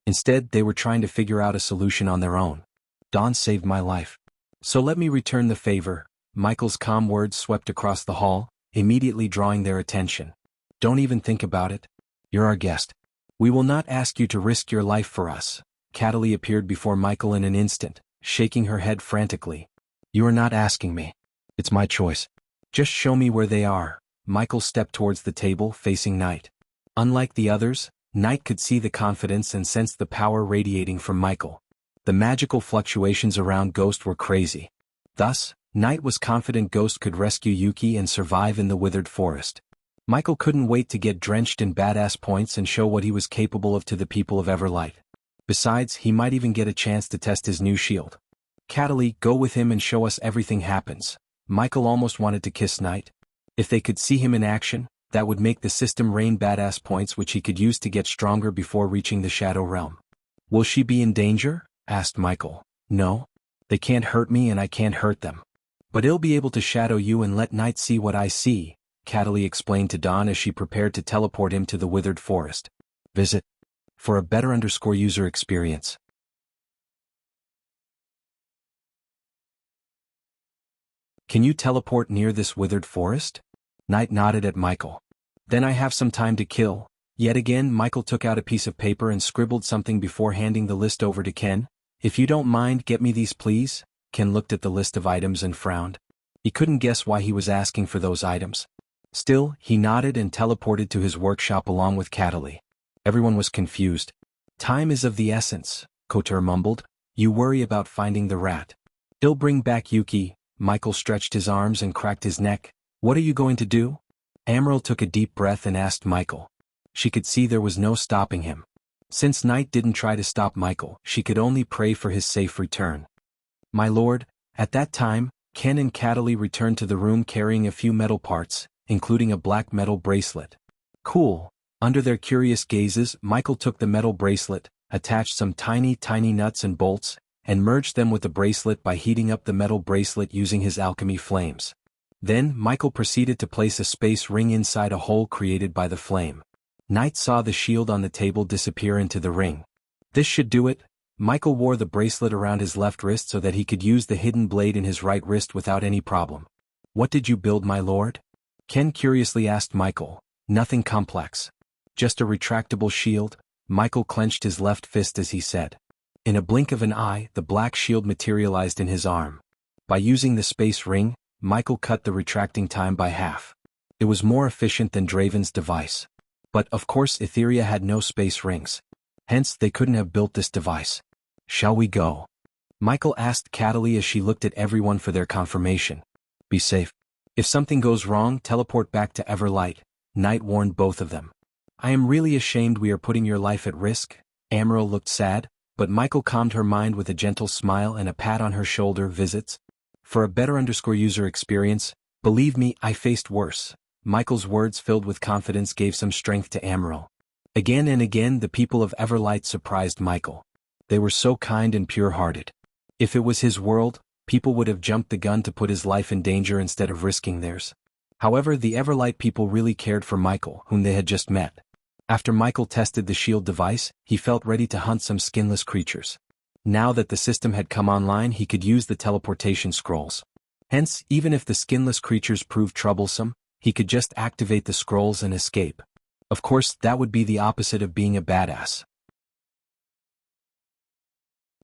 Instead, they were trying to figure out a solution on their own. Dawn saved my life. So let me return the favor. Michael's calm words swept across the hall, immediately drawing their attention. Don't even think about it. You're our guest. We will not ask you to risk your life for us. Cataly appeared before Michael in an instant, shaking her head frantically. You are not asking me. It's my choice. Just show me where they are. Michael stepped towards the table, facing Knight. Unlike the others, Knight could see the confidence and sensed the power radiating from Michael. The magical fluctuations around Ghost were crazy. Thus, Knight was confident Ghost could rescue Yuki and survive in the withered forest. Michael couldn't wait to get drenched in badass points and show what he was capable of to the people of Everlight. Besides, he might even get a chance to test his new shield. Cataly, go with him and show us everything happens. Michael almost wanted to kiss Knight. If they could see him in action, That would make the system rain badass points which he could use to get stronger before reaching the Shadow Realm. Will she be in danger? Asked Michael. No. They can't hurt me and I can't hurt them. But I'll be able to shadow you and let Night see what I see, Cataly explained to Dawn as she prepared to teleport him to the withered forest. Visit. For a better user experience. Can you teleport near this withered forest? Night nodded at Michael. Then I have some time to kill. Yet again Michael took out a piece of paper and scribbled something before handing the list over to Ken. If you don't mind, get me these please. Ken looked at the list of items and frowned. He couldn't guess why he was asking for those items. Still, he nodded and teleported to his workshop along with Cataly. Everyone was confused. Time is of the essence, Kotur mumbled. You worry about finding the rat. I'll bring back Yuki. Michael stretched his arms and cracked his neck. What are you going to do? Emerald took a deep breath and asked Michael. She could see there was no stopping him. Since Night didn't try to stop Michael, she could only pray for his safe return. My lord, at that time, Ken and Cataly returned to the room carrying a few metal parts, including a black metal bracelet. Cool. Under their curious gazes, Michael took the metal bracelet, attached some tiny nuts and bolts, and merged them with the bracelet by heating up the metal bracelet using his alchemy flames. Then, Michael proceeded to place a space ring inside a hole created by the flame. Night saw the shield on the table disappear into the ring. This should do it. Michael wore the bracelet around his left wrist so that he could use the hidden blade in his right wrist without any problem. What did you build, my lord? Ken curiously asked Michael. Nothing complex. Just a retractable shield. Michael clenched his left fist as he said. In a blink of an eye, the black shield materialized in his arm. By using the space ring, Michael cut the retracting time by half. It was more efficient than Draven's device. But, of course, Etheria had no space rings. Hence, they couldn't have built this device. Shall we go? Michael asked Cataly as she looked at everyone for their confirmation. Be safe. If something goes wrong, teleport back to Everlight, Night warned both of them. I am really ashamed we are putting your life at risk. Emerald looked sad, but Michael calmed her mind with a gentle smile and a pat on her shoulder. Visits. For a better user experience, believe me, I faced worse. Michael's words filled with confidence gave some strength to Emerald. Again and again the people of Everlight surprised Michael. They were so kind and pure-hearted. If it was his world, people would have jumped the gun to put his life in danger instead of risking theirs. However, the Everlight people really cared for Michael, whom they had just met. After Michael tested the shield device, he felt ready to hunt some skinless creatures. Now that the system had come online, he could use the teleportation scrolls. Hence, even if the skinless creatures proved troublesome, he could just activate the scrolls and escape. Of course, that would be the opposite of being a badass.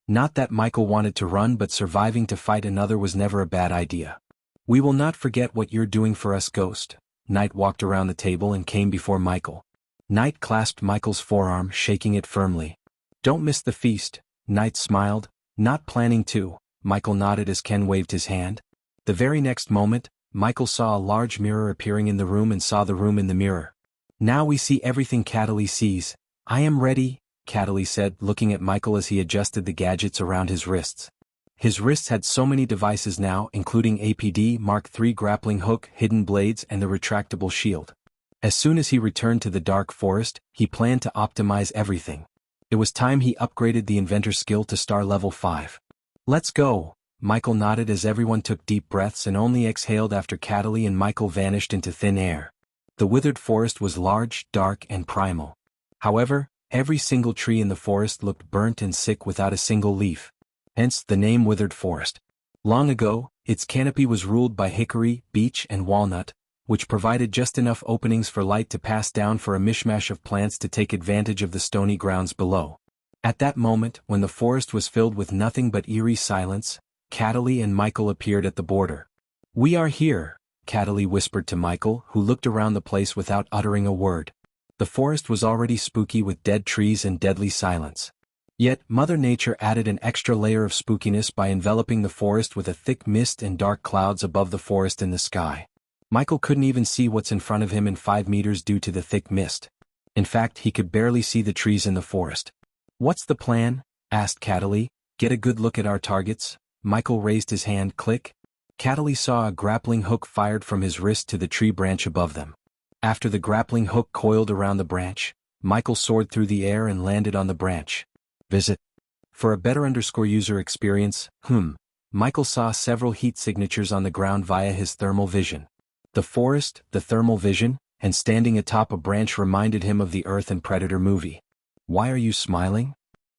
Not that Michael wanted to run, but surviving to fight another was never a bad idea. We will not forget what you're doing for us, Ghost. Night walked around the table and came before Michael. Night clasped Michael's forearm, shaking it firmly. Don't miss the feast. Night smiled. Not planning to. Michael nodded as Ken waved his hand. The very next moment, Michael saw a large mirror appearing in the room and saw the room in the mirror. Now we see everything Cataly sees. I am ready, Cataly said, looking at Michael as he adjusted the gadgets around his wrists. His wrists had so many devices now, including APD Mark III grappling hook, hidden blades, and the retractable shield. As soon as he returned to the Dark Forest, he planned to optimize everything. It was time he upgraded the inventor skill to star level 5. Let's go. Michael nodded as everyone took deep breaths and only exhaled after Cataly and Michael vanished into thin air. The withered forest was large, dark, and primal. However, every single tree in the forest looked burnt and sick without a single leaf. Hence the name Withered Forest. Long ago, its canopy was ruled by hickory, beech, and walnut, which provided just enough openings for light to pass down for a mishmash of plants to take advantage of the stony grounds below. At that moment, when the forest was filled with nothing but eerie silence, Cataly and Michael appeared at the border. We are here, Cataly whispered to Michael, who looked around the place without uttering a word. The forest was already spooky with dead trees and deadly silence. Yet, Mother Nature added an extra layer of spookiness by enveloping the forest with a thick mist and dark clouds above the forest in the sky. Michael couldn't even see what's in front of him in 5 meters due to the thick mist. In fact, he could barely see the trees in the forest. What's the plan? Asked Cataly. Get a good look at our targets. Michael raised his hand. Click. Cataly saw a grappling hook fired from his wrist to the tree branch above them. After the grappling hook coiled around the branch, Michael soared through the air and landed on the branch. Visit. For a better user experience, Michael saw several heat signatures on the ground via his thermal vision. The forest, the thermal vision, and standing atop a branch reminded him of the Earth and Predator movie. Why are you smiling?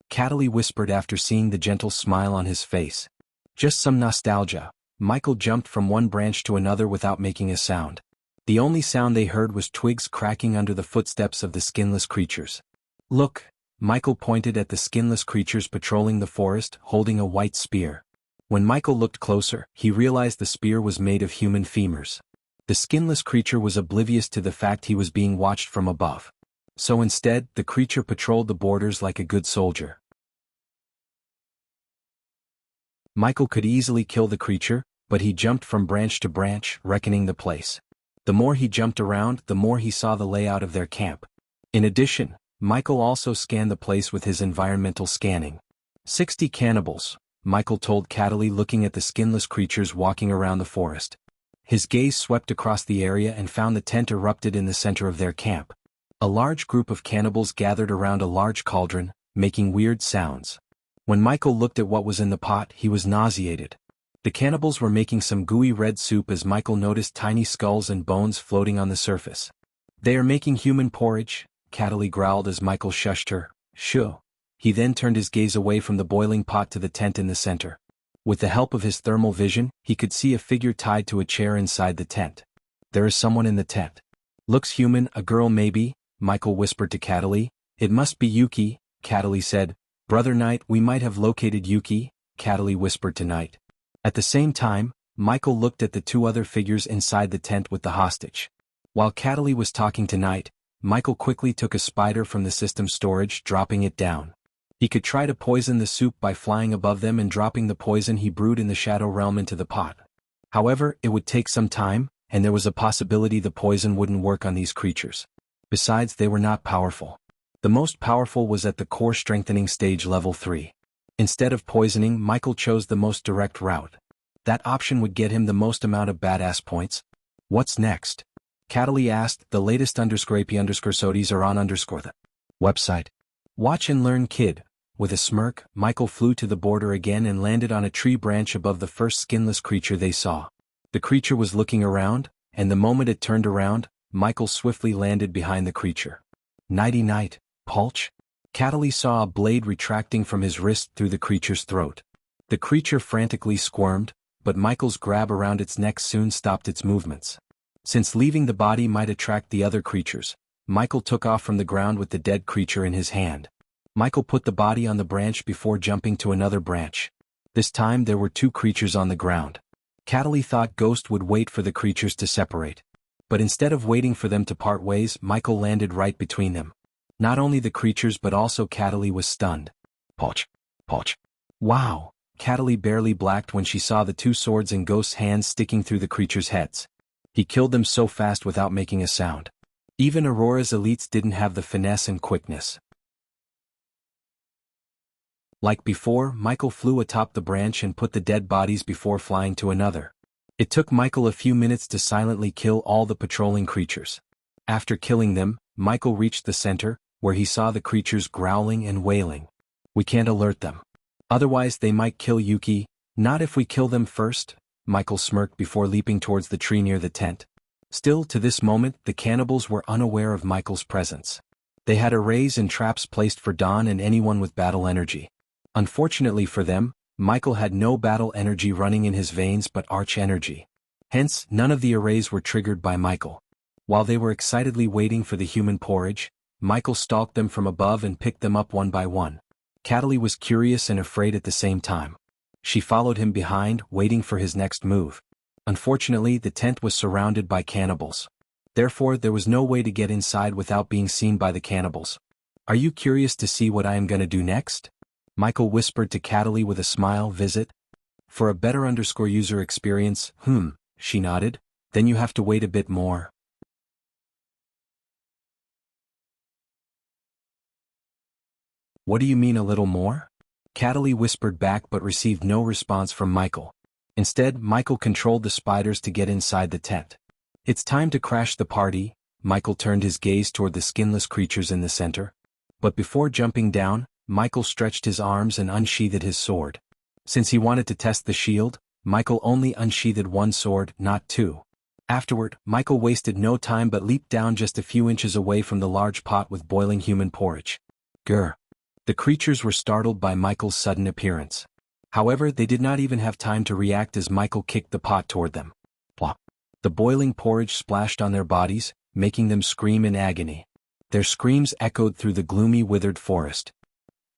Cataly whispered after seeing the gentle smile on his face. Just some nostalgia. Michael jumped from one branch to another without making a sound. The only sound they heard was twigs cracking under the footsteps of the skinless creatures. Look, Michael pointed at the skinless creatures patrolling the forest, holding a white spear. When Michael looked closer, he realized the spear was made of human femurs. The skinless creature was oblivious to the fact he was being watched from above. So instead, the creature patrolled the borders like a good soldier. Michael could easily kill the creature, but he jumped from branch to branch, reckoning the place. The more he jumped around, the more he saw the layout of their camp. In addition, Michael also scanned the place with his environmental scanning. 60 cannibals, Michael told Cataly, looking at the skinless creatures walking around the forest. His gaze swept across the area and found the tent erupted in the center of their camp. A large group of cannibals gathered around a large cauldron, making weird sounds. When Michael looked at what was in the pot, he was nauseated. The cannibals were making some gooey red soup as Michael noticed tiny skulls and bones floating on the surface. They are making human porridge, Cataly growled as Michael shushed her. Shoo. He then turned his gaze away from the boiling pot to the tent in the center. With the help of his thermal vision, he could see a figure tied to a chair inside the tent. There is someone in the tent. Looks human, a girl maybe, Michael whispered to Cataly. It must be Yuki, Cataly said. Brother Knight, we might have located Yuki, Cataly whispered to Knight. At the same time, Michael looked at the two other figures inside the tent with the hostage. While Cataly was talking to Knight, Michael quickly took a spider from the system storage, dropping it down. He could try to poison the soup by flying above them and dropping the poison he brewed in the Shadow Realm into the pot. However, it would take some time, and there was a possibility the poison wouldn't work on these creatures. Besides, they were not powerful. The most powerful was at the core strengthening stage level 3. Instead of poisoning, Michael chose the most direct route. That option would get him the most amount of badass points. What's next? Cataly asked. The latest _AP_SODIes are on the website. Watch and learn, kid. With a smirk, Michael flew to the border again and landed on a tree branch above the first skinless creature they saw. The creature was looking around, and the moment it turned around, Michael swiftly landed behind the creature. Nighty-night, Pulch? Cataly saw a blade retracting from his wrist through the creature's throat. The creature frantically squirmed, but Michael's grab around its neck soon stopped its movements. Since leaving the body might attract the other creatures, Michael took off from the ground with the dead creature in his hand. Michael put the body on the branch before jumping to another branch. This time there were two creatures on the ground. Cataly thought Ghost would wait for the creatures to separate. But instead of waiting for them to part ways, Michael landed right between them. Not only the creatures but also Cataly was stunned. Pulch. Pulch. Wow! Cataly barely blacked when she saw the two swords in Ghost's hands sticking through the creatures' heads. He killed them so fast without making a sound. Even Aurora's elites didn't have the finesse and quickness. Like before, Michael flew atop the branch and put the dead bodies before flying to another. It took Michael a few minutes to silently kill all the patrolling creatures. After killing them, Michael reached the center, where he saw the creatures growling and wailing. We can't alert them. Otherwise they might kill Yuki. Not if we kill them first, Michael smirked before leaping towards the tree near the tent. Still, to this moment, the cannibals were unaware of Michael's presence. They had arrays and traps placed for Dawn and anyone with battle energy. Unfortunately for them, Michael had no battle energy running in his veins but arch energy. Hence, none of the arrays were triggered by Michael. While they were excitedly waiting for the human porridge, Michael stalked them from above and picked them up one by one. Cataly was curious and afraid at the same time. She followed him behind, waiting for his next move. Unfortunately, the tent was surrounded by cannibals. Therefore, there was no way to get inside without being seen by the cannibals. Are you curious to see what I am gonna do next? Michael whispered to Cataly with a smile. Visit? For a better user experience, she nodded. Then you have to wait a bit more. What do you mean a little more? Cataly whispered back but received no response from Michael. Instead, Michael controlled the spiders to get inside the tent. It's time to crash the party, Michael turned his gaze toward the skinless creatures in the center. But before jumping down, Michael stretched his arms and unsheathed his sword. Since he wanted to test the shield, Michael only unsheathed one sword, not two. Afterward, Michael wasted no time but leaped down just a few inches away from the large pot with boiling human porridge. Grr. The creatures were startled by Michael's sudden appearance. However, they did not even have time to react as Michael kicked the pot toward them. Plop. The boiling porridge splashed on their bodies, making them scream in agony. Their screams echoed through the gloomy withered forest.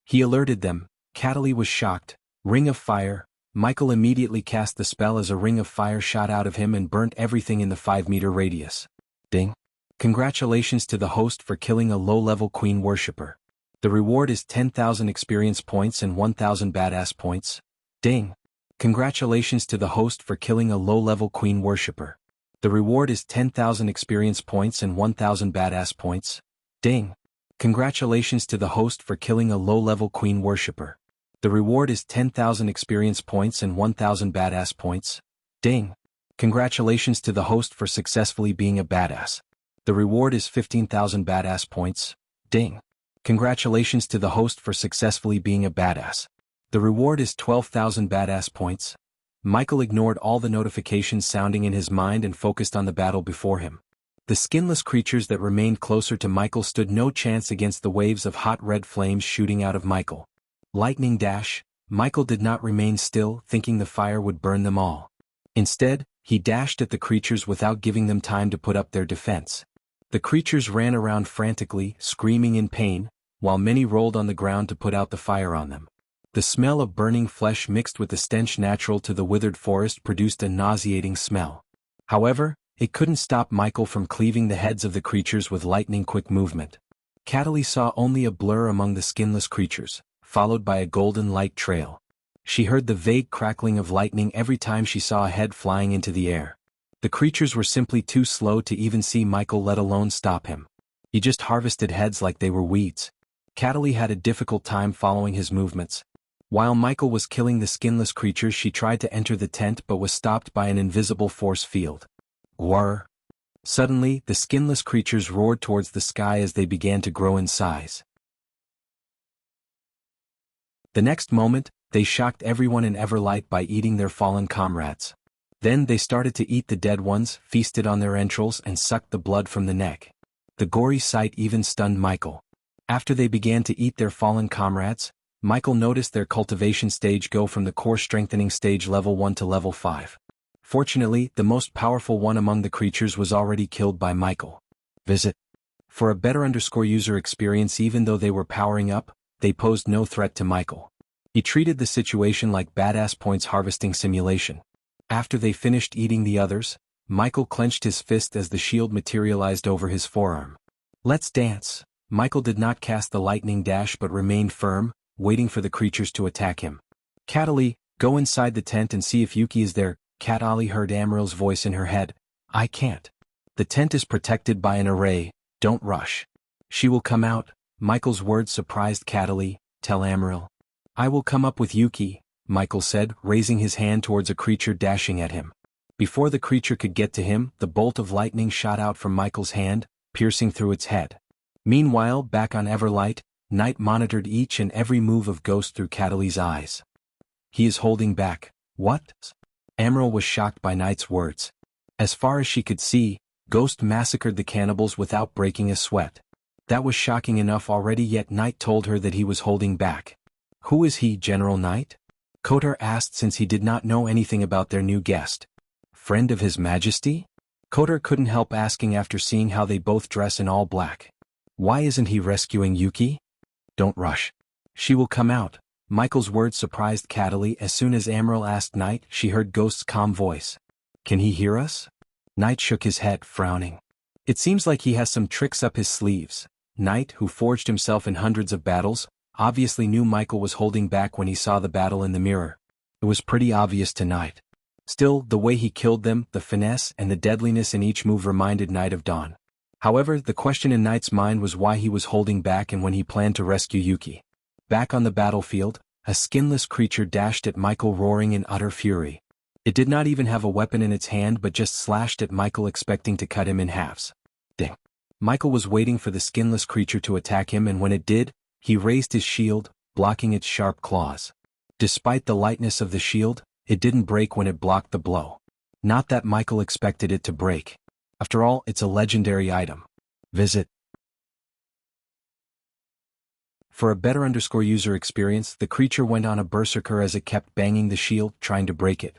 He alerted them. Cataly was shocked. Ring of fire. Michael immediately cast the spell as a ring of fire shot out of him and burnt everything in the 5-meter radius. Ding. Congratulations to the host for killing a low-level queen worshipper. The reward is 10,000 experience points and 1,000 badass points. Ding. Congratulations to the host for killing a low-level queen worshipper. The reward is 10,000 experience points and 1,000 badass points. Ding. Congratulations to the host for killing a low-level queen worshipper. The reward is 10,000 experience points and 1,000 badass points. Ding. Congratulations to the host for successfully being a badass. The reward is 15,000 badass points. Ding. Congratulations to the host for successfully being a badass. The reward is 12,000 badass points. Michael ignored all the notifications sounding in his mind and focused on the battle before him. The skinless creatures that remained closer to Michael stood no chance against the waves of hot red flames shooting out of Michael. Lightning dash. Michael did not remain still, thinking the fire would burn them all. Instead, he dashed at the creatures without giving them time to put up their defense. The creatures ran around frantically, screaming in pain, while many rolled on the ground to put out the fire on them. The smell of burning flesh mixed with the stench natural to the withered forest produced a nauseating smell. However, it couldn't stop Michael from cleaving the heads of the creatures with lightning-quick movement. Cataly saw only a blur among the skinless creatures, followed by a golden light trail. She heard the vague crackling of lightning every time she saw a head flying into the air. The creatures were simply too slow to even see Michael, let alone stop him. He just harvested heads like they were weeds. Cataly had a difficult time following his movements. While Michael was killing the skinless creatures, she tried to enter the tent but was stopped by an invisible force field. Whir! Suddenly, the skinless creatures roared towards the sky as they began to grow in size. The next moment, they shocked everyone in Everlight by eating their fallen comrades. Then they started to eat the dead ones, feasted on their entrails and sucked the blood from the neck. The gory sight even stunned Michael. After they began to eat their fallen comrades, Michael noticed their cultivation stage go from the core strengthening stage level 1 to level 5. Fortunately, the most powerful one among the creatures was already killed by Michael. Visit. For a better user experience, even though they were powering up, they posed no threat to Michael. He treated the situation like badass points harvesting simulation. After they finished eating the others, Michael clenched his fist as the shield materialized over his forearm. Let's dance. Michael did not cast the lightning dash but remained firm, waiting for the creatures to attack him. Cataly, go inside the tent and see if Yuki is there. Cataly heard Amaril's voice in her head. I can't. The tent is protected by an array, don't rush. She will come out. Michael's words surprised Cataly. Tell Amaril. I will come up with Yuki, Michael said, raising his hand towards a creature dashing at him. Before the creature could get to him, the bolt of lightning shot out from Michael's hand, piercing through its head. Meanwhile, back on Everlight, Knight monitored each and every move of Ghost through Cataly's eyes. He is holding back. What? Amaril was shocked by Knight's words. As far as she could see, Ghost massacred the cannibals without breaking a sweat. That was shocking enough already, yet Knight told her that he was holding back. Who is he, General Knight? Kotar asked, since he did not know anything about their new guest. Friend of His Majesty? Kotar couldn't help asking after seeing how they both dress in all black. Why isn't he rescuing Yuki? Don't rush. She will come out. Michael's words surprised Cataly. As soon as Amaril asked Knight, she heard Ghost's calm voice. Can he hear us? Knight shook his head, frowning. It seems like he has some tricks up his sleeves. Knight, who forged himself in hundreds of battles, obviously knew Michael was holding back when he saw the battle in the mirror. It was pretty obvious to Knight. Still, the way he killed them, the finesse and the deadliness in each move reminded Knight of Dawn. However, the question in Knight's mind was why he was holding back and when he planned to rescue Yuki. Back on the battlefield, a skinless creature dashed at Michael, roaring in utter fury. It did not even have a weapon in its hand but just slashed at Michael, expecting to cut him in halves. Ding. Michael was waiting for the skinless creature to attack him, and when it did, he raised his shield, blocking its sharp claws. Despite the lightness of the shield, it didn't break when it blocked the blow. Not that Michael expected it to break. After all, it's a legendary item. Visit. For a better user experience, the creature went on a berserker as it kept banging the shield, trying to break it.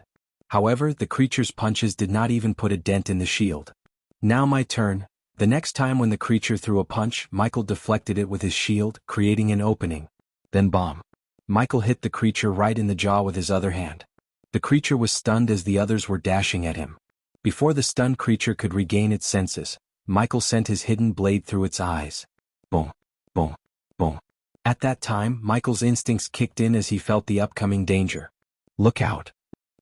However, the creature's punches did not even put a dent in the shield. Now my turn. The next time when the creature threw a punch, Michael deflected it with his shield, creating an opening. Then bomb. Michael hit the creature right in the jaw with his other hand. The creature was stunned as the others were dashing at him. Before the stunned creature could regain its senses, Michael sent his hidden blade through its eyes. Boom, boom, boom. At that time, Michael's instincts kicked in as he felt the upcoming danger. Look out!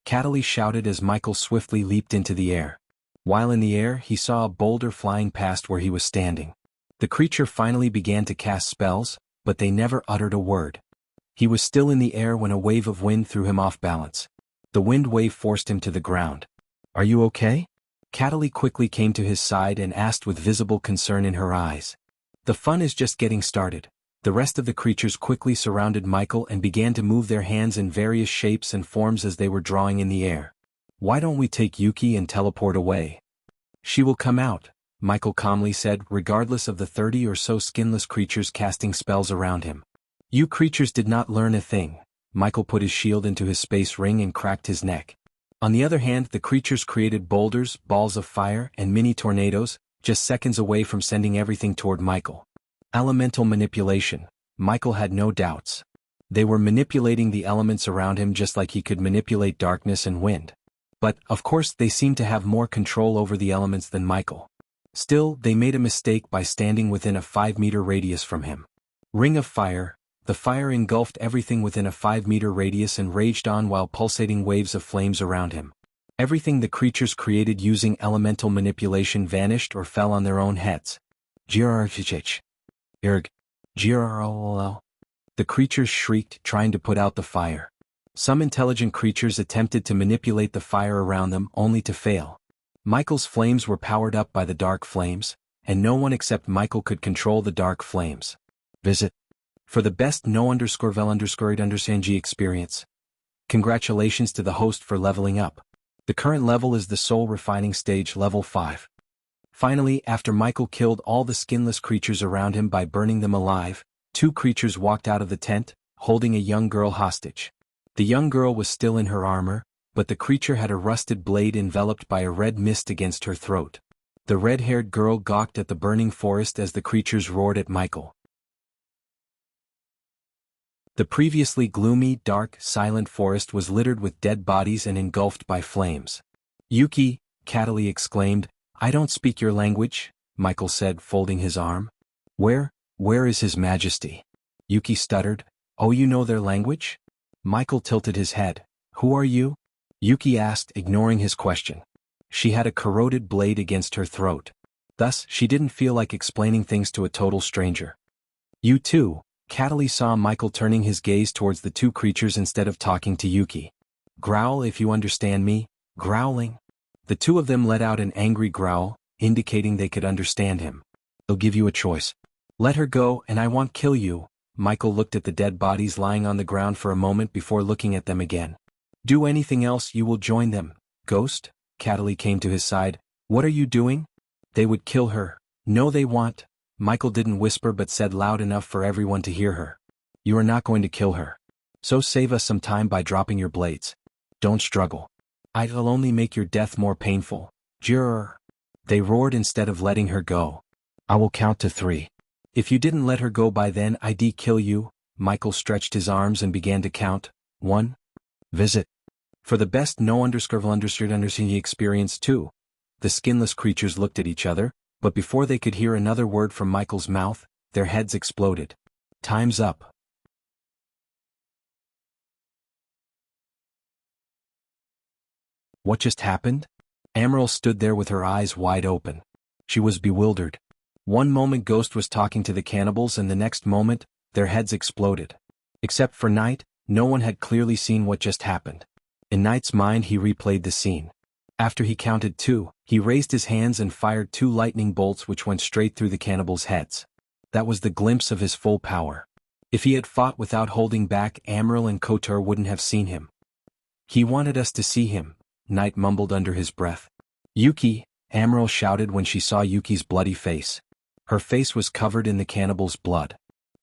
Cataly shouted as Michael swiftly leaped into the air. While in the air, he saw a boulder flying past where he was standing. The creature finally began to cast spells, but they never uttered a word. He was still in the air when a wave of wind threw him off balance. The wind wave forced him to the ground. Are you okay? Cataly quickly came to his side and asked with visible concern in her eyes. The fun is just getting started. The rest of the creatures quickly surrounded Michael and began to move their hands in various shapes and forms as they were drawing in the air. Why don't we take Yuki and teleport away? She will come out, Michael calmly said, regardless of the 30 or so skinless creatures casting spells around him. You creatures did not learn a thing. Michael put his shield into his space ring and cracked his neck. On the other hand, the creatures created boulders, balls of fire, and mini tornadoes, just seconds away from sending everything toward Michael. Elemental manipulation. Michael had no doubts. They were manipulating the elements around him just like he could manipulate darkness and wind. But, of course, they seemed to have more control over the elements than Michael. Still, they made a mistake by standing within a 5-meter radius from him. Ring of Fire. The fire engulfed everything within a 5-meter radius and raged on while pulsating waves of flames around him. Everything the creatures created using elemental manipulation vanished or fell on their own heads. Erg. The creatures shrieked, trying to put out the fire. Some intelligent creatures attempted to manipulate the fire around them, only to fail. Michael's flames were powered up by the dark flames, and no one except Michael could control the dark flames. Visit. For the best no_vel_underscored_Xianxia experience. Congratulations to the host for leveling up. The current level is the Soul Refining Stage level 5. Finally, after Michael killed all the skinless creatures around him by burning them alive, 2 creatures walked out of the tent, holding a young girl hostage. The young girl was still in her armor, but the creature had a rusted blade enveloped by a red mist against her throat. The red-haired girl gawked at the burning forest as the creatures roared at Michael. The previously gloomy, dark, silent forest was littered with dead bodies and engulfed by flames. Yuki, Cataly exclaimed. I don't speak your language, Michael said, folding his arm. Where is His Majesty? Yuki stuttered. Oh, you know their language? Michael tilted his head. Who are you? Yuki asked, ignoring his question. She had a corroded blade against her throat. Thus, she didn't feel like explaining things to a total stranger. You too. Cataly saw Michael turning his gaze towards the 2 creatures instead of talking to Yuki. Growl if you understand me. Growling. The 2 of them let out an angry growl, indicating they could understand him. They'll give you a choice. Let her go and I won't kill you. Michael looked at the dead bodies lying on the ground for a moment before looking at them again. Do anything else, you will join them. Ghost? Cataly came to his side. What are you doing? They would kill her. No, they won't. Michael didn't whisper but said loud enough for everyone to hear her. You are not going to kill her. So save us some time by dropping your blades. Don't struggle. I'll only make your death more painful. Jurr. They roared instead of letting her go. I will count to 3. If you didn't let her go by then I'd kill you. Michael stretched his arms and began to count. 1. Visit. For the best no_vel_understood_Xianxia experience 2. The skinless creatures looked at each other, but before they could hear another word from Michael's mouth, their heads exploded. Time's up. What just happened? Emerald stood there with her eyes wide open. She was bewildered. One moment Ghost was talking to the cannibals and the next moment, their heads exploded. Except for Knight, no one had clearly seen what just happened. In Knight's mind he replayed the scene. After he counted 2, he raised his hands and fired 2 lightning bolts which went straight through the cannibals' heads. That was the glimpse of his full power. If he had fought without holding back, Amaral and Kotar wouldn't have seen him. He wanted us to see him, Knight mumbled under his breath. Yuki, Amaral shouted when she saw Yuki's bloody face. Her face was covered in the cannibal's blood.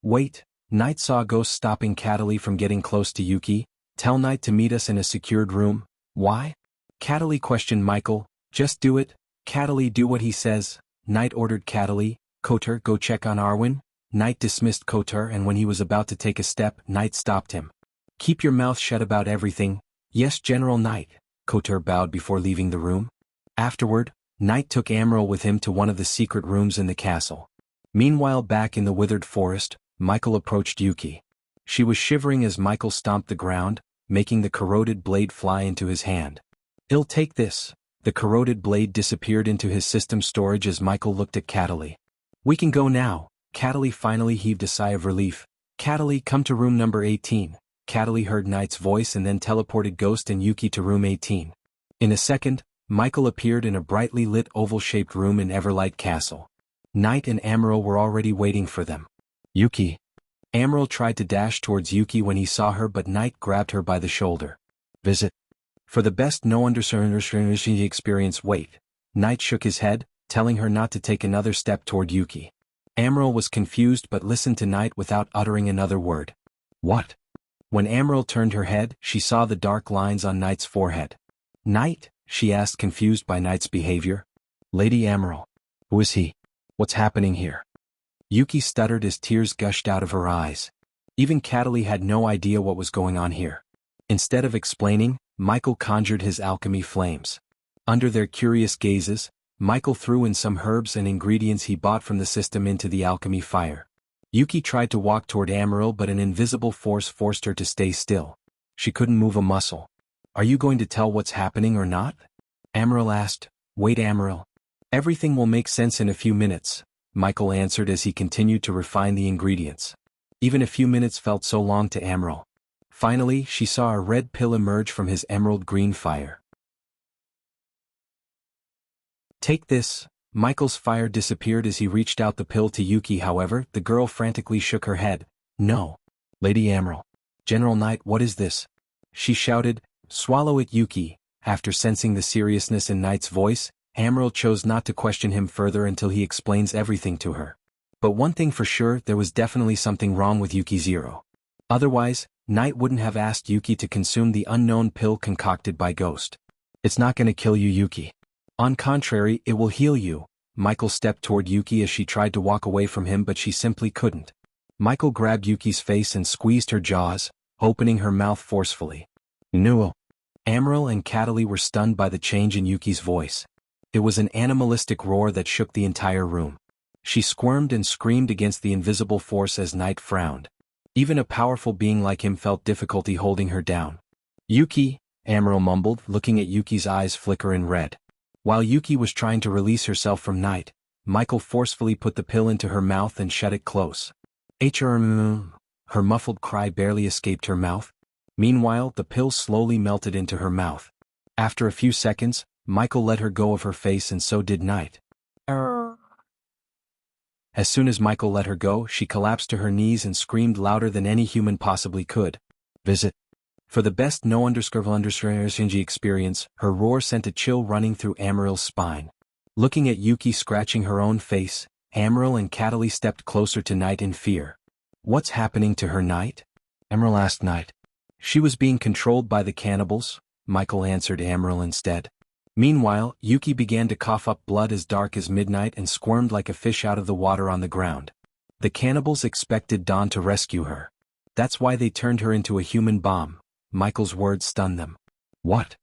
Wait, Knight saw a ghost stopping Cataly from getting close to Yuki. Tell Knight to meet us in a secured room. Why? Cataly questioned Michael. Just do it. Cataly, do what he says. Knight ordered Cataly. Kotar, go check on Arwen. Knight dismissed Kotar, and when he was about to take a step, Knight stopped him. Keep your mouth shut about everything. Yes, General Knight. Kotar bowed before leaving the room. Afterward, Knight took Amaral with him to one of the secret rooms in the castle. Meanwhile, back in the withered forest, Michael approached Yuki. She was shivering as Michael stomped the ground, making the corroded blade fly into his hand. "I'll take this." The corroded blade disappeared into his system storage as Michael looked at Cataly. "We can go now." Cataly finally heaved a sigh of relief. "Cataly, come to room number 18. Cataly heard Knight's voice and then teleported Ghost and Yuki to room 18. In a second, Michael appeared in a brightly lit oval-shaped room in Everlight Castle. Knight and Amaral were already waiting for them. "Yuki." Amaral tried to dash towards Yuki when he saw her, but Knight grabbed her by the shoulder. "Visit. For the best no understanding experience, wait." Knight shook his head, telling her not to take another step toward Yuki. Amaral was confused but listened to Knight without uttering another word. "What?" When Amaral turned her head, she saw the dark lines on Knight's forehead. "Knight?" she asked, confused by Knight's behavior. "Lady Amaral. Who is he? What's happening here?" Yuki stuttered as tears gushed out of her eyes. Even Cataly had no idea what was going on here. Instead of explaining, Michael conjured his alchemy flames. Under their curious gazes, Michael threw in some herbs and ingredients he bought from the system into the alchemy fire. Yuki tried to walk toward Amaral, but an invisible force forced her to stay still. She couldn't move a muscle. "Are you going to tell what's happening or not?" Amaral asked. "Wait, Amaral. Everything will make sense in a few minutes," Michael answered as he continued to refine the ingredients. Even a few minutes felt so long to Amaral. Finally, she saw a red pill emerge from his emerald green fire. "Take this." Michael's fire disappeared as he reached out the pill to Yuki. However, the girl frantically shook her head. "No." "Lady Amaral." "General Knight, what is this?" she shouted. "Swallow it, Yuki." After sensing the seriousness in Knight's voice, Amaral chose not to question him further until he explains everything to her. But one thing for sure, there was definitely something wrong with Yuki Zero. Otherwise, Knight wouldn't have asked Yuki to consume the unknown pill concocted by Ghost. "It's not gonna kill you, Yuki. On contrary, it will heal you." Michael stepped toward Yuki as she tried to walk away from him, but she simply couldn't. Michael grabbed Yuki's face and squeezed her jaws, opening her mouth forcefully. "No." Amaral and Cataly were stunned by the change in Yuki's voice. It was an animalistic roar that shook the entire room. She squirmed and screamed against the invisible force as Knight frowned. Even a powerful being like him felt difficulty holding her down. "Yuki," Amaral mumbled, looking at Yuki's eyes flicker in red. While Yuki was trying to release herself from Knight, Michael forcefully put the pill into her mouth and shut it close. Her muffled cry barely escaped her mouth. Meanwhile, the pill slowly melted into her mouth. After a few seconds, Michael let her go of her face, and so did Knight. As soon as Michael let her go, she collapsed to her knees and screamed louder than any human possibly could. "Visit." For the best no understanding experience, her roar sent a chill running through Amaral's spine. Looking at Yuki scratching her own face, Amaral and Cataly stepped closer to Knight in fear. "What's happening to her, Knight?" Amaral asked Knight. "She was being controlled by the cannibals," Michael answered Amaral instead. Meanwhile, Yuki began to cough up blood as dark as midnight and squirmed like a fish out of the water on the ground. The cannibals expected Dawn to rescue her. That's why they turned her into a human bomb. Michael's words stunned them. "What?"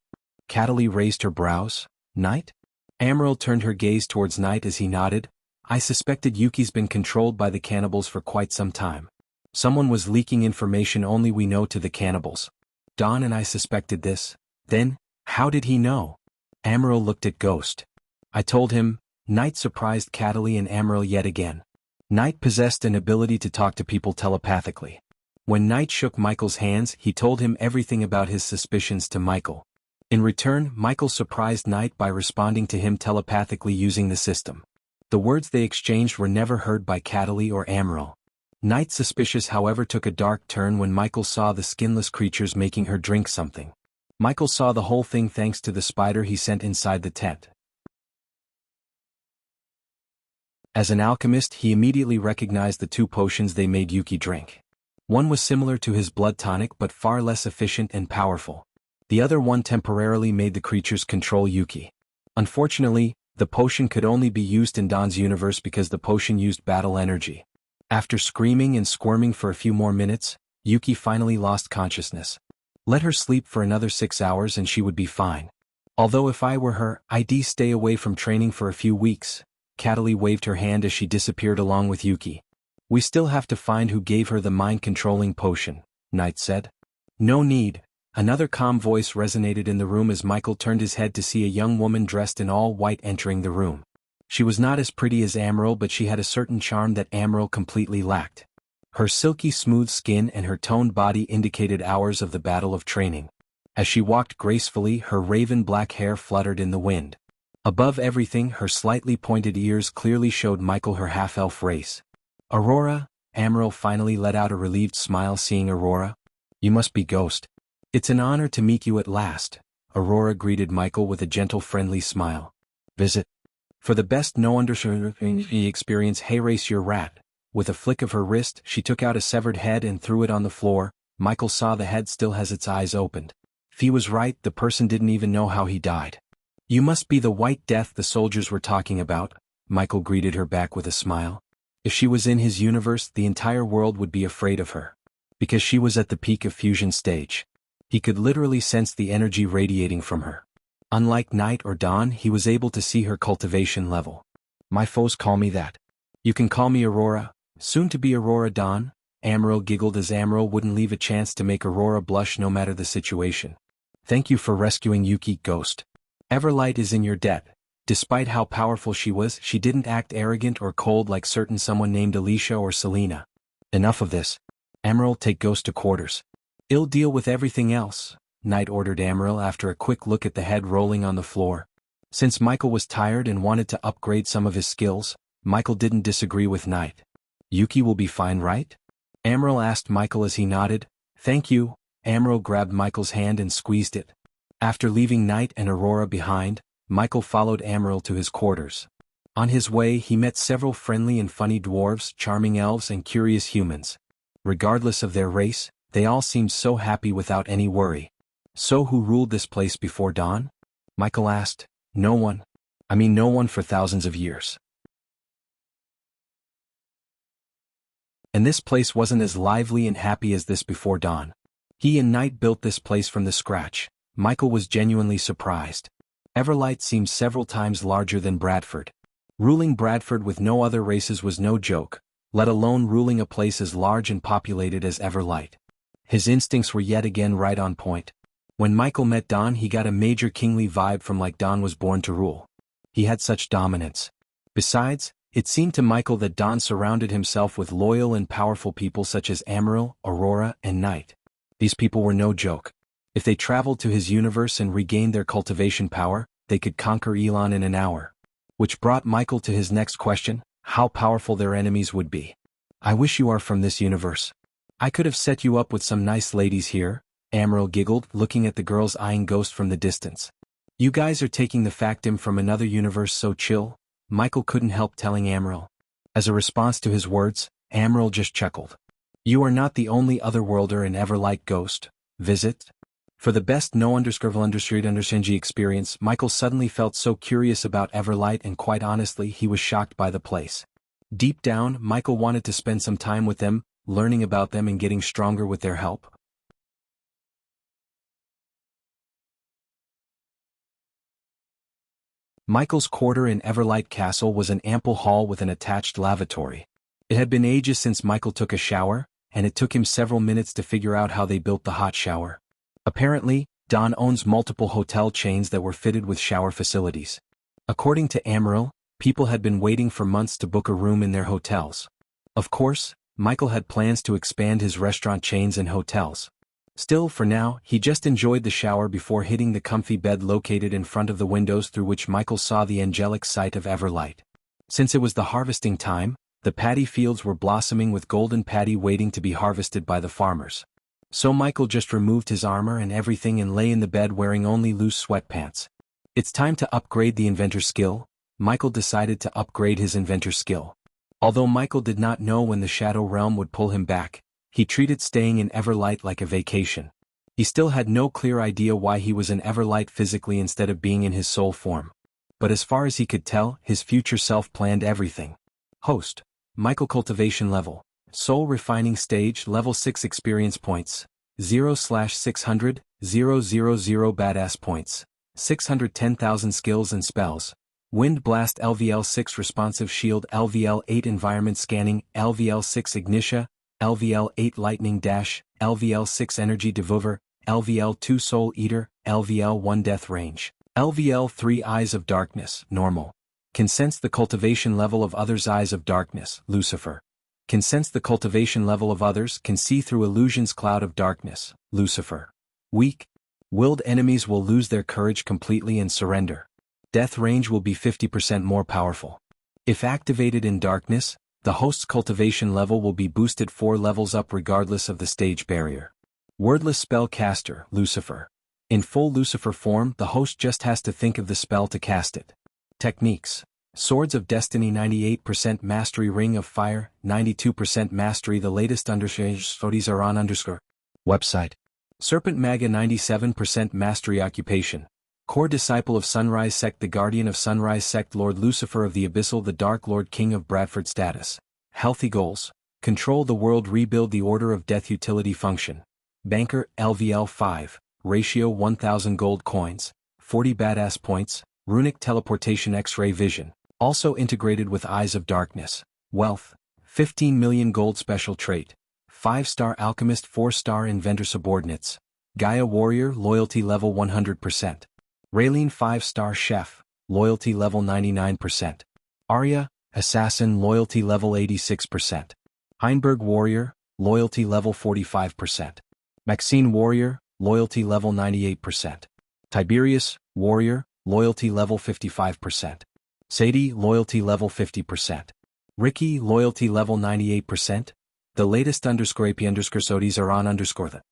Cataly raised her brows. "Knight?" Amaral turned her gaze towards Knight as he nodded. "I suspected Yuki's been controlled by the cannibals for quite some time. Someone was leaking information only we know to the cannibals. Dawn and I suspected this. Then, how did he know?" Amaral looked at Ghost. "I told him." Knight surprised Cataly and Amaral yet again. Knight possessed an ability to talk to people telepathically. When Knight shook Michael's hands, he told him everything about his suspicions to Michael. In return, Michael surprised Knight by responding to him telepathically using the system. The words they exchanged were never heard by Cataly or Amaral. Knight's suspicious however took a dark turn when Michael saw the skinless creatures making her drink something. Michael saw the whole thing thanks to the spider he sent inside the tent. As an alchemist, he immediately recognized the two potions they made Yuki drink. One was similar to his blood tonic but far less efficient and powerful. The other one temporarily made the creatures control Yuki. Unfortunately, the potion could only be used in Don's universe because the potion used battle energy. After screaming and squirming for a few more minutes, Yuki finally lost consciousness. Let her sleep for another 6 hours and she would be fine. Although if I were her, I'd stay away from training for a few weeks. Cataly waved her hand as she disappeared along with Yuki. We still have to find who gave her the mind-controlling potion, Knight said. No need. Another calm voice resonated in the room as Michael turned his head to see a young woman dressed in all white entering the room. She was not as pretty as Amaral, but she had a certain charm that Amaral completely lacked. Her silky smooth skin and her toned body indicated hours of the battle of training. As she walked gracefully, her raven black hair fluttered in the wind. Above everything, her slightly pointed ears clearly showed Michael her half-elf race. Aurora, Amaral finally let out a relieved smile seeing Aurora. You must be Ghost. It's an honor to meet you at last, Aurora greeted Michael with a gentle friendly smile. Visit. For the best no understanding experience, hey race your rat. With a flick of her wrist, she took out a severed head and threw it on the floor. Michael saw the head still has its eyes opened. Fee was right, the person didn't even know how he died. You must be the White Death the soldiers were talking about, Michael greeted her back with a smile. If she was in his universe, the entire world would be afraid of her. Because she was at the peak of fusion stage. He could literally sense the energy radiating from her. Unlike Night or Dawn, he was able to see her cultivation level. My foes call me that. You can call me Aurora, soon to be Aurora Dawn. Amaral giggled as Amaral wouldn't leave a chance to make Aurora blush no matter the situation. Thank you for rescuing Yuki, Ghost. Everlight is in your debt. Despite how powerful she was, she didn't act arrogant or cold like certain someone named Alicia or Selena. Enough of this. Amaral, take Ghost to quarters. I'll deal with everything else, Knight ordered Amaral after a quick look at the head rolling on the floor. Since Michael was tired and wanted to upgrade some of his skills, Michael didn't disagree with Knight. Yuki will be fine, right? Amaral asked Michael as he nodded. Thank you. Amaral grabbed Michael's hand and squeezed it. After leaving Knight and Aurora behind, Michael followed Amaral to his quarters. On his way, he met several friendly and funny dwarves, charming elves, and curious humans. Regardless of their race, they all seemed so happy without any worry. So who ruled this place before dawn? Michael asked. No one. No one for thousands of years. And this place wasn't as lively and happy as this before dawn. He and Knight built this place from the scratch. Michael was genuinely surprised. Everlight seemed several times larger than Bradford. Ruling Bradford with no other races was no joke, let alone ruling a place as large and populated as Everlight. His instincts were yet again right on point. When Michael met Dawn, he got a major kingly vibe from like Dawn was born to rule. He had such dominance. Besides, it seemed to Michael that Dawn surrounded himself with loyal and powerful people such as Amaral, Aurora, and Knight. These people were no joke. If they traveled to his universe and regained their cultivation power, they could conquer Elon in an hour. Which brought Michael to his next question, how powerful their enemies would be. I wish you are from this universe. I could have set you up with some nice ladies here, Amaral giggled, looking at the girls eyeing Ghost from the distance. You guys are taking the factum from another universe so chill, Michael couldn't help telling Amaral. As a response to his words, Amaral just chuckled. You are not the only otherworlder in Everlight, Ghost. Visit? For the best no understanding experience, Michael suddenly felt so curious about Everlight and quite honestly he was shocked by the place. Deep down, Michael wanted to spend some time with them, learning about them and getting stronger with their help. Michael's quarter in Everlight Castle was an ample hall with an attached lavatory. It had been ages since Michael took a shower, and it took him several minutes to figure out how they built the hot shower. Apparently, Dawn owns multiple hotel chains that were fitted with shower facilities. According to Amaral, people had been waiting for months to book a room in their hotels. Of course, Michael had plans to expand his restaurant chains and hotels. Still, for now, he just enjoyed the shower before hitting the comfy bed located in front of the windows through which Michael saw the angelic sight of Everlight. Since it was the harvesting time, the paddy fields were blossoming with golden paddy waiting to be harvested by the farmers. So Michael just removed his armor and everything and lay in the bed wearing only loose sweatpants. It's time to upgrade the inventor skill. Michael decided to upgrade his inventor skill. Although Michael did not know when the Shadow Realm would pull him back, he treated staying in Everlight like a vacation. He still had no clear idea why he was in Everlight physically instead of being in his soul form. But as far as he could tell, his future self planned everything. Host: Michael. Cultivation level: Soul Refining Stage, level 6. Experience points: 0/600, 000 badass points, 610,000. Skills and spells: Wind Blast, LVL 6 Responsive Shield, LVL 8 Environment Scanning, LVL 6 Ignitia, LVL 8 Lightning Dash, LVL 6 Energy Devour, LVL 2 Soul Eater, LVL 1 Death Range, LVL 3 Eyes of Darkness, Normal. Can sense the cultivation level of others. Eyes of Darkness, Lucifer. Can sense the cultivation level of others. Can see through illusions. Cloud of Darkness, Lucifer. Weak willed enemies will lose their courage completely and surrender. Death range will be 50% more powerful. If activated in darkness, the host's cultivation level will be boosted 4 levels up regardless of the stage barrier. Wordless Spellcaster, Lucifer. In full Lucifer form, the host just has to think of the spell to cast it. Techniques: Swords of Destiny, 98% Mastery. Ring of Fire, 92% Mastery. The latest studies are on website. Serpent Maga, 97% Mastery. Occupation: Core Disciple of Sunrise Sect, the Guardian of Sunrise Sect, Lord Lucifer of the Abyssal, the Dark Lord, King of Bradford. Status: Healthy goals: Control the world, rebuild the Order of Death. Utility function: Banker, LVL 5, ratio 1000 gold coins, 40 badass points, runic teleportation. X-ray vision, also integrated with Eyes of Darkness. Wealth: 15 million gold. Special trait: 5-star Alchemist, 4-star Inventor. Subordinates: Gaia Warrior, loyalty level 100%. Raylene, 5-star Chef, loyalty level 99%. Arya, Assassin, loyalty level 86%. Heinberg Warrior, loyalty level 45%. Maxine Warrior, loyalty level 98%. Tiberius, Warrior, loyalty level 55%. Sadie, loyalty level 50%. Ricky, loyalty level 98%. The latest _AP _SODIs are on the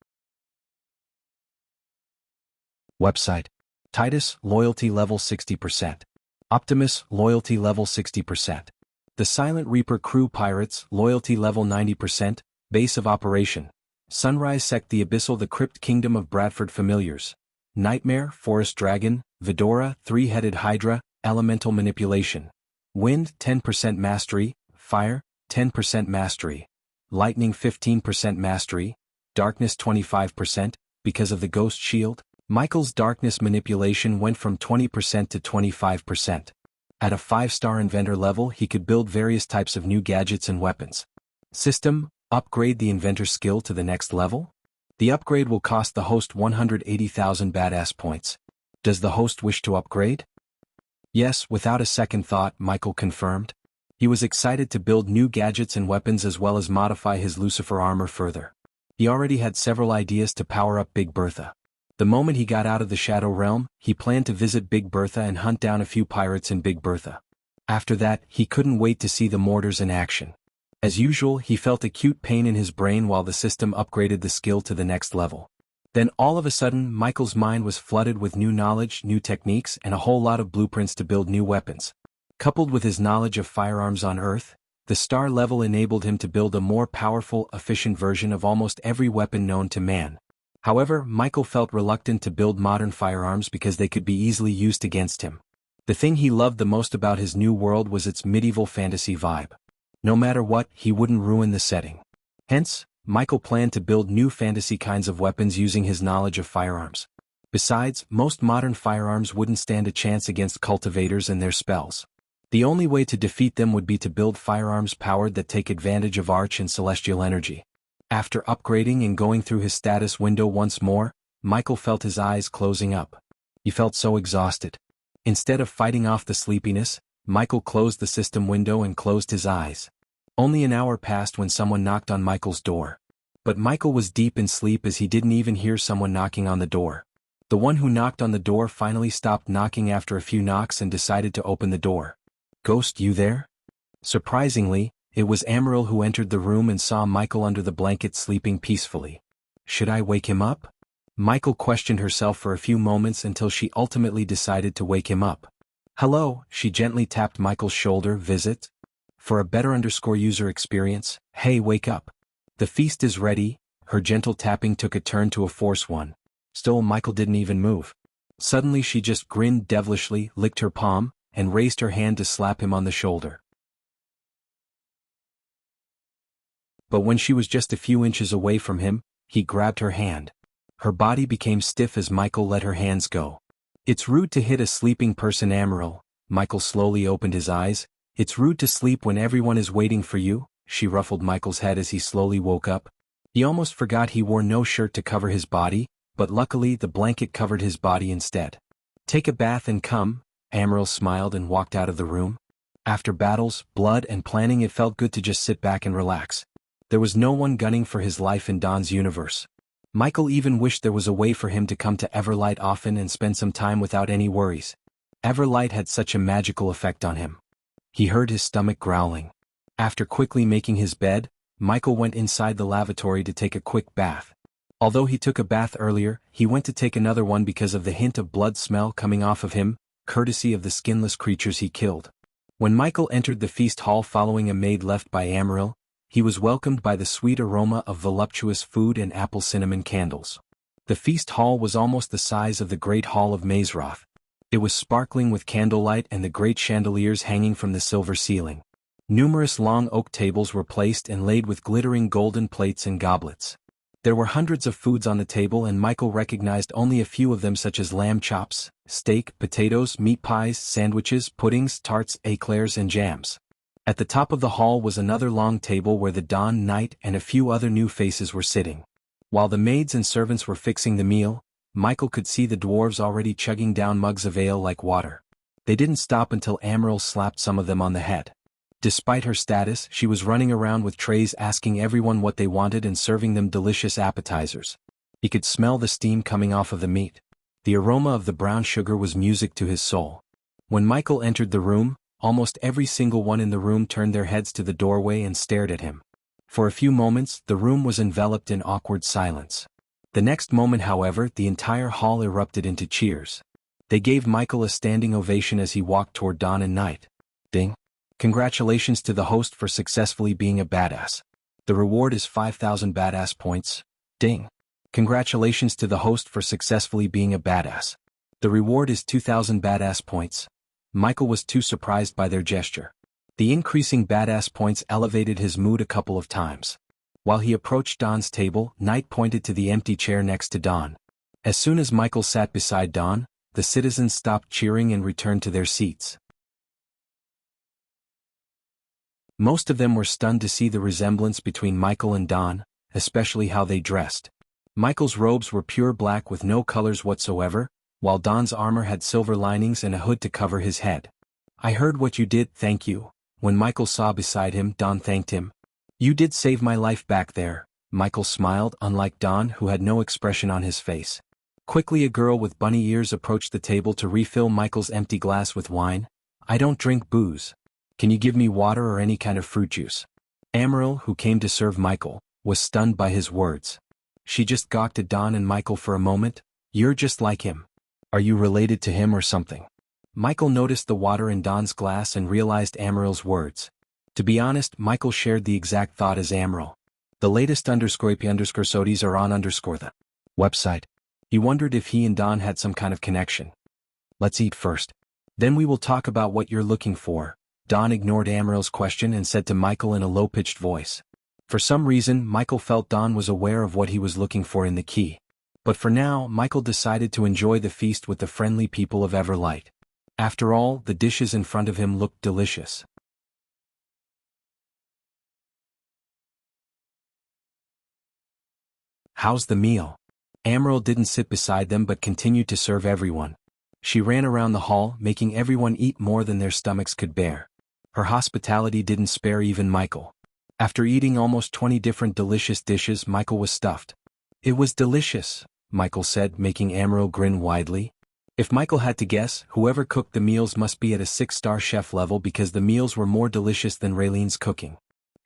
website. Titus, loyalty level 60%. Optimus, loyalty level 60%. The Silent Reaper Crew Pirates, loyalty level 90%. Base of Operation: Sunrise Sect, the Abyssal, the Crypt Kingdom of Bradford. Familiars: Nightmare, Forest Dragon, Vidora, 3-headed Hydra. Elemental Manipulation: Wind, 10% Mastery. Fire, 10% Mastery. Lightning, 15% Mastery. Darkness, 25%, because of the Ghost Shield. Michael's darkness manipulation went from 20% to 25%. At a 5-star inventor level, he could build various types of new gadgets and weapons. System: Upgrade the inventor skill to the next level? The upgrade will cost the host 180,000 badass points. Does the host wish to upgrade? Yes, without a second thought, Michael confirmed. He was excited to build new gadgets and weapons as well as modify his Lucifer armor further. He already had several ideas to power up Big Bertha. The moment he got out of the Shadow Realm, he planned to visit Big Bertha and hunt down a few pirates in Big Bertha. After that, he couldn't wait to see the mortars in action. As usual, he felt acute pain in his brain while the system upgraded the skill to the next level. Then all of a sudden, Michael's mind was flooded with new knowledge, new techniques, and a whole lot of blueprints to build new weapons. Coupled with his knowledge of firearms on Earth, the star level enabled him to build a more powerful, efficient version of almost every weapon known to man. However, Michael felt reluctant to build modern firearms because they could be easily used against him. The thing he loved the most about his new world was its medieval fantasy vibe. No matter what, he wouldn't ruin the setting. Hence, Michael planned to build new fantasy kinds of weapons using his knowledge of firearms. Besides, most modern firearms wouldn't stand a chance against cultivators and their spells. The only way to defeat them would be to build firearms powered that take advantage of arch and celestial energy. After upgrading and going through his status window once more, Michael felt his eyes closing up. He felt so exhausted. Instead of fighting off the sleepiness, Michael closed the system window and closed his eyes. Only an hour passed when someone knocked on Michael's door. But Michael was deep in sleep as he didn't even hear someone knocking on the door. The one who knocked on the door finally stopped knocking after a few knocks and decided to open the door. "Ghost, you there?" Surprisingly, it was Amaryl who entered the room and saw Michael under the blanket sleeping peacefully. "Should I wake him up?" Michael questioned herself for a few moments until she ultimately decided to wake him up. "Hello," she gently tapped Michael's shoulder. "Visit? For a better user experience, hey, wake up. The feast is ready." Her gentle tapping took a turn to a forced one. Still, Michael didn't even move. Suddenly she just grinned devilishly, licked her palm, and raised her hand to slap him on the shoulder. But when she was just a few inches away from him, he grabbed her hand. Her body became stiff as Michael let her hands go. "It's rude to hit a sleeping person, Amaryl." Michael slowly opened his eyes. "It's rude to sleep when everyone is waiting for you." She ruffled Michael's head as he slowly woke up. He almost forgot he wore no shirt to cover his body, but luckily the blanket covered his body instead. "Take a bath and come." Amaryl smiled and walked out of the room. After battles, blood and planning, it felt good to just sit back and relax. There was no one gunning for his life in Don's universe. Michael even wished there was a way for him to come to Everlight often and spend some time without any worries. Everlight had such a magical effect on him. He heard his stomach growling. After quickly making his bed, Michael went inside the lavatory to take a quick bath. Although he took a bath earlier, he went to take another one because of the hint of blood smell coming off of him, courtesy of the skinless creatures he killed. When Michael entered the feast hall following a maid left by Amaryl, he was welcomed by the sweet aroma of voluptuous food and apple cinnamon candles. The feast hall was almost the size of the Great Hall of Mazeroth. It was sparkling with candlelight and the great chandeliers hanging from the silver ceiling. Numerous long oak tables were placed and laid with glittering golden plates and goblets. There were hundreds of foods on the table, and Michael recognized only a few of them, such as lamb chops, steak, potatoes, meat pies, sandwiches, puddings, tarts, eclairs, and jams. At the top of the hall was another long table where the Dawn Knight and a few other new faces were sitting. While the maids and servants were fixing the meal, Michael could see the dwarves already chugging down mugs of ale like water. They didn't stop until Amaryl slapped some of them on the head. Despite her status, she was running around with trays asking everyone what they wanted and serving them delicious appetizers. He could smell the steam coming off of the meat. The aroma of the brown sugar was music to his soul. When Michael entered the room, almost every single one in the room turned their heads to the doorway and stared at him. For a few moments, the room was enveloped in awkward silence. The next moment, however, the entire hall erupted into cheers. They gave Michael a standing ovation as he walked toward Dawn and Night. Ding. "Congratulations to the host for successfully being a badass. The reward is 5,000 badass points." Ding. "Congratulations to the host for successfully being a badass. The reward is 2,000 badass points." Michael was too surprised by their gesture. The increasing badass points elevated his mood a couple of times. While he approached Dawn's table, Knight pointed to the empty chair next to Dawn. As soon as Michael sat beside Dawn, the citizens stopped cheering and returned to their seats. Most of them were stunned to see the resemblance between Michael and Dawn, especially how they dressed. Michael's robes were pure black with no colors whatsoever, while Dawn's armor had silver linings and a hood to cover his head. "I heard what you did, thank you." When Michael saw beside him, Dawn thanked him. "You did save my life back there." Michael smiled, unlike Dawn, who had no expression on his face. Quickly, a girl with bunny ears approached the table to refill Michael's empty glass with wine. "I don't drink booze. Can you give me water or any kind of fruit juice?" Amaryl, who came to serve Michael, was stunned by his words. She just gawked at Dawn and Michael for a moment. "You're just like him. Are you related to him or something?" Michael noticed the water in Dawn's glass and realized Amaryl's words. To be honest, Michael shared the exact thought as Amaryl. The latest _IP_SODIs are on the website. He wondered if he and Dawn had some kind of connection. "Let's eat first. Then we will talk about what you're looking for." Dawn ignored Amaryl's question and said to Michael in a low-pitched voice. For some reason, Michael felt Dawn was aware of what he was looking for in the key. But for now, Michael decided to enjoy the feast with the friendly people of Everlight. After all, the dishes in front of him looked delicious. "How's the meal?" Amaryl didn't sit beside them but continued to serve everyone. She ran around the hall, making everyone eat more than their stomachs could bear. Her hospitality didn't spare even Michael. After eating almost 20 different delicious dishes, Michael was stuffed. It was delicious, Michael said, making Amaryl grin widely. If Michael had to guess, whoever cooked the meals must be at a 6-star chef level because the meals were more delicious than Raylene's cooking.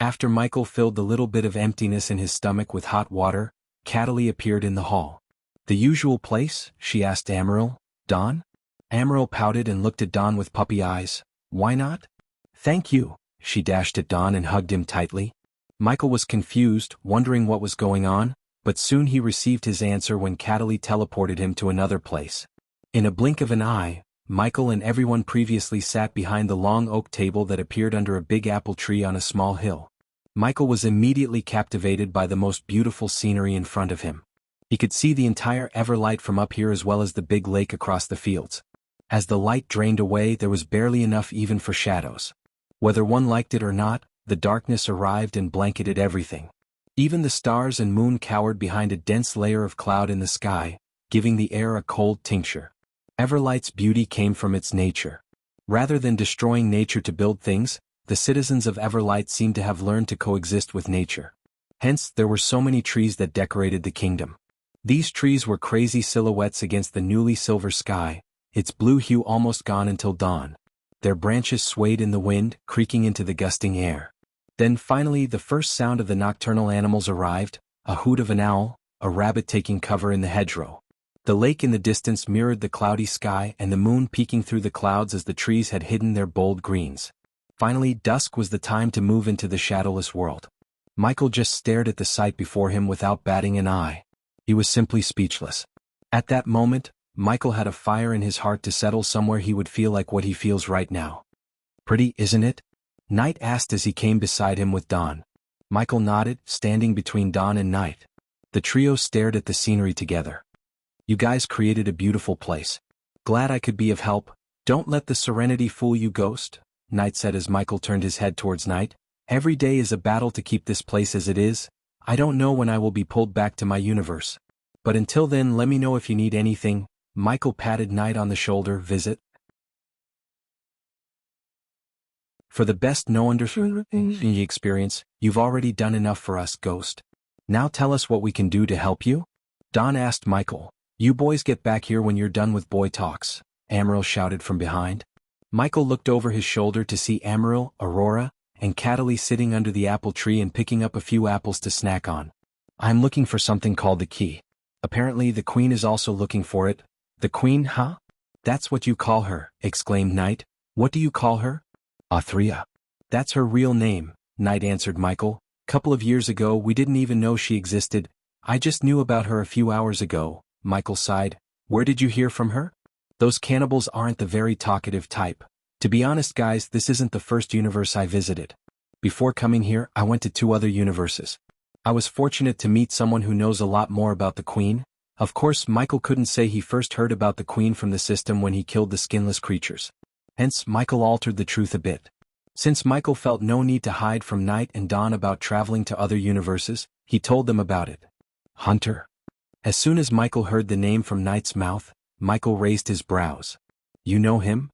After Michael filled the little bit of emptiness in his stomach with hot water, Cataly appeared in the hall. The usual place? She asked Amaryl. Dawn? Amaryl pouted and looked at Dawn with puppy eyes. Why not? Thank you. She dashed at Dawn and hugged him tightly. Michael was confused, wondering what was going on, but soon he received his answer when Cataly teleported him to another place. In a blink of an eye, Michael and everyone previously sat behind the long oak table that appeared under a big apple tree on a small hill. Michael was immediately captivated by the most beautiful scenery in front of him. He could see the entire Everlight from up here as well as the big lake across the fields. As the light drained away, there was barely enough even for shadows. Whether one liked it or not, the darkness arrived and blanketed everything. Even the stars and moon cowered behind a dense layer of cloud in the sky, giving the air a cold tincture. Everlight's beauty came from its nature. Rather than destroying nature to build things, the citizens of Everlight seemed to have learned to coexist with nature. Hence, there were so many trees that decorated the kingdom. These trees were crazy silhouettes against the newly silver sky, its blue hue almost gone until dawn. Their branches swayed in the wind, creaking into the gusting air. Then finally the first sound of the nocturnal animals arrived, a hoot of an owl, a rabbit taking cover in the hedgerow. The lake in the distance mirrored the cloudy sky and the moon peeking through the clouds as the trees had hidden their bold greens. Finally, dusk was the time to move into the shadowless world. Michael just stared at the sight before him without batting an eye. He was simply speechless. At that moment, Michael had a fire in his heart to settle somewhere he would feel like what he feels right now. Pretty, isn't it? Night asked as he came beside him with Dawn. Michael nodded, standing between Dawn and Night. The trio stared at the scenery together. You guys created a beautiful place. Glad I could be of help. Don't let the serenity fool you, Ghost, Night said as Michael turned his head towards Night. Every day is a battle to keep this place as it is. I don't know when I will be pulled back to my universe. But until then, let me know if you need anything. Michael patted Night on the shoulder. Visit. For the best no-understanding experience, you've already done enough for us, Ghost. Now tell us what we can do to help you? Dawn asked Michael. You boys get back here when you're done with boy talks, Amaryl shouted from behind. Michael looked over his shoulder to see Amaryl, Aurora, and Cataly sitting under the apple tree and picking up a few apples to snack on. I'm looking for something called the key. Apparently the queen is also looking for it. The queen, huh? That's what you call her, exclaimed Night. What do you call her? Athria. That's her real name, Night answered Michael. Couple of years ago we didn't even know she existed. I just knew about her a few hours ago. Michael sighed. Where did you hear from her? Those cannibals aren't the very talkative type. To be honest guys, this isn't the first universe I visited. Before coming here, I went to 2 other universes. I was fortunate to meet someone who knows a lot more about the Queen. Of course, Michael couldn't say he first heard about the Queen from the system when he killed the skinless creatures. Hence, Michael altered the truth a bit. Since Michael felt no need to hide from Night and Dawn about traveling to other universes, he told them about it. Hunter. As soon as Michael heard the name from Night's mouth, Michael raised his brows. You know him?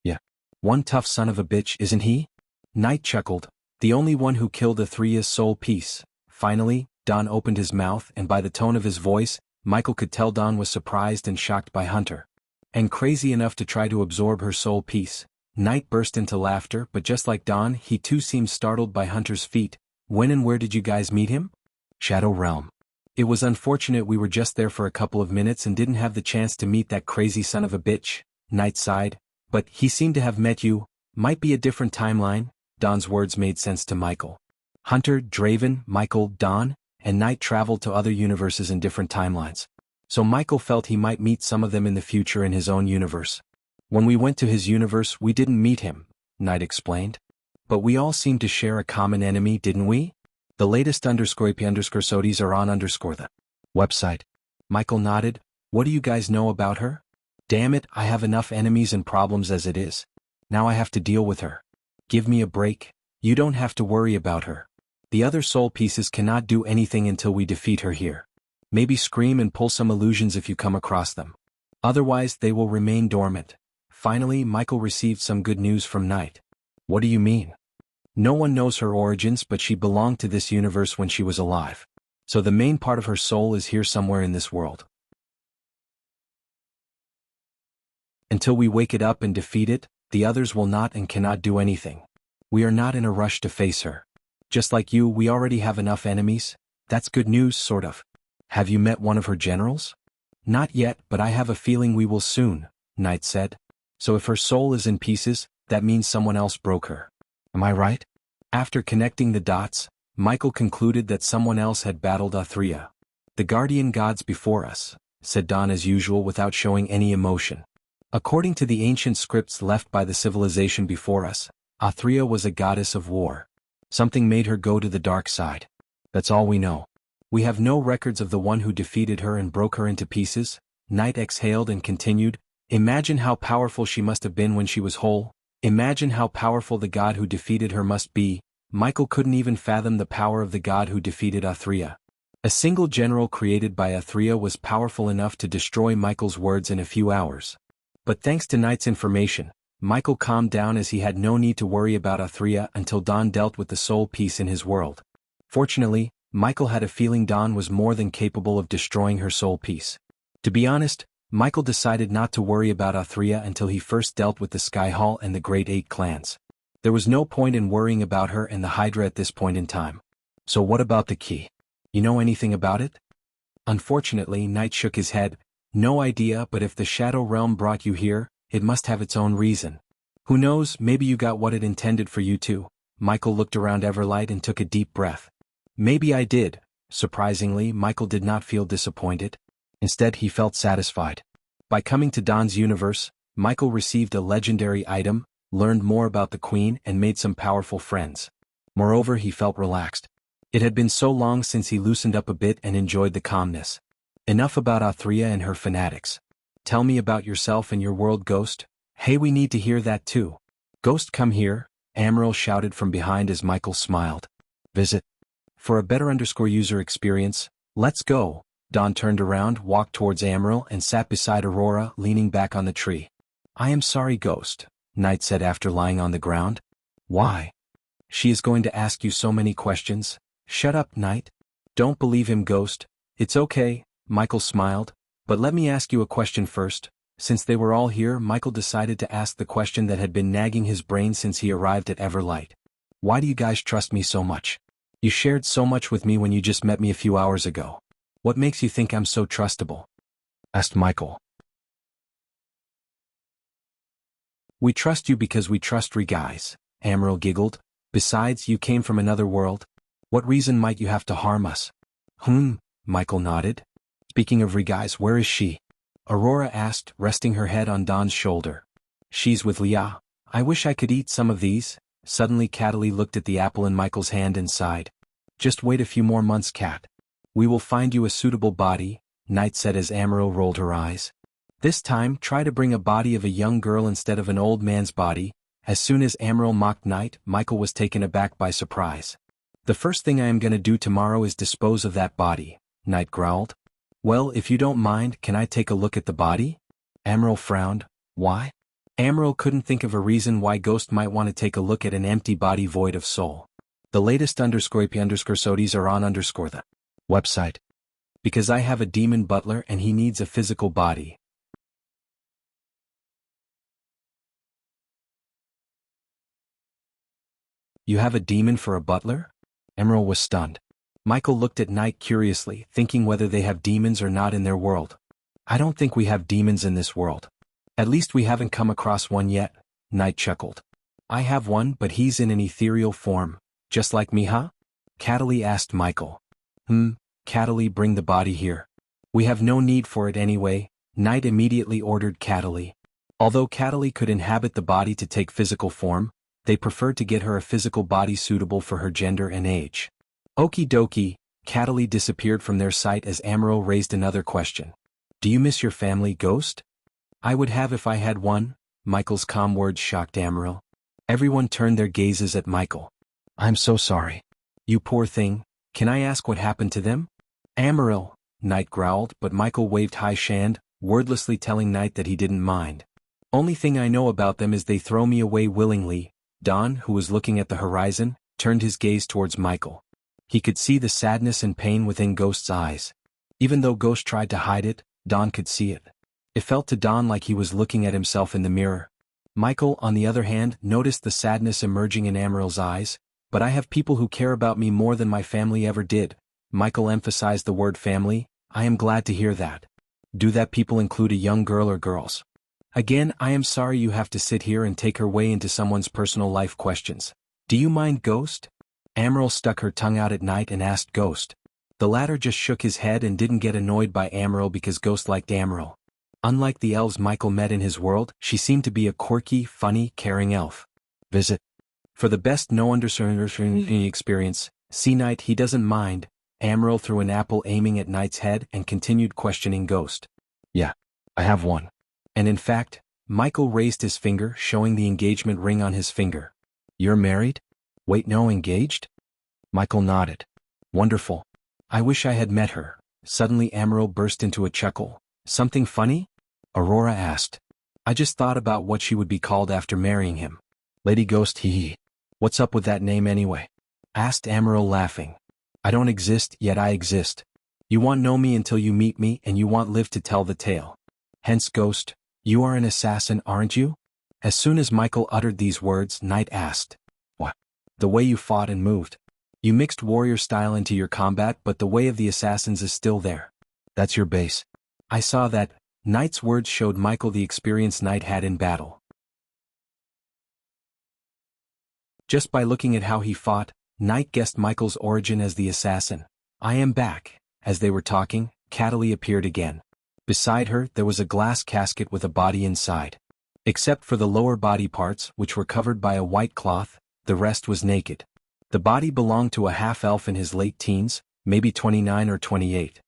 Yeah. One tough son of a bitch, isn't he? Night chuckled. The only one who killed Athria's soul piece. Finally, Dawn opened his mouth and by the tone of his voice, Michael could tell Dawn was surprised and shocked by Hunter. And crazy enough to try to absorb her soul piece. Night burst into laughter, but just like Dawn, he too seemed startled by Hunter's feat. When and where did you guys meet him? Shadow Realm. It was unfortunate we were just there for a couple of minutes and didn't have the chance to meet that crazy son of a bitch, Night sighed. But he seemed to have met you. Might be a different timeline. Dawn's words made sense to Michael. Hunter, Draven, Michael, Dawn, and Night traveled to other universes in different timelines. So Michael felt he might meet some of them in the future in his own universe. When we went to his universe we didn't meet him, Night explained. But we all seemed to share a common enemy, didn't we? The latest _IP_SODIs are on the website. Michael nodded. What do you guys know about her? Damn it, I have enough enemies and problems as it is. Now I have to deal with her. Give me a break. You don't have to worry about her. The other soul pieces cannot do anything until we defeat her here. Maybe scream and pull some illusions if you come across them. Otherwise they will remain dormant. Finally, Michael received some good news from Night. What do you mean? No one knows her origins, but she belonged to this universe when she was alive. So the main part of her soul is here somewhere in this world. Until we wake it up and defeat it, the others will not and cannot do anything. We are not in a rush to face her. Just like you, we already have enough enemies. That's good news, sort of. Have you met one of her generals? Not yet, but I have a feeling we will soon, Knight said. So if her soul is in pieces, that means someone else broke her. Am I right? After connecting the dots, Michael concluded that someone else had battled Athria. The guardian gods before us, said Don as usual without showing any emotion. According to the ancient scripts left by the civilization before us, Athria was a goddess of war. Something made her go to the dark side. That's all we know. We have no records of the one who defeated her and broke her into pieces. Knight exhaled and continued, imagine how powerful she must have been when she was whole. Imagine how powerful the god who defeated her must be. Michael couldn't even fathom the power of the god who defeated Athria. A single general created by Athria was powerful enough to destroy Michael's words in a few hours. But thanks to Knight's information, Michael calmed down as he had no need to worry about Athria until Don dealt with the soul piece in his world. Fortunately, Michael had a feeling Don was more than capable of destroying her soul piece. To be honest, Michael decided not to worry about Athria until he first dealt with the Sky Hall and the Great Eight clans. There was no point in worrying about her and the Hydra at this point in time. So what about the key? You know anything about it? Unfortunately, Knight shook his head. No idea, but if the Shadow Realm brought you here, it must have its own reason. Who knows, maybe you got what it intended for you to. Michael looked around Everlight and took a deep breath. Maybe I did. Surprisingly, Michael did not feel disappointed. Instead, he felt satisfied. By coming to Don's universe, Michael received a legendary item, learned more about the Queen and made some powerful friends. Moreover, he felt relaxed. It had been so long since he loosened up a bit and enjoyed the calmness. Enough about Athria and her fanatics. Tell me about yourself and your world, Ghost. Hey, we need to hear that too. Ghost, come here, Amaryl shouted from behind as Michael smiled. Visit. For a better user experience, let's go. Don turned around, walked towards Amaryl and sat beside Aurora, leaning back on the tree. I am sorry, Ghost, Knight said after lying on the ground. Why? She is going to ask you so many questions. Shut up, Knight. Don't believe him, Ghost. It's okay, Michael smiled. But let me ask you a question first. Since they were all here, Michael decided to ask the question that had been nagging his brain since he arrived at Everlight. Why do you guys trust me so much? You shared so much with me when you just met me a few hours ago. What makes you think I'm so trustable? Asked Michael. We trust you because we trust guys, Amaryl giggled. Besides, you came from another world. What reason might you have to harm us? Michael nodded. Speaking of guys, where is she? Aurora asked, resting her head on Don's shoulder. She's with Lia. I wish I could eat some of these. Suddenly Catelli looked at the apple in Michael's hand and sighed. Just wait a few more months, Cat. We will find you a suitable body, Knight said as Amaryl rolled her eyes. This time, try to bring a body of a young girl instead of an old man's body. As soon as Amaryl mocked Knight, Michael was taken aback by surprise. The first thing I am gonna do tomorrow is dispose of that body, Knight growled. Well, if you don't mind, can I take a look at the body? Amaryl frowned. Why? Amaryl couldn't think of a reason why Ghost might want to take a look at an empty body void of soul. The latest _IP_SODs are on the website. Because I have a demon butler and he needs a physical body. You have a demon for a butler? Amaryl was stunned. Michael looked at Knight curiously, thinking whether they have demons or not in their world. I don't think we have demons in this world. At least we haven't come across one yet, Knight chuckled. I have one, but he's in an ethereal form, just like me, huh? Catelli asked Michael. Catelli, bring the body here. We have no need for it anyway, Knight immediately ordered Catelli. Although Catelli could inhabit the body to take physical form, they preferred to get her a physical body suitable for her gender and age. Okie dokie, Catelli disappeared from their sight as Amaryl raised another question. Do you miss your family, Ghost? I would have if I had one, Michael's calm words shocked Amaryl. Everyone turned their gazes at Michael. I'm so sorry. You poor thing, can I ask what happened to them? Amaryl, Knight growled, but Michael waved high hand, wordlessly telling Knight that he didn't mind. Only thing I know about them is they throw me away willingly, Don, who was looking at the horizon, turned his gaze towards Michael. He could see the sadness and pain within Ghost's eyes. Even though Ghost tried to hide it, Don could see it. It felt to Don like he was looking at himself in the mirror. Michael, on the other hand, noticed the sadness emerging in Amaril's eyes. But I have people who care about me more than my family ever did. Michael emphasized the word family. I am glad to hear that. Do that people include a young girl or girls? Again, I am sorry you have to sit here and take her way into someone's personal life questions. Do you mind, Ghost? Amaryl stuck her tongue out at Night and asked Ghost. The latter just shook his head and didn't get annoyed by Amaryl because Ghost liked Amaryl. Unlike the elves Michael met in his world, she seemed to be a quirky, funny, caring elf. Visit. For the best no-understanding experience, see Night, he doesn't mind. Amaryl threw an apple aiming at Night's head and continued questioning Ghost. Yeah, I have one. And in fact, Michael raised his finger, showing the engagement ring on his finger. You're married? Wait, no, engaged? Michael nodded. Wonderful. I wish I had met her. Suddenly Amaryl burst into a chuckle. Something funny? Aurora asked. I just thought about what she would be called after marrying him. Lady Ghost, hee. What's up with that name anyway? Asked Amaryl, laughing. I don't exist, yet I exist. You want know me until you meet me, and you want live to tell the tale. Hence, Ghost, you are an assassin, aren't you? As soon as Michael uttered these words, Night asked. What? The way you fought and moved. You mixed warrior style into your combat, but the way of the assassins is still there. That's your base. I saw that. Night's words showed Michael the experience Night had in battle. Just by looking at how he fought, Night guessed Michael's origin as the assassin. I am back. As they were talking, Catelli appeared again. Beside her, there was a glass casket with a body inside. Except for the lower body parts, which were covered by a white cloth, the rest was naked. The body belonged to a half-elf in his late teens, maybe 29 or 28.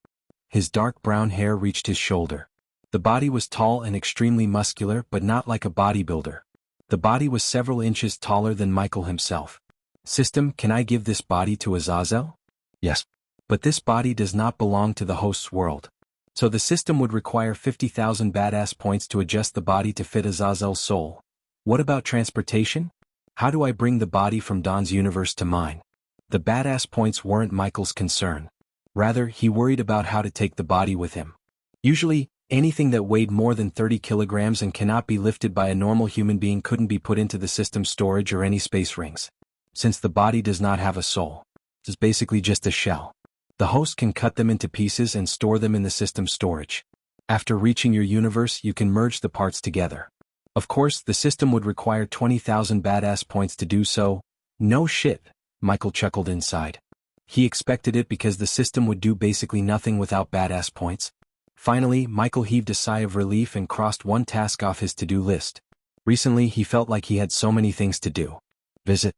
His dark brown hair reached his shoulder. The body was tall and extremely muscular, but not like a bodybuilder. The body was several inches taller than Michael himself. System, can I give this body to Azazel? Yes. But this body does not belong to the host's world. So the system would require 50,000 badass points to adjust the body to fit Azazel's soul. What about transportation? How do I bring the body from Don's universe to mine? The badass points weren't Michael's concern. Rather, he worried about how to take the body with him. Usually, anything that weighed more than 30 kilograms and cannot be lifted by a normal human being couldn't be put into the system's storage or any space rings. Since the body does not have a soul, it's basically just a shell. The host can cut them into pieces and store them in the system's storage. After reaching your universe, you can merge the parts together. Of course, the system would require 20,000 badass points to do so. No shit, Michael chuckled inside. He expected it because the system would do basically nothing without badass points. Finally, Michael heaved a sigh of relief and crossed one task off his to-do list. Recently, he felt like he had so many things to do. Visit.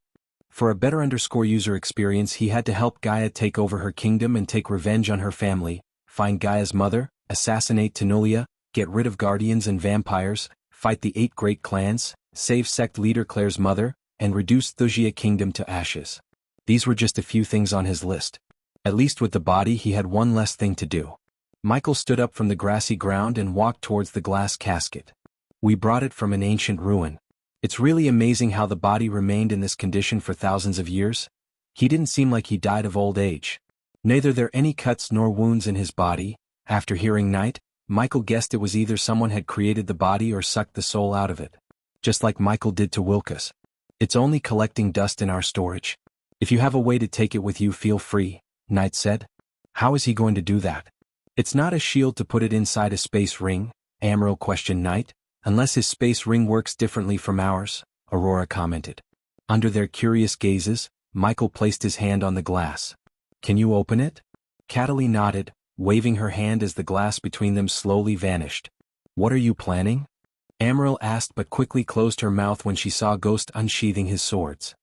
For a better user experience, he had to help Gaia take over her kingdom and take revenge on her family, find Gaia's mother, assassinate Tenulia, get rid of guardians and vampires, fight the 8 great clans, save sect leader Claire's mother, and reduce Thuxia kingdom to ashes. These were just a few things on his list. At least with the body he had one less thing to do. Michael stood up from the grassy ground and walked towards the glass casket. We brought it from an ancient ruin. It's really amazing how the body remained in this condition for thousands of years. He didn't seem like he died of old age. Neither there any cuts nor wounds in his body. After hearing Night, Michael guessed it was either someone had created the body or sucked the soul out of it. Just like Michael did to Wilkes. It's only collecting dust in our storage. If you have a way to take it with you, feel free, Night said. How is he going to do that? It's not a shield to put it inside a space ring, Amaryl questioned Night. Unless his space ring works differently from ours, Aurora commented. Under their curious gazes, Michael placed his hand on the glass. Can you open it? Catelli nodded, waving her hand as the glass between them slowly vanished. What are you planning? Amaryl asked but quickly closed her mouth when she saw Ghost unsheathing his swords.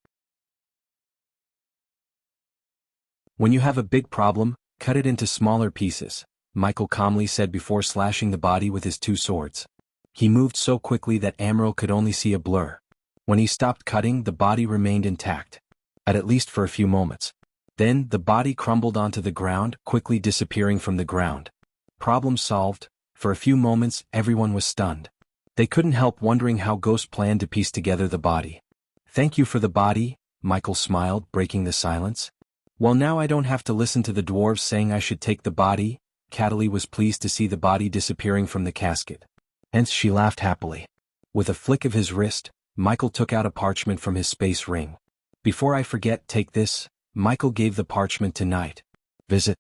When you have a big problem, cut it into smaller pieces, Michael calmly said before slashing the body with his 2 swords. He moved so quickly that Amaryl could only see a blur. When he stopped cutting, the body remained intact. At least for a few moments. Then, the body crumbled onto the ground, quickly disappearing from the ground. Problem solved. For a few moments, everyone was stunned. They couldn't help wondering how Ghost planned to piece together the body. Thank you for the body, Michael smiled, breaking the silence. Well, now I don't have to listen to the dwarves saying I should take the body. Catelli was pleased to see the body disappearing from the casket. Hence she laughed happily. With a flick of his wrist, Michael took out a parchment from his space ring. Before I forget, take this. Michael gave the parchment to Knight. Visit.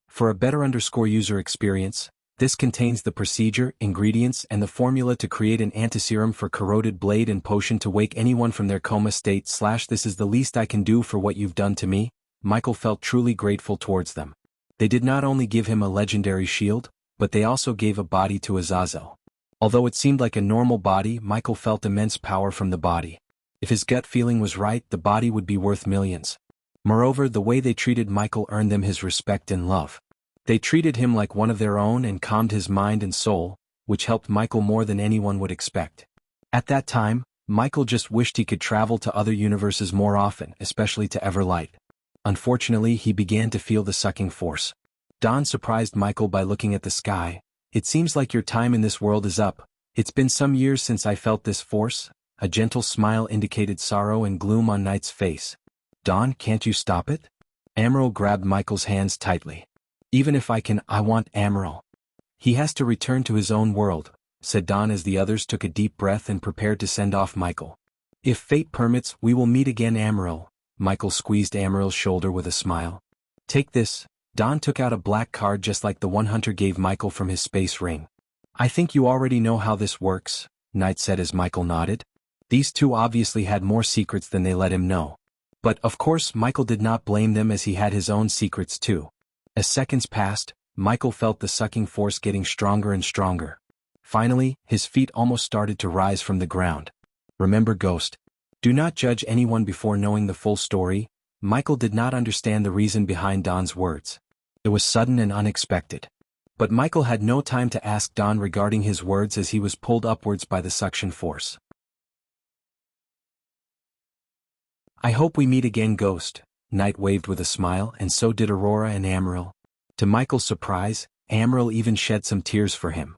For a better user experience, this contains the procedure, ingredients, and the formula to create an antiserum for corroded blade and potion to wake anyone from their coma state. This is the least I can do for what you've done to me. Michael felt truly grateful towards them. They did not only give him a legendary shield, but they also gave a body to Azazel. Although it seemed like a normal body, Michael felt immense power from the body. If his gut feeling was right, the body would be worth millions. Moreover, the way they treated Michael earned them his respect and love. They treated him like one of their own and calmed his mind and soul, which helped Michael more than anyone would expect. At that time, Michael just wished he could travel to other universes more often, especially to Everlight. Unfortunately, he began to feel the sucking force. Dawn surprised Michael by looking at the sky. It seems like your time in this world is up. It's been some years since I felt this force. A gentle smile indicated sorrow and gloom on Knight's face. Dawn, can't you stop it? Amaral grabbed Michael's hands tightly. Even if I can, I want Amaral. He has to return to his own world, said Dawn as the others took a deep breath and prepared to send off Michael. If fate permits, we will meet again, Amaral. Michael squeezed Amaral's shoulder with a smile. Take this. Dawn took out a black card just like the one Hunter gave Michael from his space ring. I think you already know how this works, Knight said as Michael nodded. These two obviously had more secrets than they let him know. But, of course, Michael did not blame them as he had his own secrets too. As seconds passed, Michael felt the sucking force getting stronger and stronger. Finally, his feet almost started to rise from the ground. Remember, Ghost. Do not judge anyone before knowing the full story. Michael did not understand the reason behind Dawn's words. It was sudden and unexpected. But Michael had no time to ask Dawn regarding his words as he was pulled upwards by the suction force. I hope we meet again, Ghost. Knight waved with a smile, and so did Aurora and Amaral. To Michael's surprise, Amaral even shed some tears for him.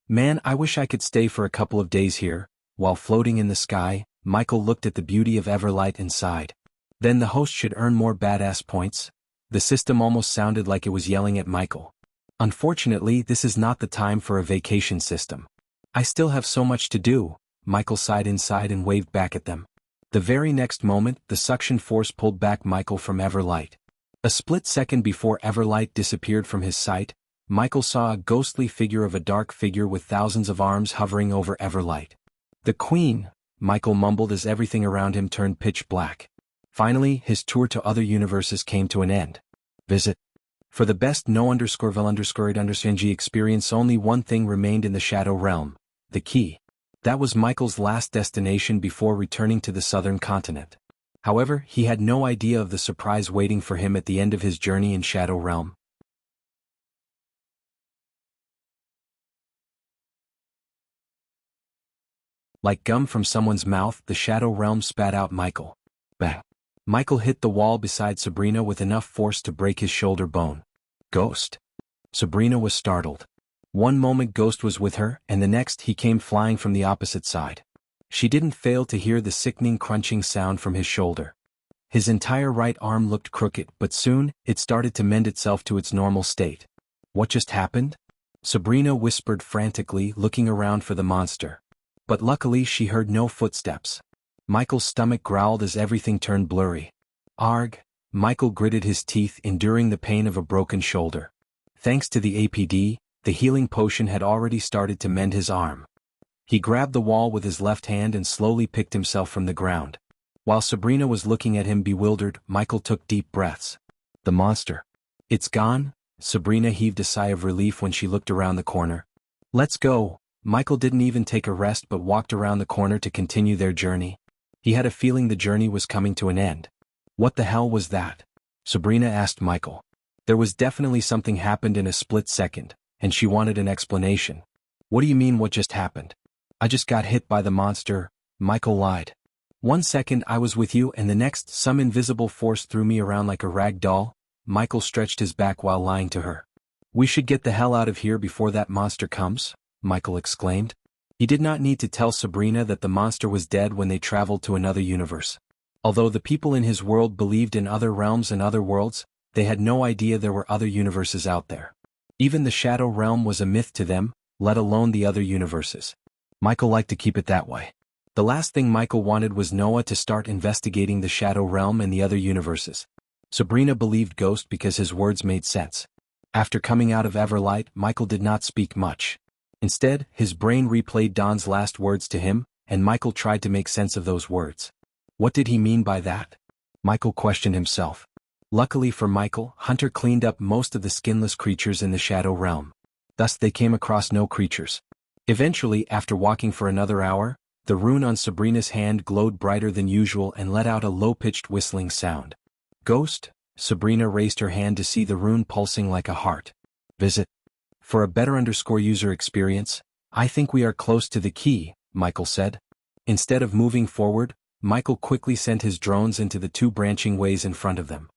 Man, I wish I could stay for a couple of days here. While floating in the sky, Michael looked at the beauty of Everlight and sighed. Then the host should earn more badass points. The system almost sounded like it was yelling at Michael. Unfortunately, this is not the time for a vacation system. I still have so much to do. Michael sighed inside and waved back at them. The very next moment, the suction force pulled back Michael from Everlight. A split second before Everlight disappeared from his sight, Michael saw a ghostly figure of a dark figure with thousands of arms hovering over Everlight. The Queen, Michael mumbled as everything around him turned pitch black. Finally, his tour to other universes came to an end. Visit. For the best no_vel_id_Xianxia experience, only one thing remained in the Shadow Realm: the key. That was Michael's last destination before returning to the southern continent. However, he had no idea of the surprise waiting for him at the end of his journey in Shadow Realm. Like gum from someone's mouth, the Shadow Realm spat out Michael. Bang! Michael hit the wall beside Sabrina with enough force to break his shoulder bone. Ghost! Sabrina was startled. One moment Ghost was with her, and the next he came flying from the opposite side. She didn't fail to hear the sickening crunching sound from his shoulder. His entire right arm looked crooked, but soon, it started to mend itself to its normal state. What just happened? Sabrina whispered frantically, looking around for the monster. But luckily she heard no footsteps. Michael's stomach growled as everything turned blurry. Arg! Michael gritted his teeth, enduring the pain of a broken shoulder. Thanks to the APD, the healing potion had already started to mend his arm. He grabbed the wall with his left hand and slowly picked himself from the ground. While Sabrina was looking at him bewildered, Michael took deep breaths. The monster. It's gone? Sabrina heaved a sigh of relief when she looked around the corner. Let's go. Michael didn't even take a rest but walked around the corner to continue their journey. He had a feeling the journey was coming to an end. What the hell was that? Sabrina asked Michael. There was definitely something happened in a split second, and she wanted an explanation. What do you mean, what just happened? I just got hit by the monster, Michael lied. 1 second I was with you and the next some invisible force threw me around like a rag doll. Michael stretched his back while lying to her. We should get the hell out of here before that monster comes, Michael exclaimed. He did not need to tell Sabrina that the monster was dead when they traveled to another universe. Although the people in his world believed in other realms and other worlds, they had no idea there were other universes out there. Even the Shadow Realm was a myth to them, let alone the other universes. Michael liked to keep it that way. The last thing Michael wanted was Noah to start investigating the Shadow Realm and the other universes. Sabrina believed Ghost because his words made sense. After coming out of Everlight, Michael did not speak much. Instead, his brain replayed Don's last words to him, and Michael tried to make sense of those words. What did he mean by that? Michael questioned himself. Luckily for Michael, Hunter cleaned up most of the skinless creatures in the Shadow Realm. Thus they came across no creatures. Eventually, after walking for another hour, the rune on Sabrina's hand glowed brighter than usual and let out a low-pitched whistling sound. Ghost? Sabrina raised her hand to see the rune pulsing like a heart. Visit. For a better user experience, I think we are close to the key, Michael said. Instead of moving forward, Michael quickly sent his drones into the two branching ways in front of them.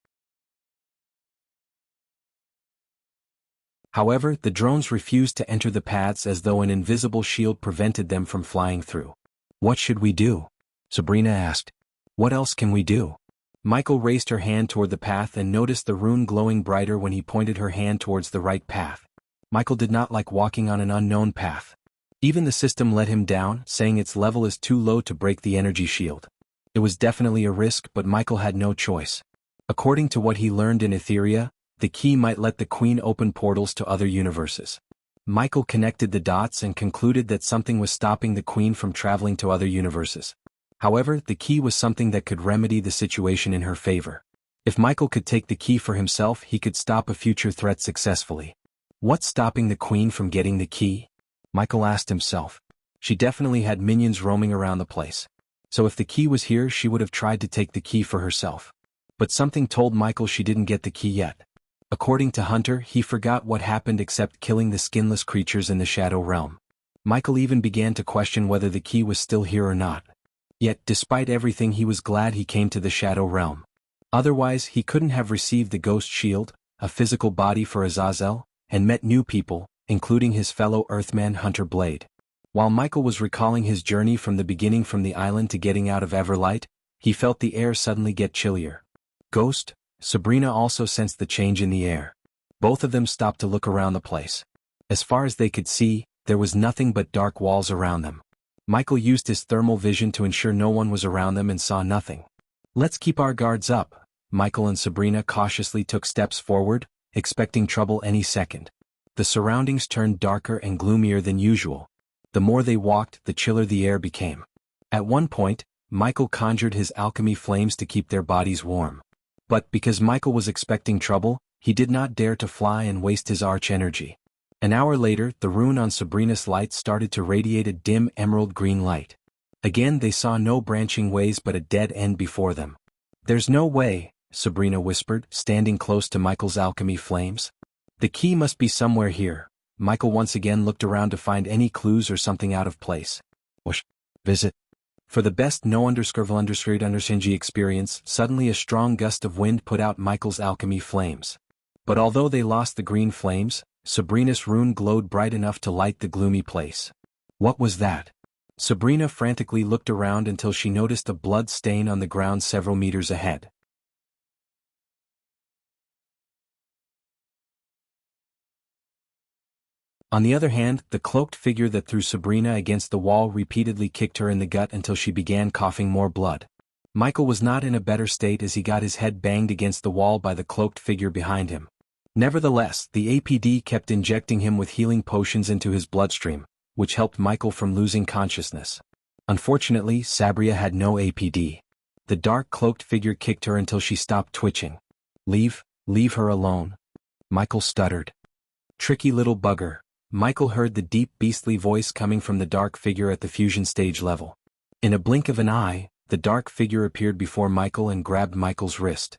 However, the drones refused to enter the paths as though an invisible shield prevented them from flying through. What should we do? Sabrina asked. What else can we do? Michael raised her hand toward the path and noticed the rune glowing brighter when he pointed her hand towards the right path. Michael did not like walking on an unknown path. Even the system let him down, saying its level is too low to break the energy shield. It was definitely a risk, but Michael had no choice. According to what he learned in Etheria, the key might let the Queen open portals to other universes. Michael connected the dots and concluded that something was stopping the Queen from traveling to other universes. However, the key was something that could remedy the situation in her favor. If Michael could take the key for himself, he could stop a future threat successfully. What's stopping the Queen from getting the key? Michael asked himself. She definitely had minions roaming around the place. So if the key was here, she would have tried to take the key for herself. But something told Michael she didn't get the key yet. According to Hunter, he forgot what happened except killing the skinless creatures in the Shadow Realm. Michael even began to question whether the key was still here or not. Yet, despite everything, he was glad he came to the Shadow Realm. Otherwise, he couldn't have received the Ghost Shield, a physical body for Azazel, and met new people, including his fellow Earthman Hunter Blade. While Michael was recalling his journey from the beginning from the island to getting out of Everlight, he felt the air suddenly get chillier. Ghost? Sabrina also sensed the change in the air. Both of them stopped to look around the place. As far as they could see, there was nothing but dark walls around them. Michael used his thermal vision to ensure no one was around them and saw nothing. Let's keep our guards up. Michael and Sabrina cautiously took steps forward, expecting trouble any second. The surroundings turned darker and gloomier than usual. The more they walked, the chiller the air became. At one point, Michael conjured his alchemy flames to keep their bodies warm. But because Michael was expecting trouble, he did not dare to fly and waste his arch energy. An hour later, the rune on Sabrina's light started to radiate a dim emerald green light. Again they saw no branching ways but a dead end before them. There's no way, Sabrina whispered, standing close to Michael's alchemy flames. The key must be somewhere here. Michael once again looked around to find any clues or something out of place. Visit. For the best no_underscreen experience, suddenly a strong gust of wind put out Michael's alchemy flames. But although they lost the green flames, Sabrina's rune glowed bright enough to light the gloomy place. What was that? Sabrina frantically looked around until she noticed a blood stain on the ground several meters ahead. On the other hand, the cloaked figure that threw Sabrina against the wall repeatedly kicked her in the gut until she began coughing more blood. Michael was not in a better state as he got his head banged against the wall by the cloaked figure behind him. Nevertheless, the APD kept injecting him with healing potions into his bloodstream, which helped Michael from losing consciousness. Unfortunately, Sabria had no APD. The dark cloaked figure kicked her until she stopped twitching. Leave her alone. Michael stuttered. Tricky little bugger. Michael heard the deep beastly voice coming from the dark figure at the fusion stage level. In a blink of an eye, the dark figure appeared before Michael and grabbed Michael's wrist.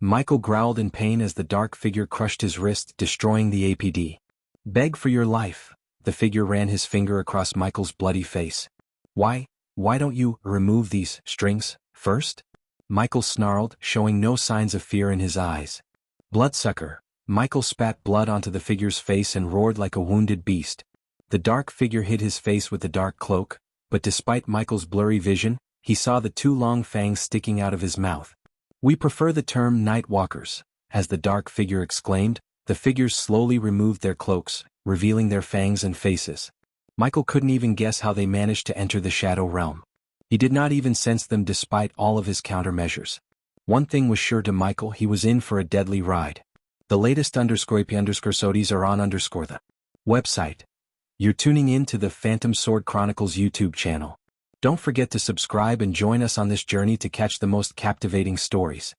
Michael growled in pain as the dark figure crushed his wrist, destroying the APD. Beg for your life. The figure ran his finger across Michael's bloody face. Why don't you remove these strings first? Michael snarled, showing no signs of fear in his eyes. Bloodsucker. Michael spat blood onto the figure's face and roared like a wounded beast. The dark figure hid his face with the dark cloak, but despite Michael's blurry vision, he saw the two long fangs sticking out of his mouth. "We prefer the term night walkers," as the dark figure exclaimed. The figures slowly removed their cloaks, revealing their fangs and faces. Michael couldn't even guess how they managed to enter the shadow realm. He did not even sense them despite all of his countermeasures. One thing was sure to Michael: he was in for a deadly ride. The latest _sodies are on the website. You're tuning in to the Phantom Sword Chronicles YouTube channel. Don't forget to subscribe and join us on this journey to catch the most captivating stories.